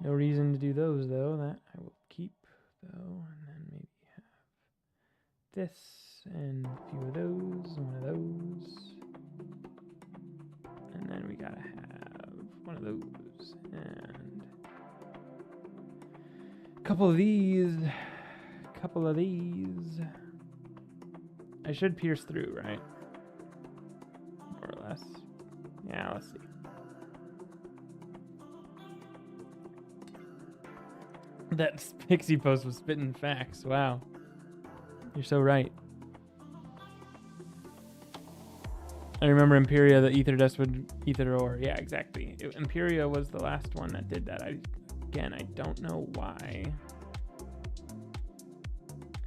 No reason to do those though. That I will keep though, and then maybe have this and a few of those, one of those, and then we gotta have one of those and a couple of these, I should pierce through, right? More or less. Yeah, let's see. That Pixie post was spitting facts. Wow. You're so right. I remember Imperia, the Ether Dust would Ether Ore. Yeah, exactly. Imperia was the last one that did that. I don't know why.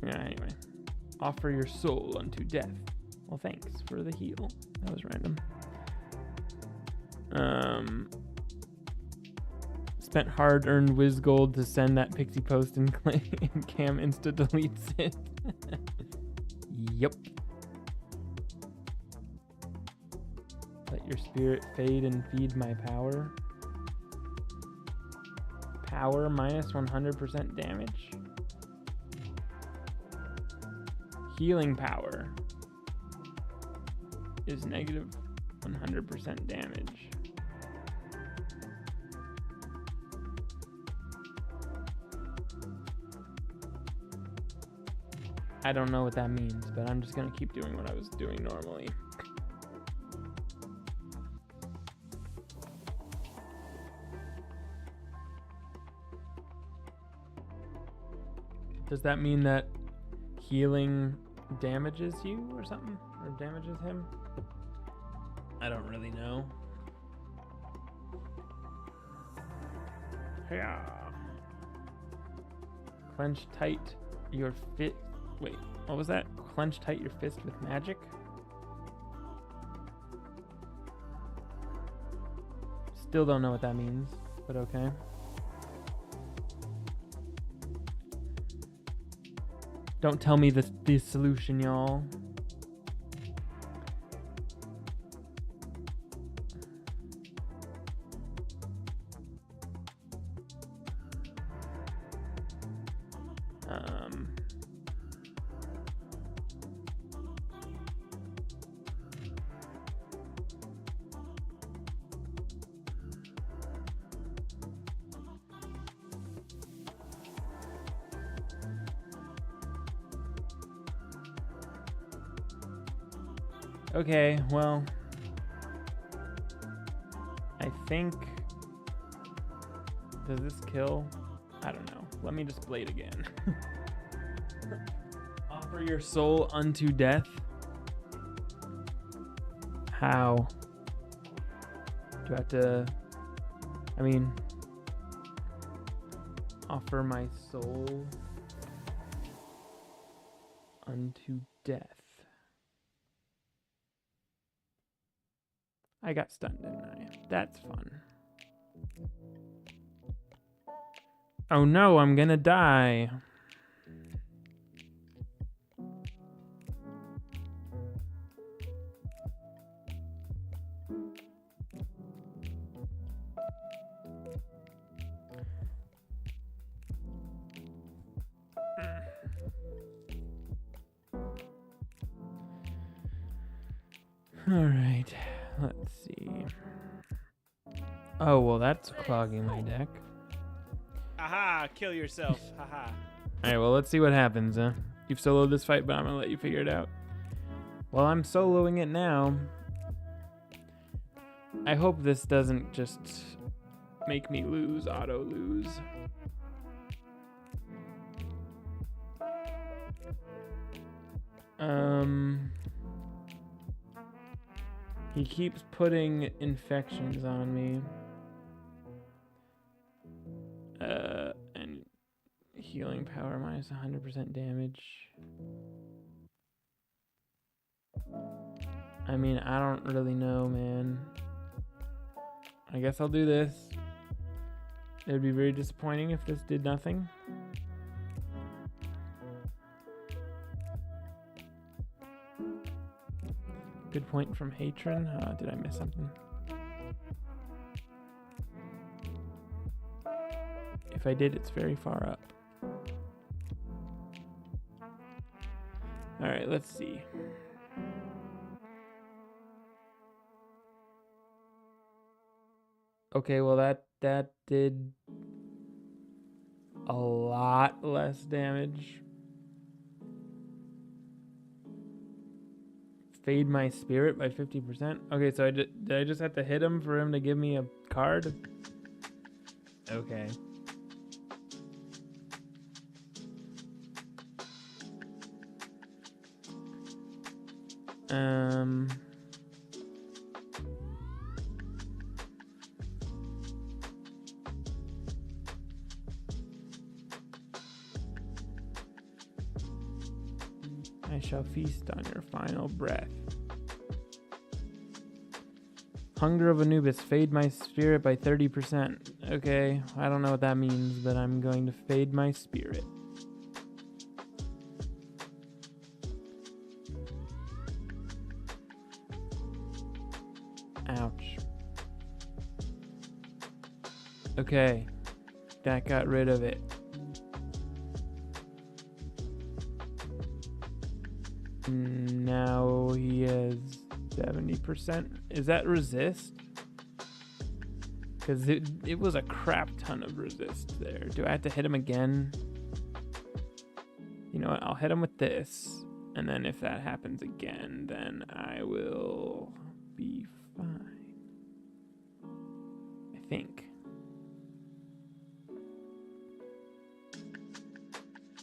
Yeah, anyway. Offer your soul unto death. Well, thanks for the heal. That was random. Spent hard-earned Wiz Gold to send that Pixie post and Cam insta-deletes it. Yep. Let your spirit fade and feed my power. Power minus 100% damage. Healing power is negative 100% damage. I don't know what that means, but I'm just gonna keep doing what I was doing normally. Does that mean that healing damages you or something? Or damages him? I don't really know. Yeah. Clench tight your fist. Wait, what was that? Clench tight your fist with magic? Still don't know what that means, but okay. Don't tell me the solution, y'all. Okay, well, I think, does this kill? I don't know. Let me just blade again. Offer your soul unto death. How? Do I have to, I mean, offer my soul unto death. I got stunned, didn't I? That's fun. Oh no, I'm gonna die. All right, let's see. Oh, well, that's clogging my deck. Aha! Kill yourself. Haha. All right, well, let's see what happens, huh? You've soloed this fight, but I'm gonna let you figure it out. Well, I'm soloing it now. I hope this doesn't just make me lose, auto lose. He keeps putting infections on me. And healing power minus 100% damage. I mean, I don't really know, man. I guess I'll do this. It would be very disappointing if this did nothing. Good point from Hatron. Did I miss something? If I did, it's very far up. All right, let's see. Okay, well that did a lot less damage. Fade my spirit by 50%. Okay, so did I just have to hit him for him to give me a card? Okay. I shall feast on your final breath. Hunger of Anubis, fade my spirit by 30%. Okay, I don't know what that means, but I'm going to fade my spirit. Ouch. Okay, that got rid of it. Now he has 70%. Is that resist? Because it was a crap ton of resist there. Do I have to hit him again? You know what? I'll hit him with this. And then if that happens again, then I will be fine. I think.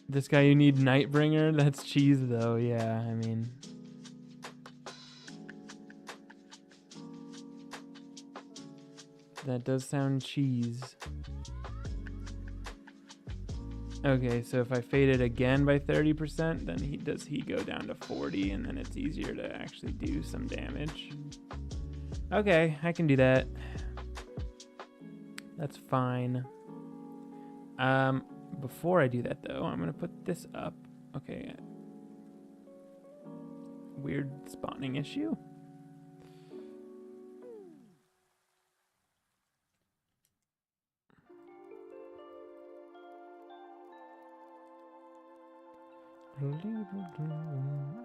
This guy, you need Nightbringer? That's cheese, though. Yeah, I mean. That does sound cheese. Okay, so if I fade it again by 30%, then he go down to 40, and then it's easier to actually do some damage. Okay, I can do that. That's fine. Before I do that though, I'm gonna put this up. Okay. Weird spawning issue.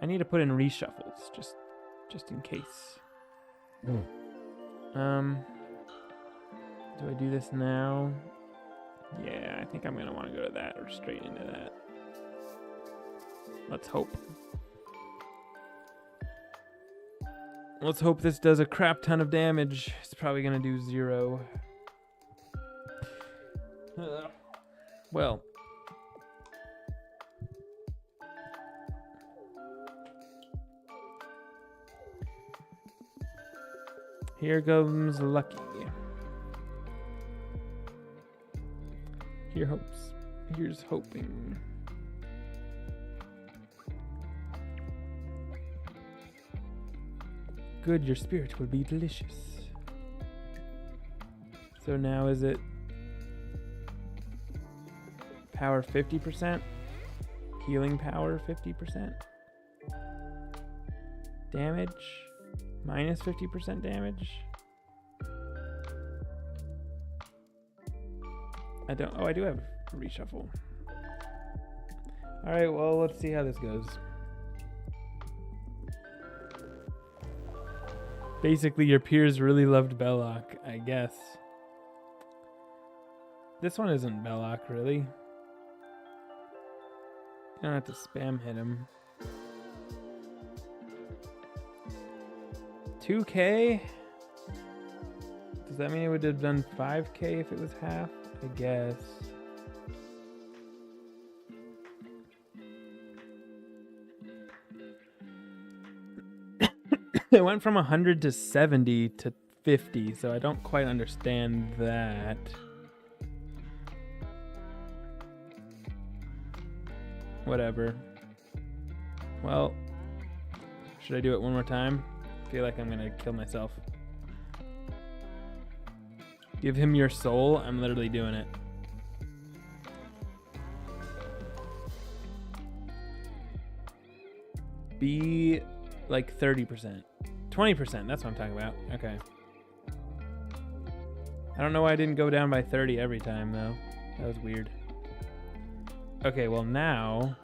I need to put in reshuffles just in case. Do I do this now? Yeah, I think I'm gonna want to go to that or straight into that. Let's hope. Let's hope this does a crap ton of damage. It's probably gonna do 0. Well. Here comes lucky. Here's hoping. Good, your spirit will be delicious. So now is it power 50%? Healing power 50%? Damage? Minus 50% damage? I do have reshuffle. Alright, well, let's see how this goes. Basically, your peers really loved Belloc, I guess. This one isn't Belloc, really. You don't have to spam hit him. 2K? Does that mean it would have done 5K if it was half? I guess. It went from 100 to 70 to 50, so I don't quite understand that. Whatever. Well, should I do it one more time? I feel like I'm gonna kill myself. Give him your soul. I'm literally doing it. Be like 30%. 20%, that's what I'm talking about. Okay. I don't know why I didn't go down by 30 every time, though. That was weird. Okay, well now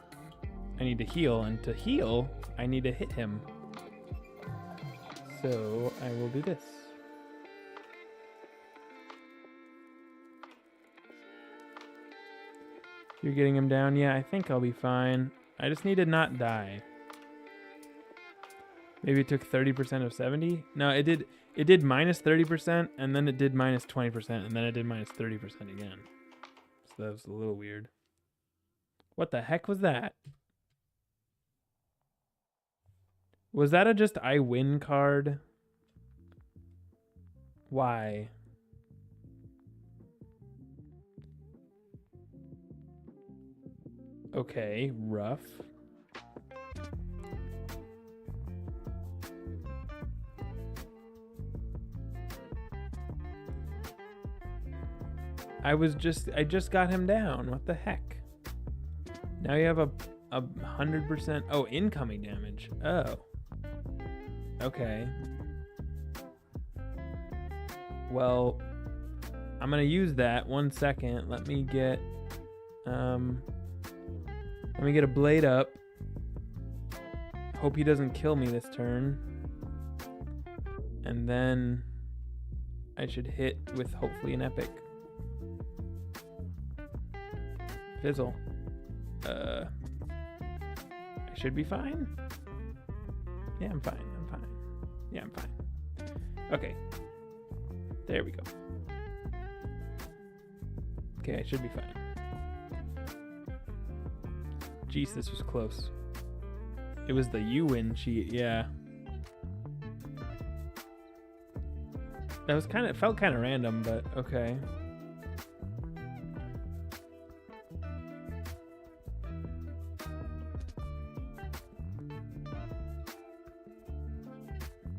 I need to heal, and to heal, I need to hit him. So I will do this. You're getting him down? Yeah, I think I'll be fine. I just need to not die. Maybe it took 30% of 70? No, it did minus 30%, and then it did minus 20%, and then it did minus 30% again. So that was a little weird. What the heck was that? Was that a just I win card? Why? Okay, rough. I just got him down. What the heck? Now you have a 100%. Oh, incoming damage. Oh. Okay. Well, I'm gonna use that. 1 second. Let me get a blade up. Hope he doesn't kill me this turn. And then I should hit with hopefully an epic. Fizzle. I should be fine. Yeah, I'm fine. Yeah, I'm fine. Okay. There we go. Okay, I should be fine. Jeez, this was close. It was the you win cheat, yeah. That was felt kind of random, but okay.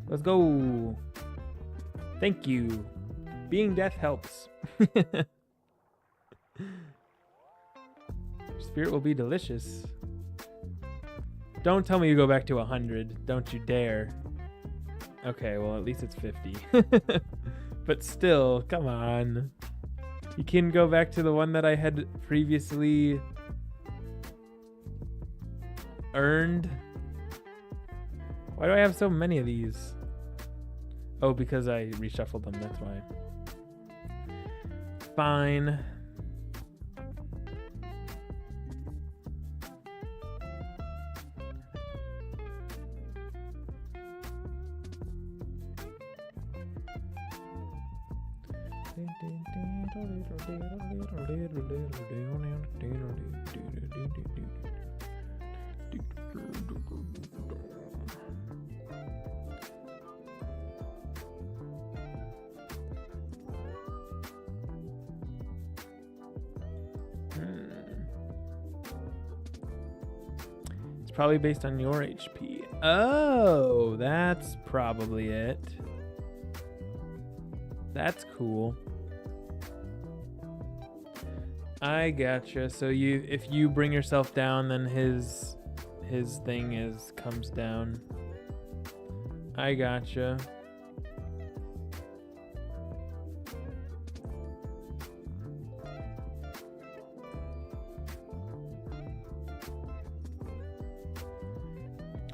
Let's go. Thank you. Being death helps. Spirit will be delicious. Don't tell me you go back to 100. Don't you dare. Okay, well, at least it's 50. But still, come on. You can go back to the one that I had previously earned. Why do I have so many of these? Oh, because I reshuffled them, that's why. Fine. It's probably based on your HP. Oh, that's probably it. That's cool. I gotcha. So if you bring yourself down, then his thing comes down. I gotcha.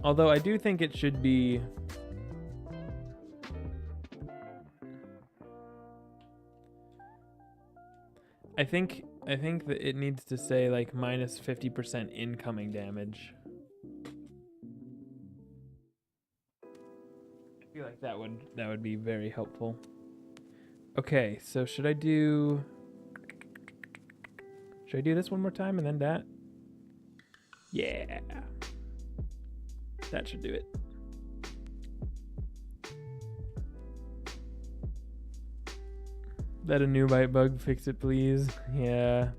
Although I do think it should be I think that it needs to say like minus 50% incoming damage. I feel like that would be very helpful. Okay, so should I do this one more time and then that? Yeah. That should do it. Let a new bite bug fix it, please. Yeah.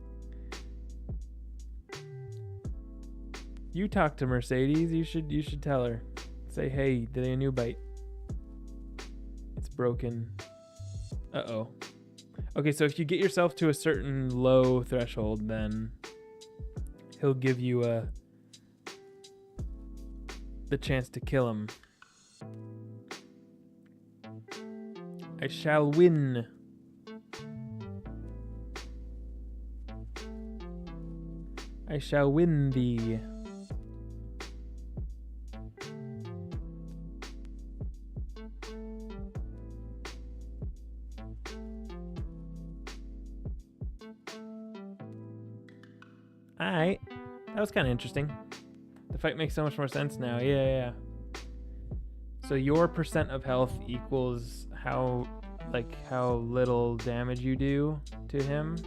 You talk to Mercedes. You should tell her. Say, hey, did a new bite? It's broken. Uh-oh. Okay, so if you get yourself to a certain low threshold, then he'll give you the chance to kill him. I shall win. I shall win thee. Alright. That was kind of interesting. The fight makes so much more sense now. Yeah. So your percent of health equals how little damage you do to him.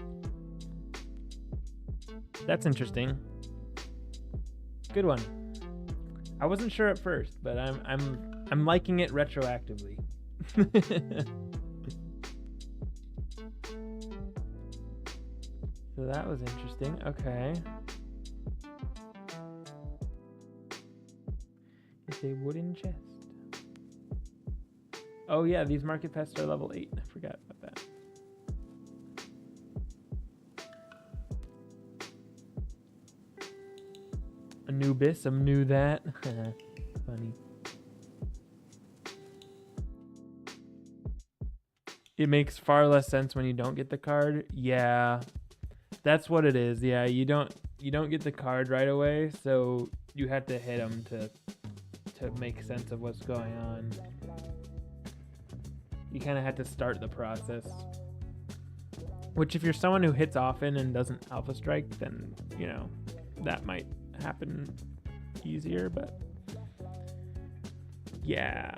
That's interesting. Good one. I wasn't sure at first, but I'm liking it retroactively. So that was interesting. Okay. It's a wooden chest. Oh yeah, these market pests are level 8. I forgot about that. Anubis, I'm new that. Funny. It makes far less sense when you don't get the card. Yeah. That's what it is. Yeah, you don't get the card right away, so you have to hit them to make sense of what's going on. You kind of have to start the process. Which if you're someone who hits often and doesn't alpha strike, then, you know, that might happen easier, but yeah.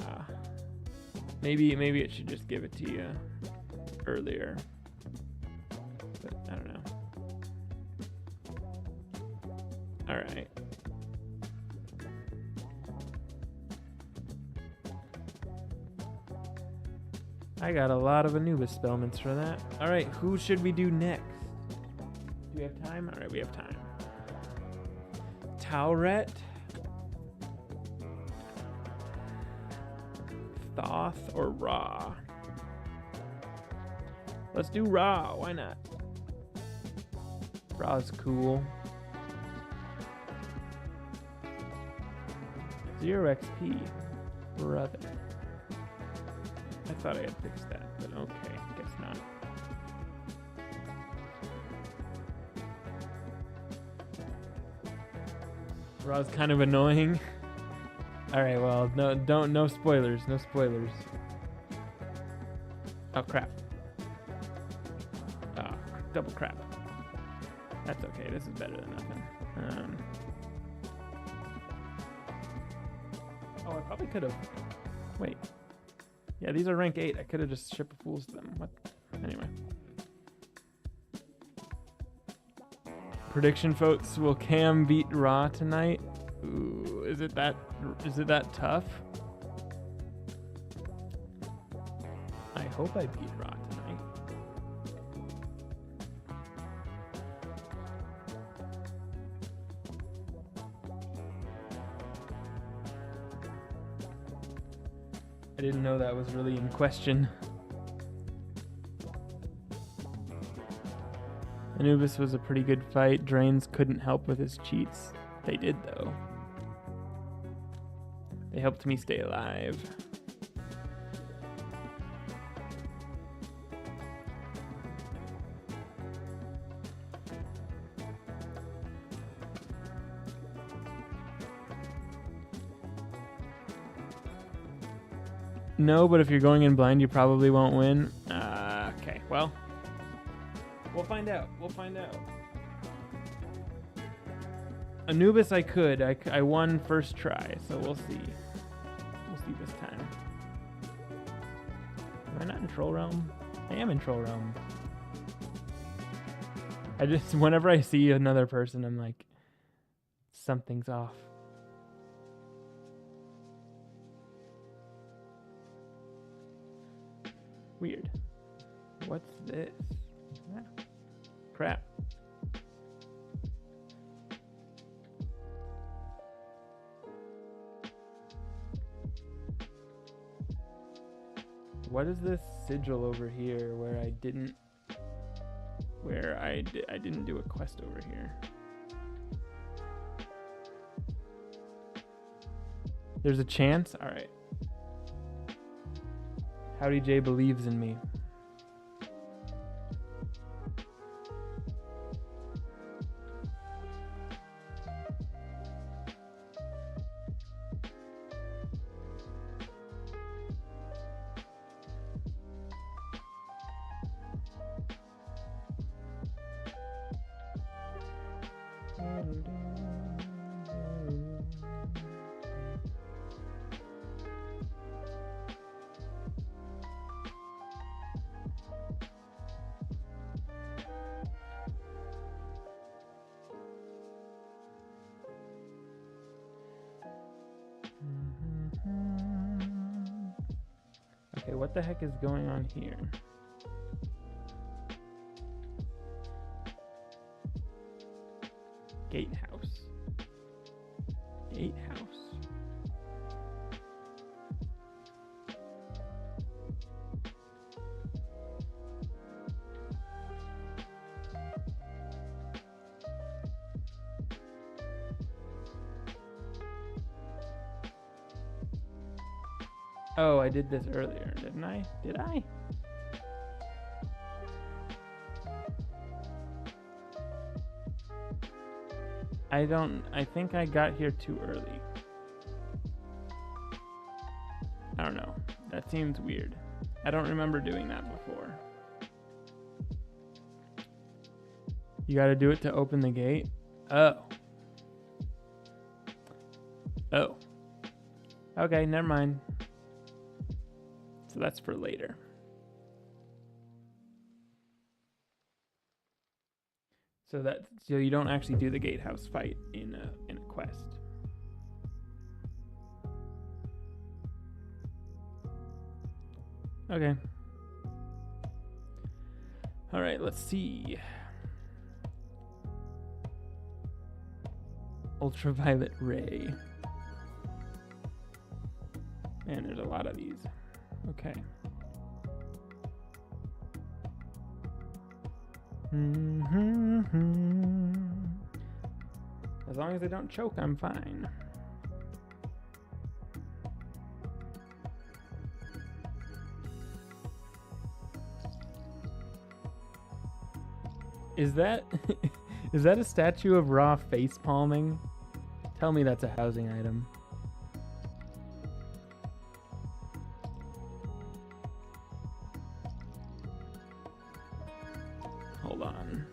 Maybe it should just give it to you earlier. But I don't know. All right. I got a lot of Anubis spellments for that. All right, who should we do next? Do we have time? All right, we have time. Tauret. Thoth or Ra? Let's do Ra. Why not? Ra's cool. 0 XP. Brother. I thought I had fixed that, but okay, guess not. Ra's kind of annoying. Alright, well, no spoilers, no spoilers. Oh crap. Oh, double crap. That's okay, this is better than nothing. Oh, I probably could have. Wait. Yeah, these are rank 8. I could have just Ship of Fools them. What? Anyway. Prediction votes: will Cam beat Ra tonight? Ooh, is it that tough? I hope I beat Ra tonight. I didn't know that was really in question. Anubis was a pretty good fight. Drains couldn't help with his cheats. They did, though. They helped me stay alive. No, but if you're going in blind, you probably won't win. Okay, well, we'll find out. We'll find out. Anubis, I could. I won first try, so we'll see. We'll see this time. Am I not in Troll Realm? I am in Troll Realm. I just, whenever I see another person, I'm like, something's off. Weird. What's this? Ah, crap. What is this sigil over here where I didn't do a quest over here? There's a chance? All right. Howdy J believes in me. Okay, what the heck is going on here? Gatehouse. Gatehouse. Oh, I did this earlier, didn't I? Did I? I think I got here too early. I don't know. That seems weird. I don't remember doing that before. You gotta do it to open the gate? Oh. Oh. Okay, never mind. So that's for later. So you don't actually do the gatehouse fight in a quest. Okay. All right, let's see. Ultraviolet ray. Man, there's a lot of these. Okay. As long as I don't choke, I'm fine. Is that is that a statue of Raw face palming? Tell me that's a housing item. Hold on.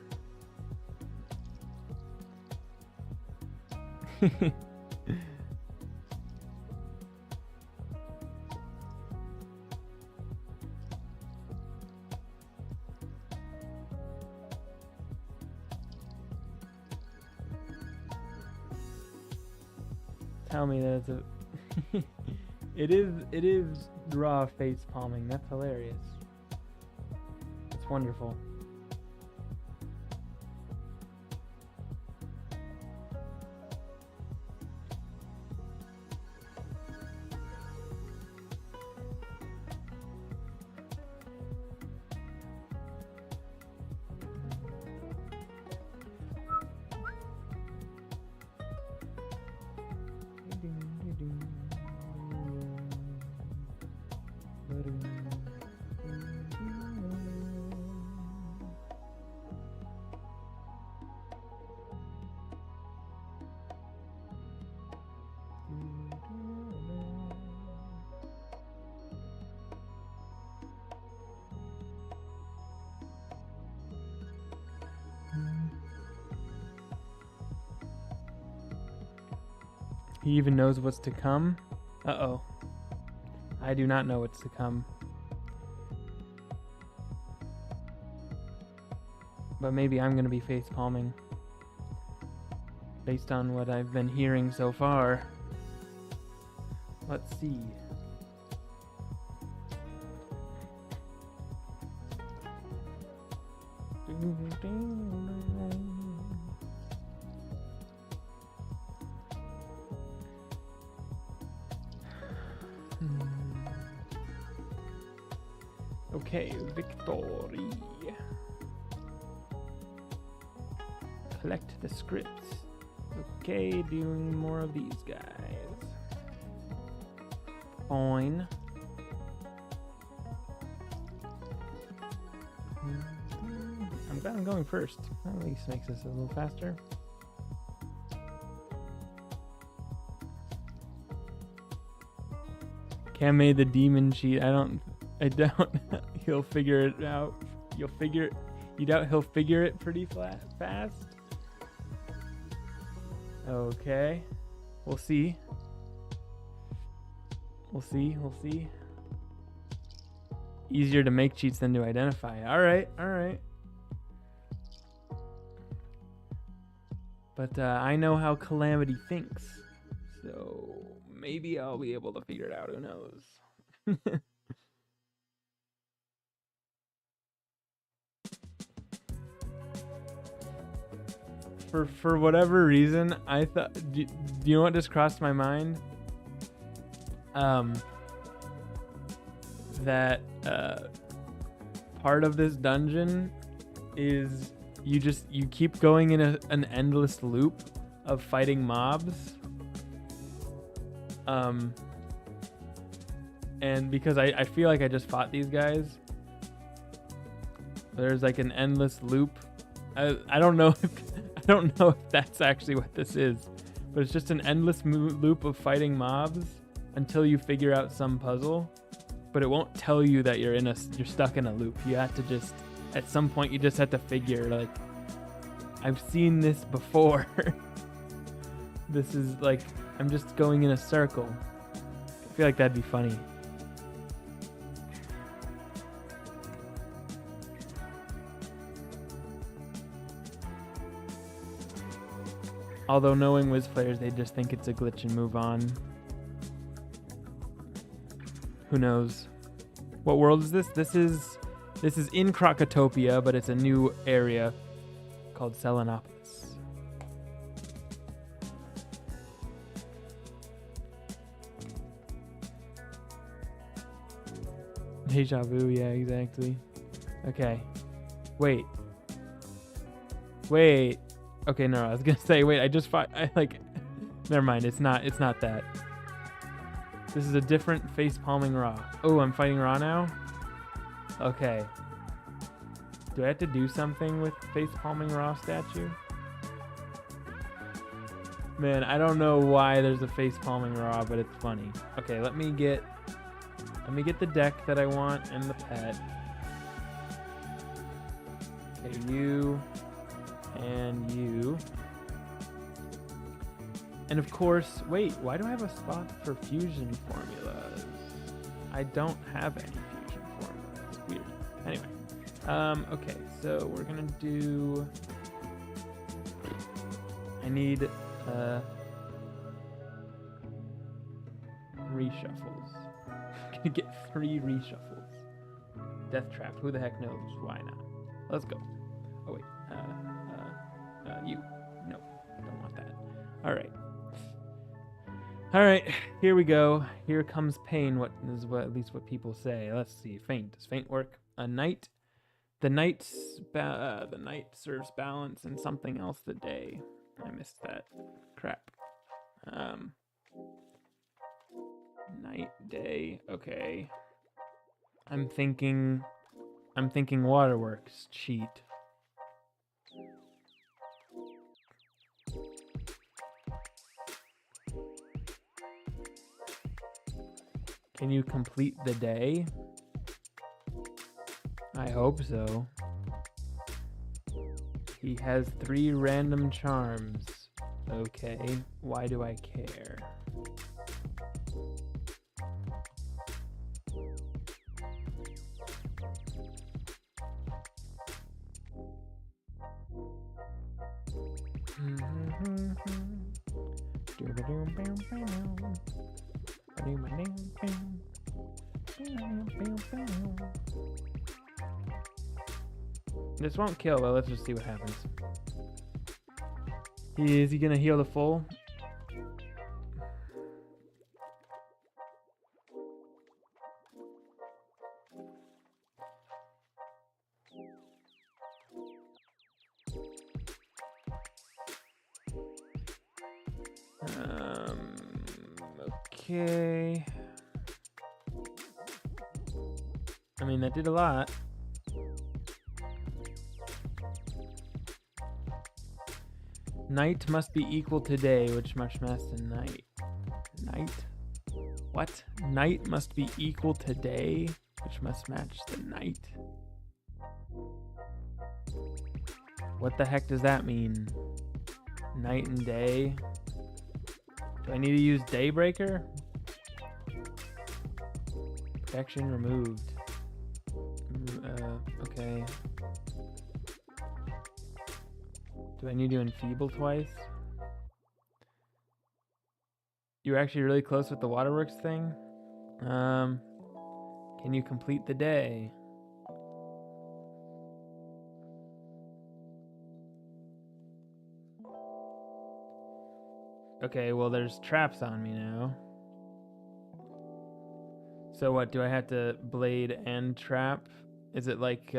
Tell me that it's a it is Raw face palming. That's hilarious. It's wonderful. He even knows what's to come. Uh-oh. I do not know what's to come. But maybe I'm gonna be face palming. Based on what I've been hearing so far. Let's see. Okay, victory. Collect the scripts. Okay, doing more of these guys. Fine. I'm glad I'm going first. That at least makes this a little faster. Cam made the demon cheat. I don't. He'll figure it out. You doubt he'll figure it pretty fast? Okay. We'll see. We'll see. Easier to make cheats than to identify. Alright. But I know how Calamity thinks. So maybe I'll be able to figure it out. Who knows? For whatever reason, I thought. Do you know what just crossed my mind? That part of this dungeon is you keep going in an endless loop of fighting mobs. And because I feel like I just fought these guys, there's like an endless loop. I don't know if that's actually what this is, but it's just an endless loop of fighting mobs until you figure out some puzzle. But it won't tell you that you're stuck in a loop. You have to just, at some point, you just have to figure, like, I've seen this before. This is like, I'm just going in a circle. I feel like that'd be funny. Although knowing Wiz players, they just think it's a glitch and move on. Who knows? What world is this? This is in Krokotopia, but it's a new area called Selenopolis. Deja vu, yeah, exactly. Okay. Wait. Wait. Okay, no, I was gonna say, wait, never mind, it's not that. This is a different face palming Ra. Oh, I'm fighting Ra now? Okay. Do I have to do something with face palming Ra statue? Man, I don't know why there's a face palming Ra, but it's funny. Okay, let me get the deck that I want and the pet. Okay, you and you. And of course, wait, why do I have a spot for fusion formulas? I don't have any fusion formulas. Weird. Anyway, okay, so we're gonna do. I need reshuffles. I'm gonna get 3 reshuffles. Death Trap. Who the heck knows? Why not? Let's go. Oh wait. You. No, don't want that. All right. All right, here we go. Here comes pain. What is what at least what people say. Let's see. Feint. Does feint work? A knight. The night serves balance and something else the day. I missed that. Crap. Night, day. Okay. I'm thinking waterworks. Cheat. Can you complete the day? I hope so. He has 3 random charms. Okay, why do I care? This won't kill, but let's just see what happens. Is he gonna heal the full? Okay. I mean, that did a lot. Night must be equal to day, which must match the night. Night? What? Night must be equal to day, which must match the night. What the heck does that mean? Night and day? Do I need to use Daybreaker? Protection removed. Okay. Do I need to enfeeble twice? You're actually really close with the waterworks thing? Can you complete the day? Okay, well there's traps on me now. So what, do I have to blade and trap? Is it like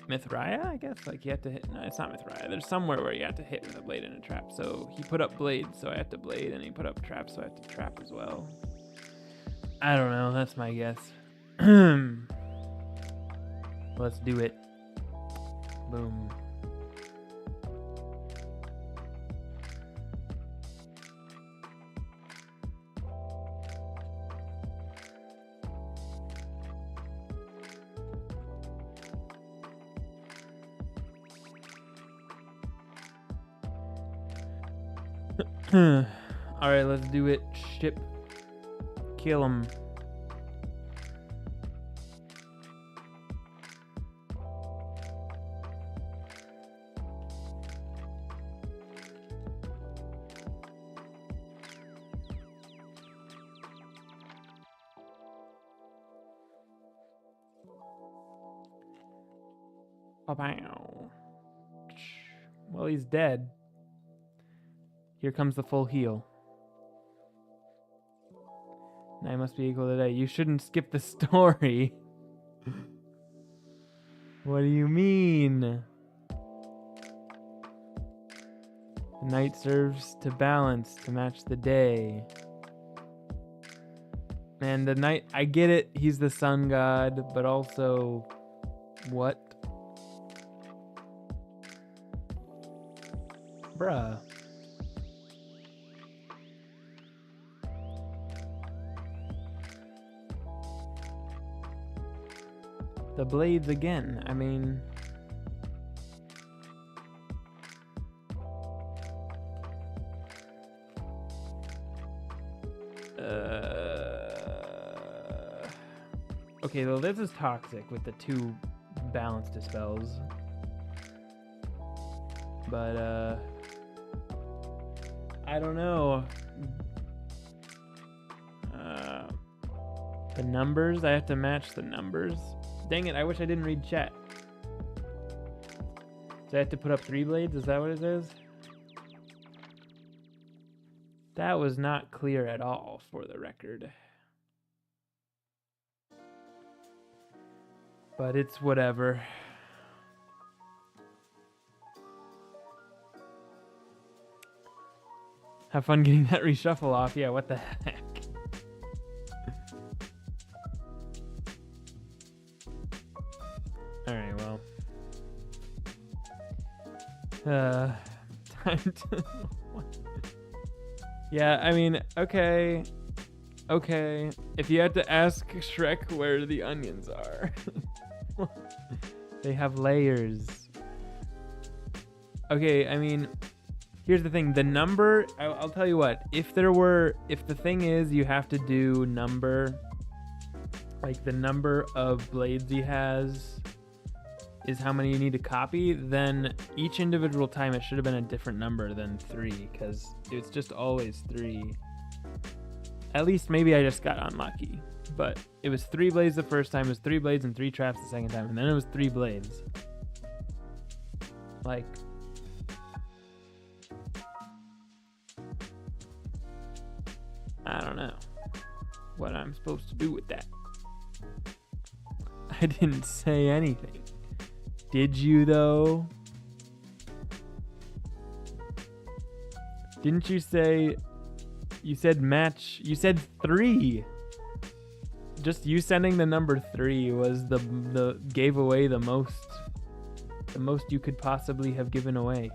Mithraia, I guess? Like you have to hit, no, it's not Mithraia. There's somewhere where you have to hit with a blade and a trap. So he put up blade, so I have to blade, and he put up trap, so I have to trap as well. I don't know, that's my guess. Let's do it. Boom. Alright, let's do it. Ship. Kill him. Well, he's dead. Here comes the full heal. Night must be equal to day. You shouldn't skip the story. What do you mean? The night serves to balance, to match the day. Man, the night, I get it, he's the sun god, but also, what? Bruh. The blades again, I mean... Okay, well, this is toxic with the 2 balance dispels. But, I don't know. The numbers, I have to match the numbers. Dang it, I wish I didn't read chat. So I have to put up 3 blades? Is that what it is? That was not clear at all, for the record. But it's whatever. Have fun getting that reshuffle off. Yeah, what the heck? Alright, well. Time to... Yeah, I mean, okay. Okay. If you had to ask Shrek where the onions are. They have layers. Okay, I mean, here's the thing. The number, I'll tell you what. If the thing is you have to do number, like the number of blades he has is how many you need to copy, then each individual time it should have been a different number than 3, because it's just always 3. At least maybe I just got unlucky. But it was 3 blades the first time, it was 3 blades and 3 traps the second time, and then it was 3 blades. Like... I don't know what I'm supposed to do with that. I didn't say anything. Did you, though? Didn't you say... You said match... You said 3! Just you sending the number 3 was the gave away the most you could possibly have given away.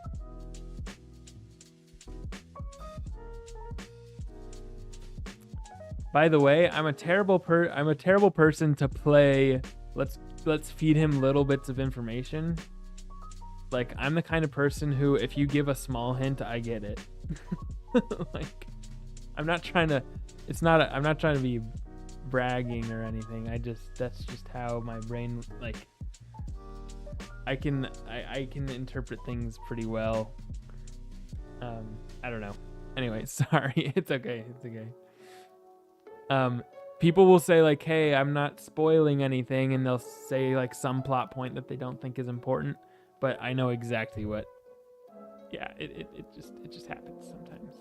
By the way, I'm a terrible person to play. Let's feed him little bits of information. Like, I'm the kind of person who, if you give a small hint, I get it. Like, I'm not trying to be bragging or anything. That's just how my brain, like, I can interpret things pretty well. I don't know. Anyway, sorry. It's okay. People will say, like, hey, I'm not spoiling anything, and they'll say, like, some plot point that they don't think is important, but I know exactly what... Yeah, it just happens sometimes.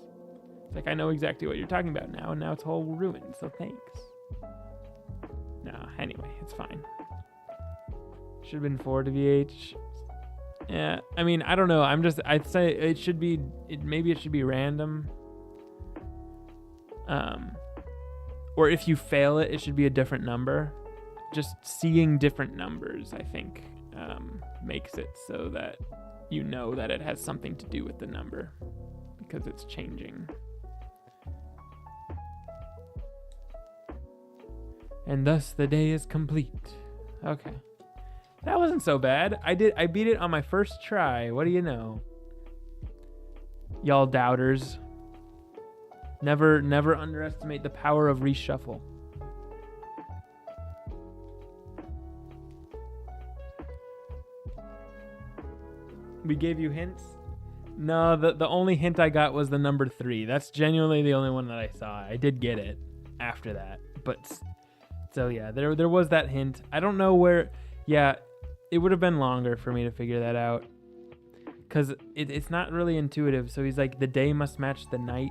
It's like, I know exactly what you're talking about now, and now it's all ruined, so thanks. No, anyway, it's fine. Should have been 4 to VH. Yeah, I mean, I don't know. I'd say maybe it should be random. Or if you fail it, it should be a different number. Just seeing different numbers, I think, makes it so that you know that it has something to do with the number because it's changing. And thus the day is complete. Okay. That wasn't so bad. I beat it on my first try. What do you know? Y'all doubters. Never underestimate the power of reshuffle. We gave you hints? No, the only hint I got was the number 3. That's genuinely the only one that I saw. I did get it after that. But so yeah, there was that hint. I don't know where. Yeah, it would have been longer for me to figure that out. Because it's not really intuitive. So he's like, the day must match the night.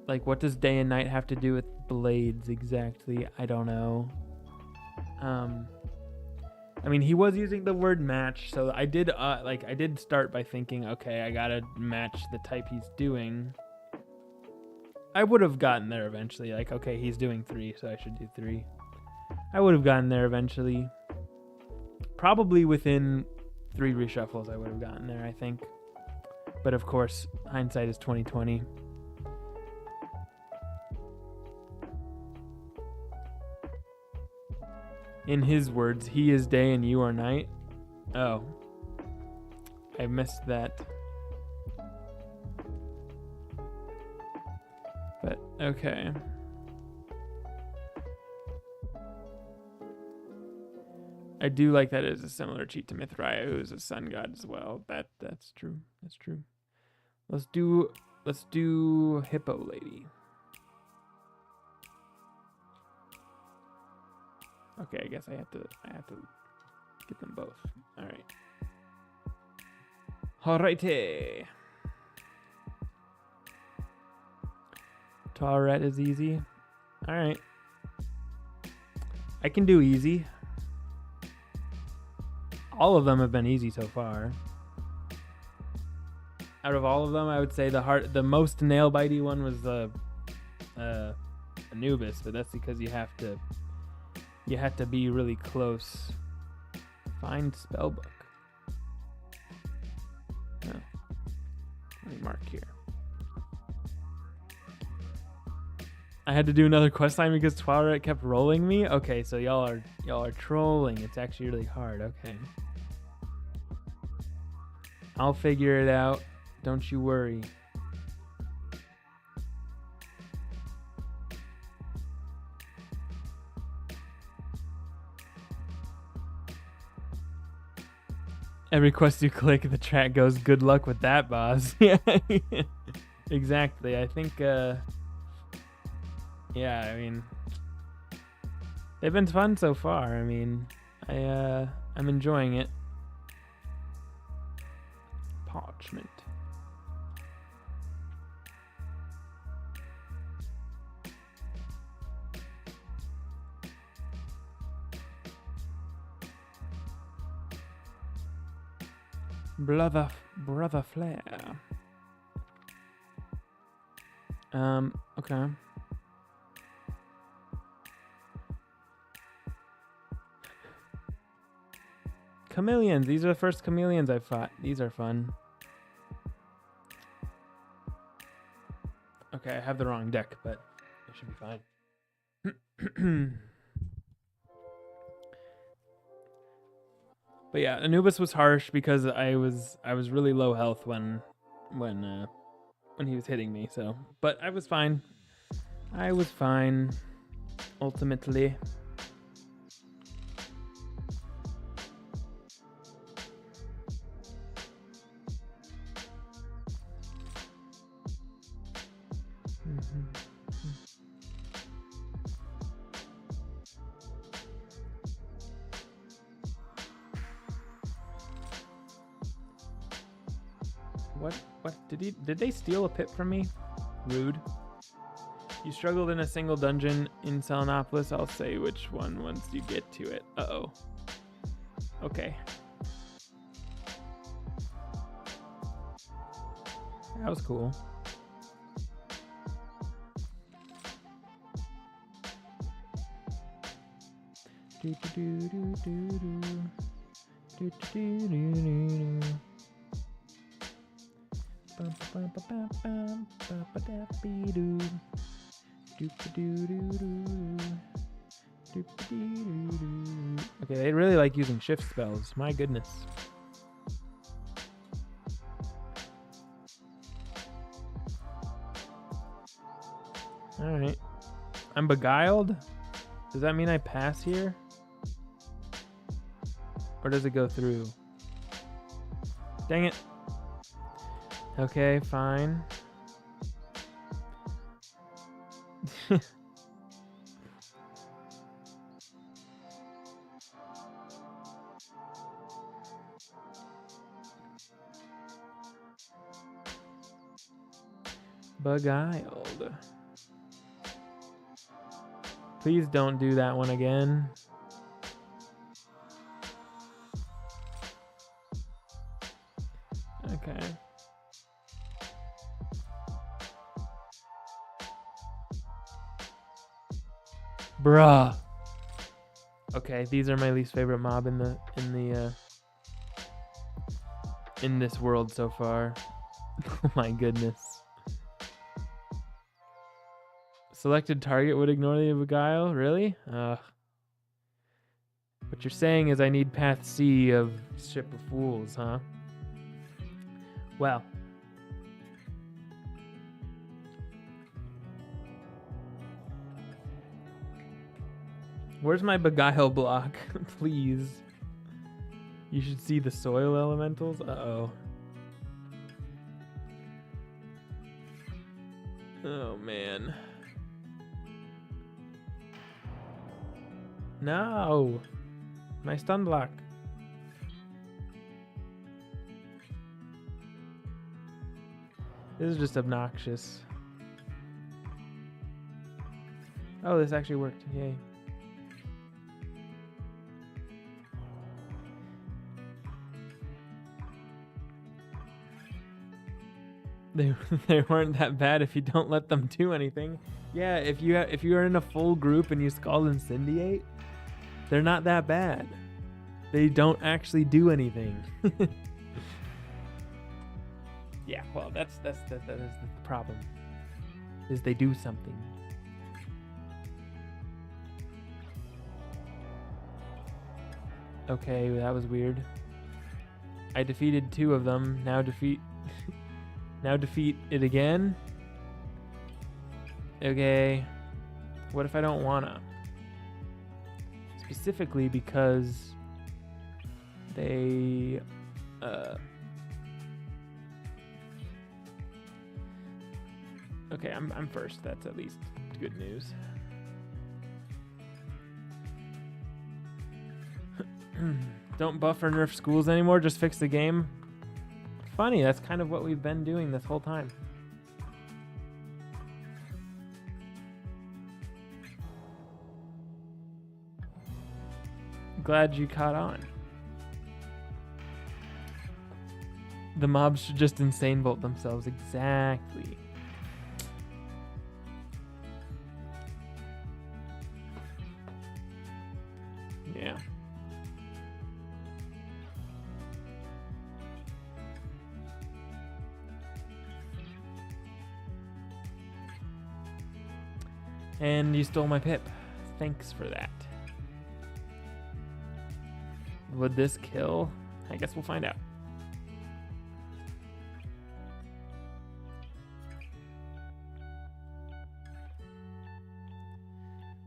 Like, what does day and night have to do with blades exactly? I don't know. I mean, he was using the word match, so I did I did start by thinking, okay, I gotta match the type he's doing. I would have gotten there eventually. Like, okay, he's doing 3, so I should do 3. I would have gotten there eventually. Probably within 3 reshuffles, I would have gotten there, I think. But of course, hindsight is 2020. In his words, he is day and you are night. Oh. I missed that. But, okay. I do like that it is a similar cheat to Mithraea, who is a sun god as well. That's true. That's true. Let's do Hippo Lady. Okay, I guess I have to get them both. All right. Alrighty. Tauret is easy. All right. I can do easy. All of them have been easy so far. Out of all of them, I would say the most nail-bitey one was the Anubis, but that's because you have to be really close. Find spellbook. No. Let me mark here. I had to do another quest line because Tauret kept rolling me. Okay, so y'all are trolling. It's actually really hard. Okay. I'll figure it out. Don't you worry. Every quest you click, the chat goes, "Good luck with that, boss." Yeah, exactly. I think, yeah, I mean, they've been fun so far. I mean, I'm enjoying it. Parchment. Brother Flare. Okay. Chameleons. These are the first chameleons I've fought. These are fun. Okay, I have the wrong deck, but it should be fine. But yeah, Anubis was harsh because I was really low health when he was hitting me. So, but I was fine. I was fine. Ultimately. What did they steal a pip from me? Rude. You struggled in a single dungeon in Selenopolis. I'll say which one once you get to it. Uh-oh. Okay. That was cool. Do do do do do do do do do do. Okay, they really like using shift spells. My goodness. Alright. I'm beguiled? Does that mean I pass here? Or does it go through? Dang it. Okay, fine. Beguiled. Please don't do that one again. Okay. Bruh. Okay, these are my least favorite mob in this world so far. Oh my goodness. Selected target would ignore the beguile? Really? Ugh. What you're saying is I need path C of Ship of Fools, huh? Well. Where's my beguile block? Please. You should see the soil elementals. Uh-oh. Oh, man. No. My stun block. This is just obnoxious. Oh, this actually worked. Yay. They weren't that bad if you don't let them do anything. Yeah, if you are in a full group and you Scald Incendiate, they're not that bad. They don't actually do anything. Yeah, well, that's the problem. Is they do something. Okay, that was weird. I defeated 2 of them. Now defeat it again. Okay. What if I don't wanna? Specifically because they okay, I'm first. That's at least good news. Don't buff or nerf schools anymore, just fix the game. Funny, that's kind of what we've been doing this whole time. Glad you caught on. The mobs should just insane bolt themselves. Exactly. Yeah. And you stole my pip. Thanks for that. Would this kill? I guess we'll find out.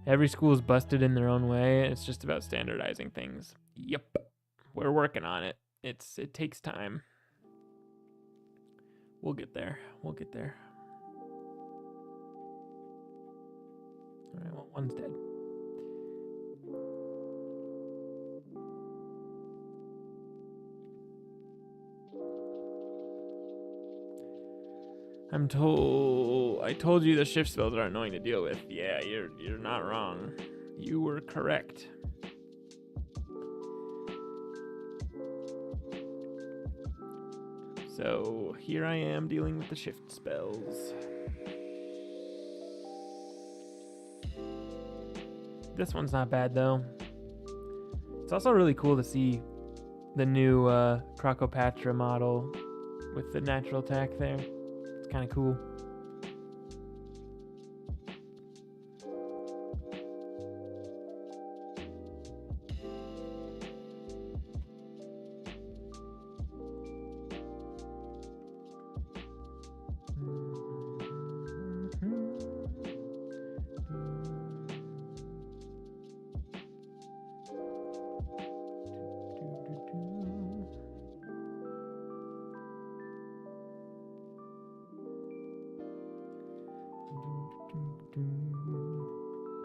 Every school is busted in their own way. It's just about standardizing things. Yep. We're working on it. It takes time. We'll get there. We'll get there. All right, well, one's dead. I told you the shift spells are annoying to deal with. Yeah, you're not wrong. You were correct. So here I am dealing with the shift spells. This one's not bad though. It's also really cool to see the new Crocopatra model with the natural attack there. It's kind of cool.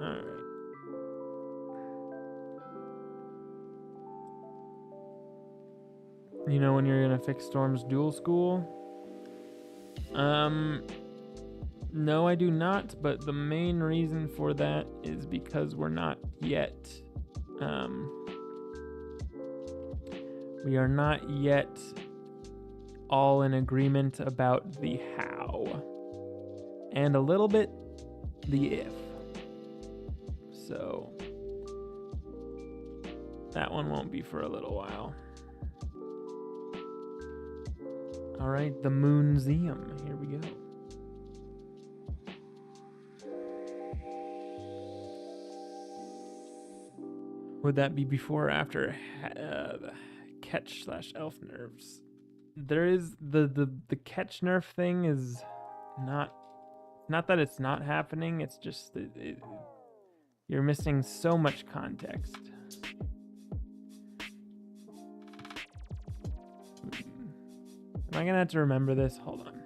Alright. You know when you're gonna fix Storm's dual school? No, I do not, but the main reason for that is because we're not yet we are not yet all in agreement about the how and a little bit the if. So that one won't be for a little while. All right, the Moonseum. Here we go. Would that be before or after catch/elf nerfs? There is the catch nerf thing is not that it's not happening. It's just that you're missing so much context. Am I gonna have to remember this? Hold on.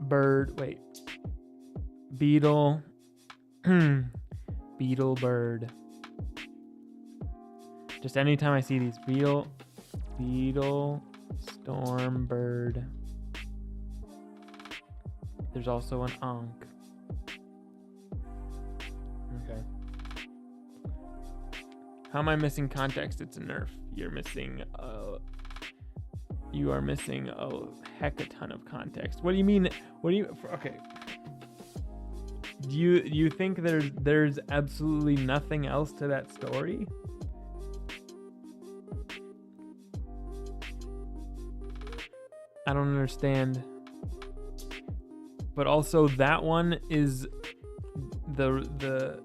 Bird. Wait. Beetle. Beetle, bird. Just anytime I see these, beetle, storm, bird. There's also an ankh. Okay. How am I missing context? It's a nerf. You are missing a heck a ton of context. What do you mean? Okay. Do you think there's absolutely nothing else to that story? I don't understand. But also that one is the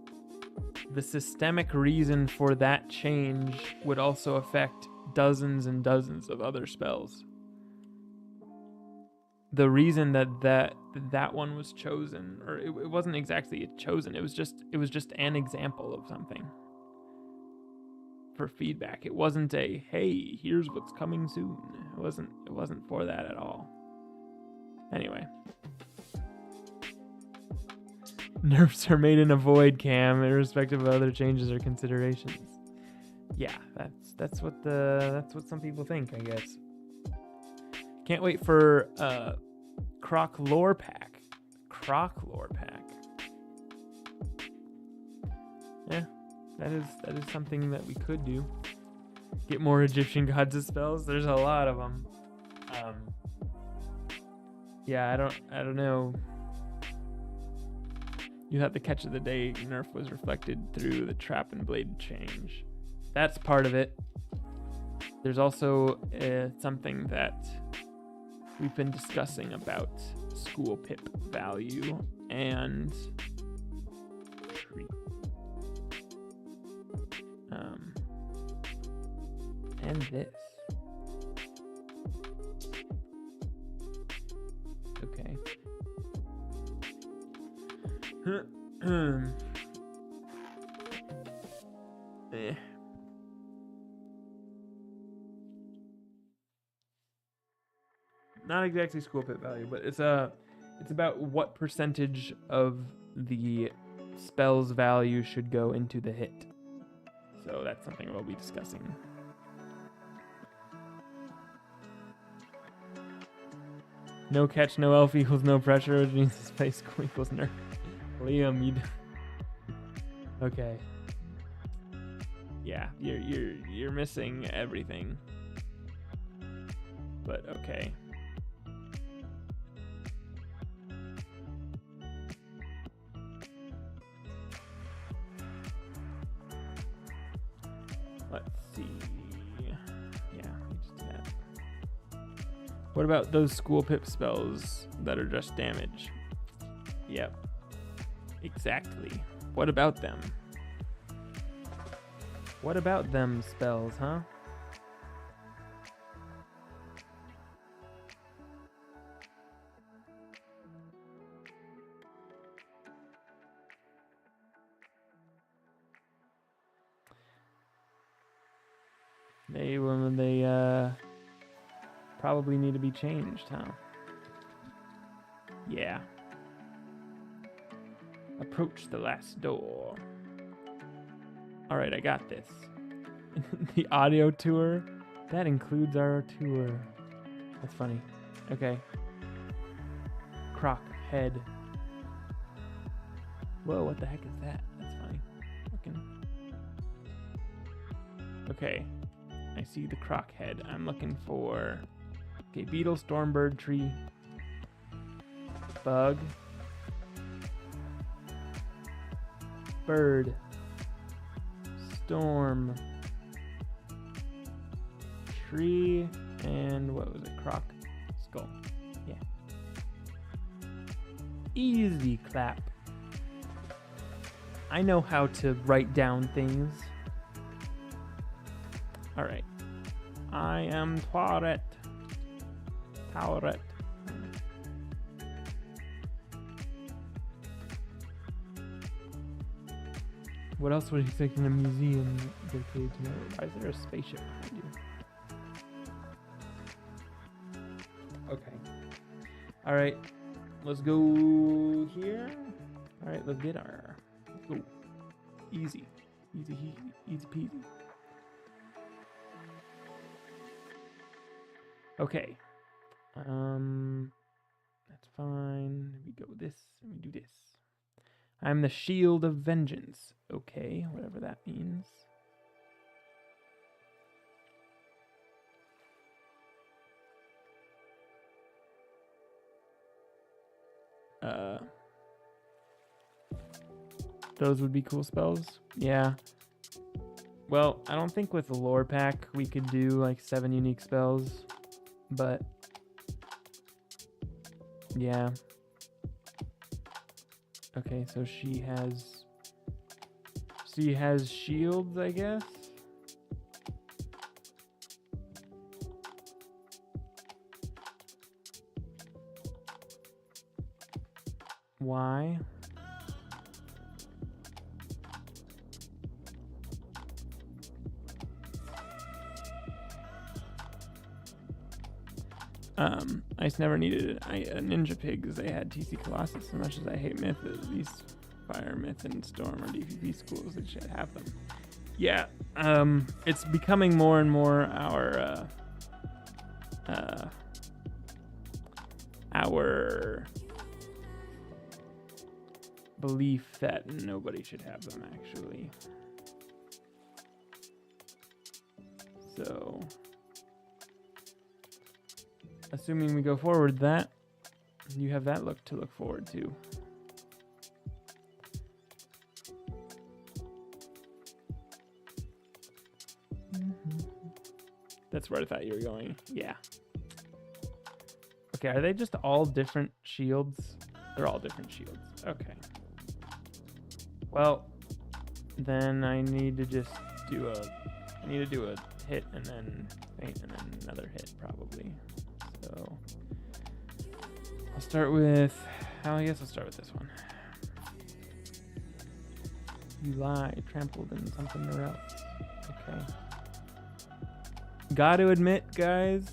systemic reason for that change would also affect dozens and dozens of other spells. The reason that one was chosen, or it wasn't exactly chosen, it was just an example of something for feedback. It wasn't a hey, here's what's coming soon. It wasn't for that at all. Anyway, nerfs are made in a void, Cam, irrespective of other changes or considerations. Yeah, that's what some people think, I guess. Can't wait for Croc Lore Pack. Yeah, that is something that we could do. Get more Egyptian gods of spells. There's a lot of them. Yeah, I don't know. You have the catch of the day nerf was reflected through the trap and blade change. That's part of it. There's also something that we've been discussing about school pip value and this. Okay. Not exactly school pip value, but it's about what percentage of the spell's value should go into the hit. So that's something we'll be discussing. No catch, no elf equals no pressure, which means space school equals nerf. Liam, okay. Yeah, you're missing everything. But okay. Let's see. Yeah, we just did that. What about those school pip spells that are just damage? Yep. Exactly. What about them? What about them spells, huh? They probably need to be changed, huh? Yeah. Approach the last door. All right, I got this. The audio tour, that includes our tour. That's funny. Okay. croc head. Whoa, what the heck is that? That's funny looking. Okay, I see the croc head. I'm looking for, okay, beetle, stormbird, tree, bug, bird, storm, tree, and what was it? Croc, skull. Yeah. Easy clap. I know how to write down things. All right. I am Tawret. Tawret. What else would you think in a museum dedicated to memory? Why is there a spaceship behind you? Okay. All right. Let's go here. All right. Let's get our. Let's go. Easy. Easy peasy. Okay. That's fine. We go this and we do this. I'm the shield of vengeance. Okay, whatever that means. Those would be cool spells. Yeah. Well, I don't think with the lore pack we could do like 7 unique spells, but yeah. Okay, so she has shields, I guess. Why? I just never needed a ninja pig because they had TC Colossus. As much as I hate myth, these fire, myth, and storm or DPP schools, they should have them. Yeah, it's becoming more and more our belief that nobody should have them, actually. So, assuming we go forward that, you have that to look forward to. That's where I thought you were going. Yeah. Okay, are they just all different shields? They're all different shields. Okay. Well, then I need to just do a hit and then faint and then another hit probably. So I'll start with, I guess I'll start with this one. You lie, trampled in something or else. Okay. Gotta admit, guys,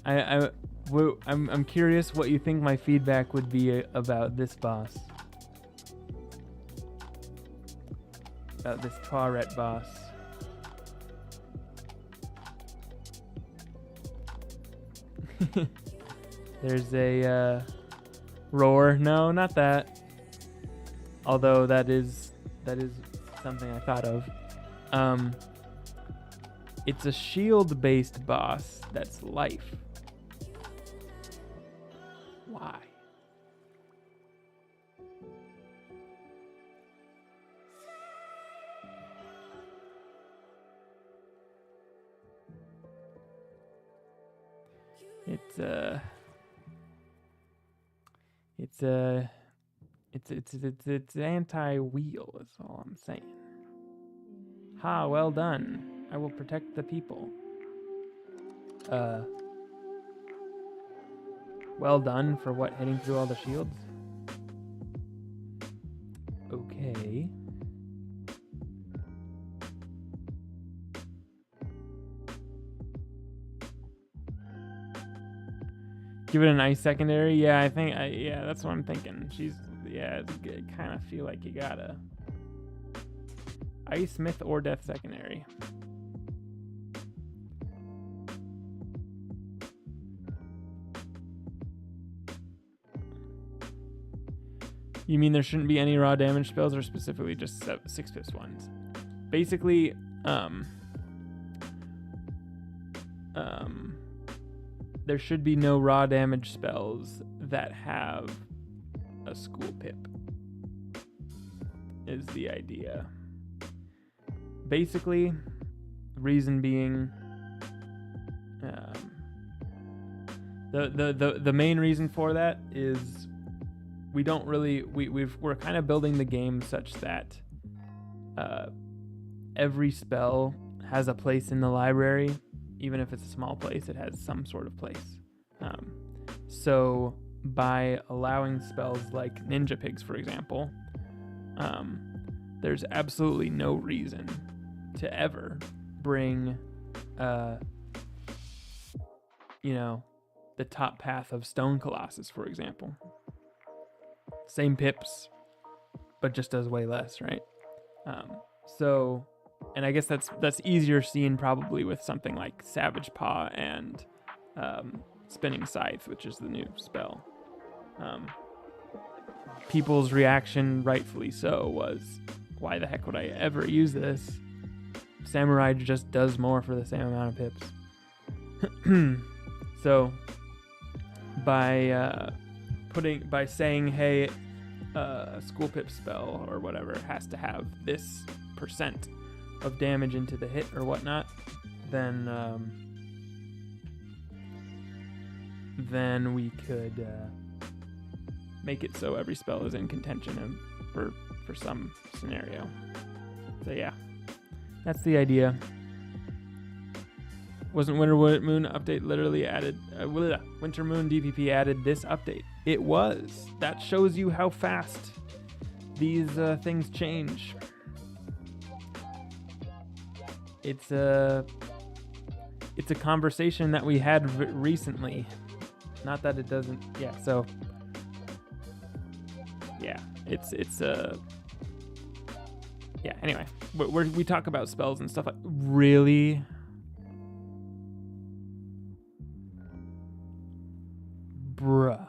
I'm curious what you think my feedback would be about this boss. About this Tawret boss. There's a roar. No, not that. Although that is something I thought of. It's a shield-based boss that's life. Why? It's anti-wheel is all I'm saying. Ha, well done. I will protect the people. Well done for what, hitting through all the shields? Okay. Give it a nice secondary. Yeah, I think, yeah, that's what I'm thinking. I kind of feel like you gotta. Ice, myth, or death secondary. You mean there shouldn't be any raw damage spells, or specifically just 6 pips ones? Basically, there should be no raw damage spells that have a school pip, is the idea. Basically, reason being, the main reason for that is we don't really we're kind of building the game such that every spell has a place in the library. Even if it's a small place, it has some sort of place. So by allowing spells like Ninja Pigs, for example, there's absolutely no reason to ever bring, the top path of Stone Colossus, for example. Same pips, but just does way less, right? And I guess that's easier seen probably with something like Savage Paw and Spinning Scythe, which is the new spell. People's reaction, rightfully so, was, why the heck would I ever use this? Samurai just does more for the same amount of pips. So by saying, hey, a school pip spell or whatever has to have this percent of damage into the hit or whatnot, then we could make it so every spell is in contention for some scenario. So yeah, that's the idea. Wasn't Winter Moon update literally added? Winter Moon DPP added this update. It was. That shows you how fast these things change. It's a conversation that we had recently. Not that it doesn't. Yeah. So. Yeah. Yeah. Anyway, we talk about spells and stuff like really. Bruh.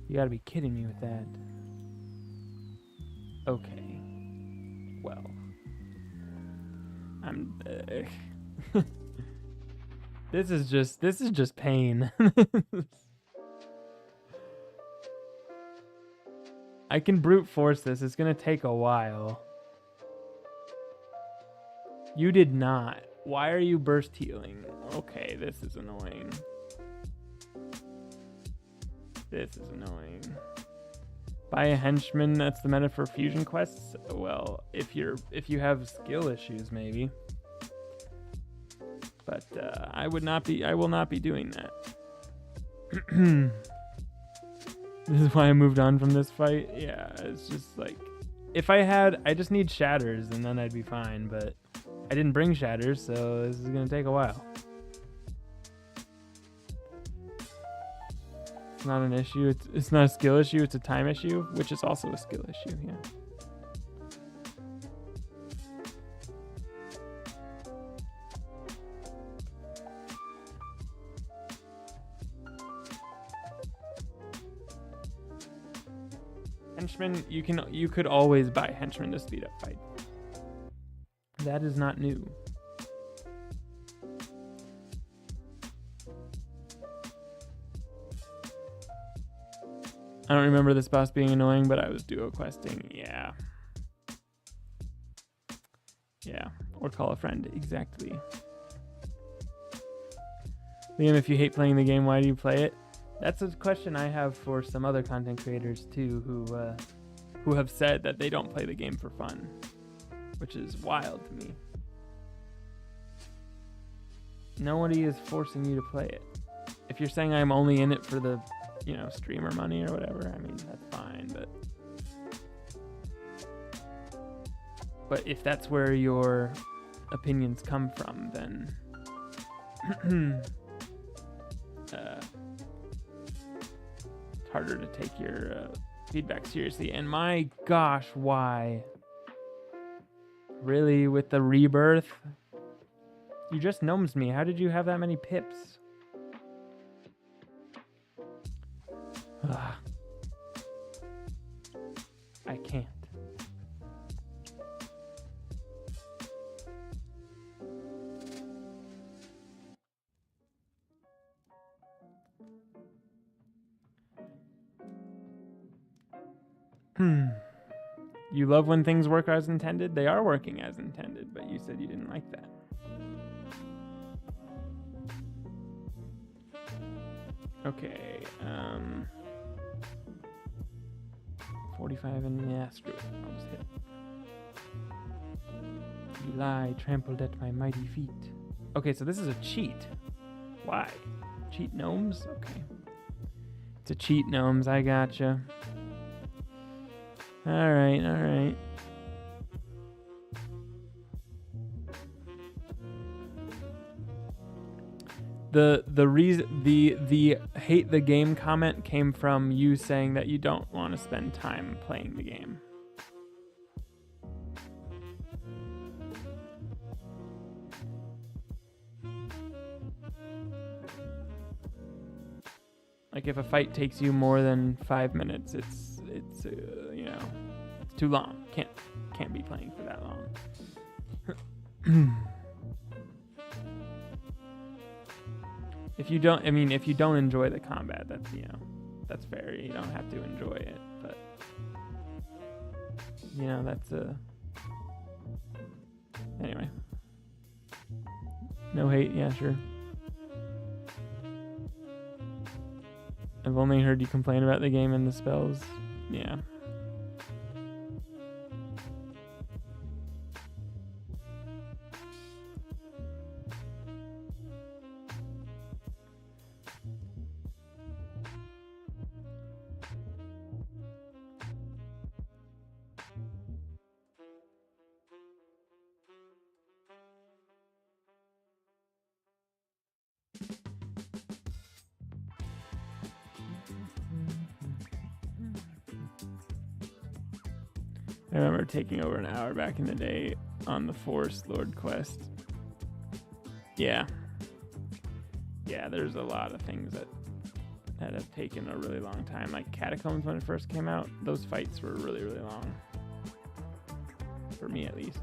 You gotta be kidding me with that. Okay. Well. This is just pain. I can brute force this. It's gonna take a while. You did not. Why are you burst healing? Okay, this is annoying. Buy a henchman, that's the meta for fusion quests? Well, if you have skill issues, maybe. But I will not be doing that. This is why I moved on from this fight. Yeah, it's just like, I just need shatters and then I'd be fine, but I didn't bring shatters, so this is gonna take a while. It's not an issue. It's not a skill issue. It's a time issue, which is also a skill issue. Yeah. Henchman, you could always buy henchman to speed up fight. That is not new. I don't remember this boss being annoying, but I was duo questing. Yeah. Yeah. Or call a friend. Exactly. Liam, if you hate playing the game, why do you play it? That's a question I have for some other content creators too, who have said that they don't play the game for fun, which is wild to me. Nobody is forcing you to play it. If you're saying I'm only in it for the streamer money or whatever, I mean, that's fine, but if that's where your opinions come from, then it's harder to take your feedback seriously. And my gosh, why? Really, with the rebirth? You just gnomes me. How did you have that many pips? I can't. You love when things work as intended? They are working as intended, but you said you didn't like that. Okay, 45 and yeah, screw it. I'll just hit. You lie, trampled at my mighty feet. Okay, so this is a cheat. Why? Cheat gnomes? Okay. It's a cheat gnomes, I gotcha. Alright, alright. The reason the hate the game comment came from you saying that you don't want to spend time playing the game. Like if a fight takes you more than 5 minutes, it's you know, it's too long. Can't be playing for that long. If you don't enjoy the combat, that's, you know, that's fair. You don't have to enjoy it, but you know, that's anyway. No hate, yeah, sure. I've only heard you complain about the game and the spells. Yeah. I remember taking over an hour back in the day on the Forest Lord quest. Yeah. Yeah, there's a lot of things that have taken a really long time. Like Catacombs, when it first came out, those fights were really, really long. For me, at least.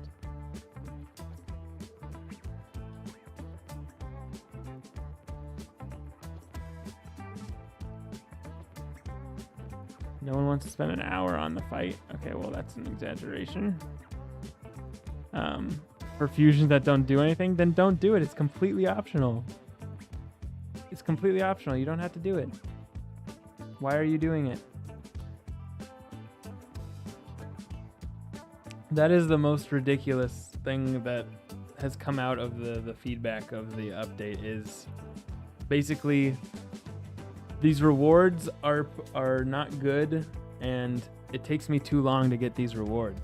No one wants to spend an hour on the fight. Okay, well, that's an exaggeration. For fusions that don't do anything, then don't do it. It's completely optional. It's completely optional. You don't have to do it. Why are you doing it? That is the most ridiculous thing that has come out of the feedback of the update is basically these rewards are not good, and it takes me too long to get these rewards.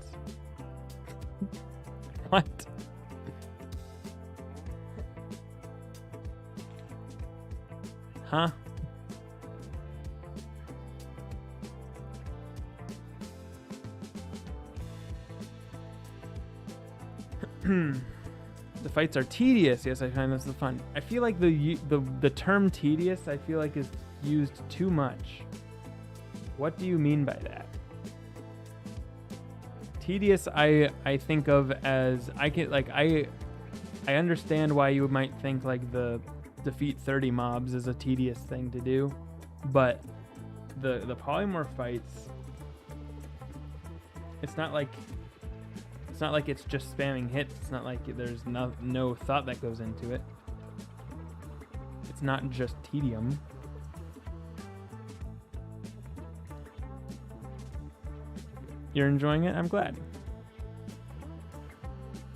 What? Huh? The fights are tedious. Yes, I find this is fun. I feel like the term tedious, I feel like, is used too much. What do you mean by that? Tedious, I think of as I understand why you might think like the defeat 30 mobs is a tedious thing to do, but the polymorph fights, it's not like it's just spamming hits. It's not like there's no thought that goes into it. It's not just tedium. You're enjoying it? I'm glad.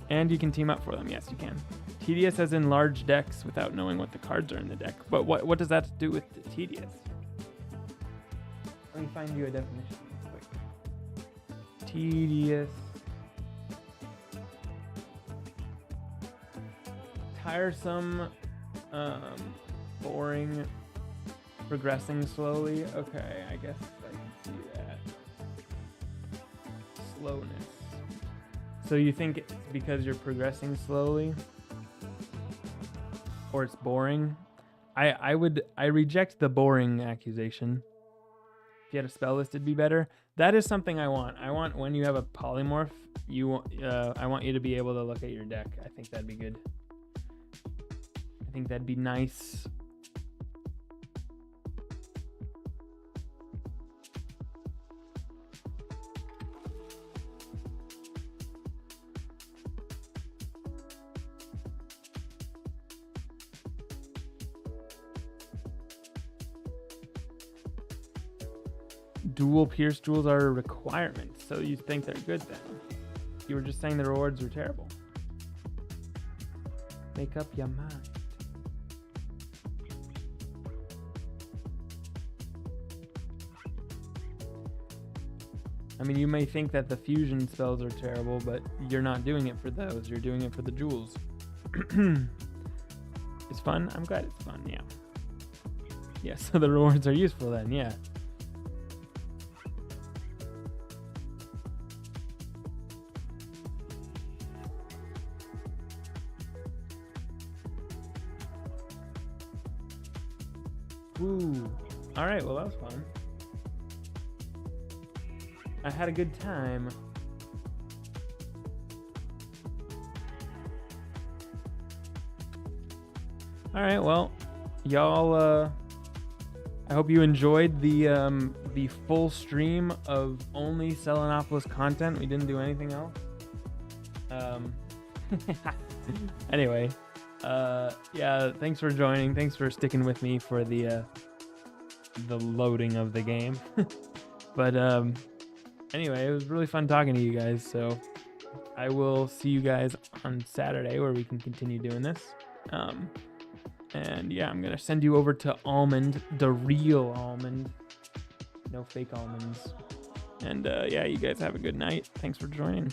And you can team up for them. Yes, you can. Tedious as in large decks without knowing what the cards are in the deck. But what does that have to do with tedious? Let me find you a definition quick. Tedious. Tiresome, boring, progressing slowly. Okay, I guess I can see that. Slowness. So you think it's because you're progressing slowly? Or it's boring? I reject the boring accusation. If you had a spell list, it'd be better. That is something I want. I want when you have a polymorph, I want you to be able to look at your deck. I think that'd be good. I think that'd be nice. Dual pierce jewels are a requirement, so you think they're good then. You were just saying the rewards were terrible. Make up your mind. I mean, you may think that the fusion spells are terrible, but you're not doing it for those. You're doing it for the jewels. It's fun? I'm glad it's fun, yeah. Yeah, so the rewards are useful then, yeah. Ooh. Alright, well that was fun. I had a good time. Alright, well, y'all, I hope you enjoyed the full stream of only Selenopolis content. We didn't do anything else. Anyway, yeah, thanks for joining. Thanks for sticking with me for the loading of the game. But anyway, it was really fun talking to you guys. So I will see you guys on Saturday where we can continue doing this. And yeah, I'm gonna send you over to Almond, the real Almond, no fake almonds. And yeah, you guys have a good night. Thanks for joining.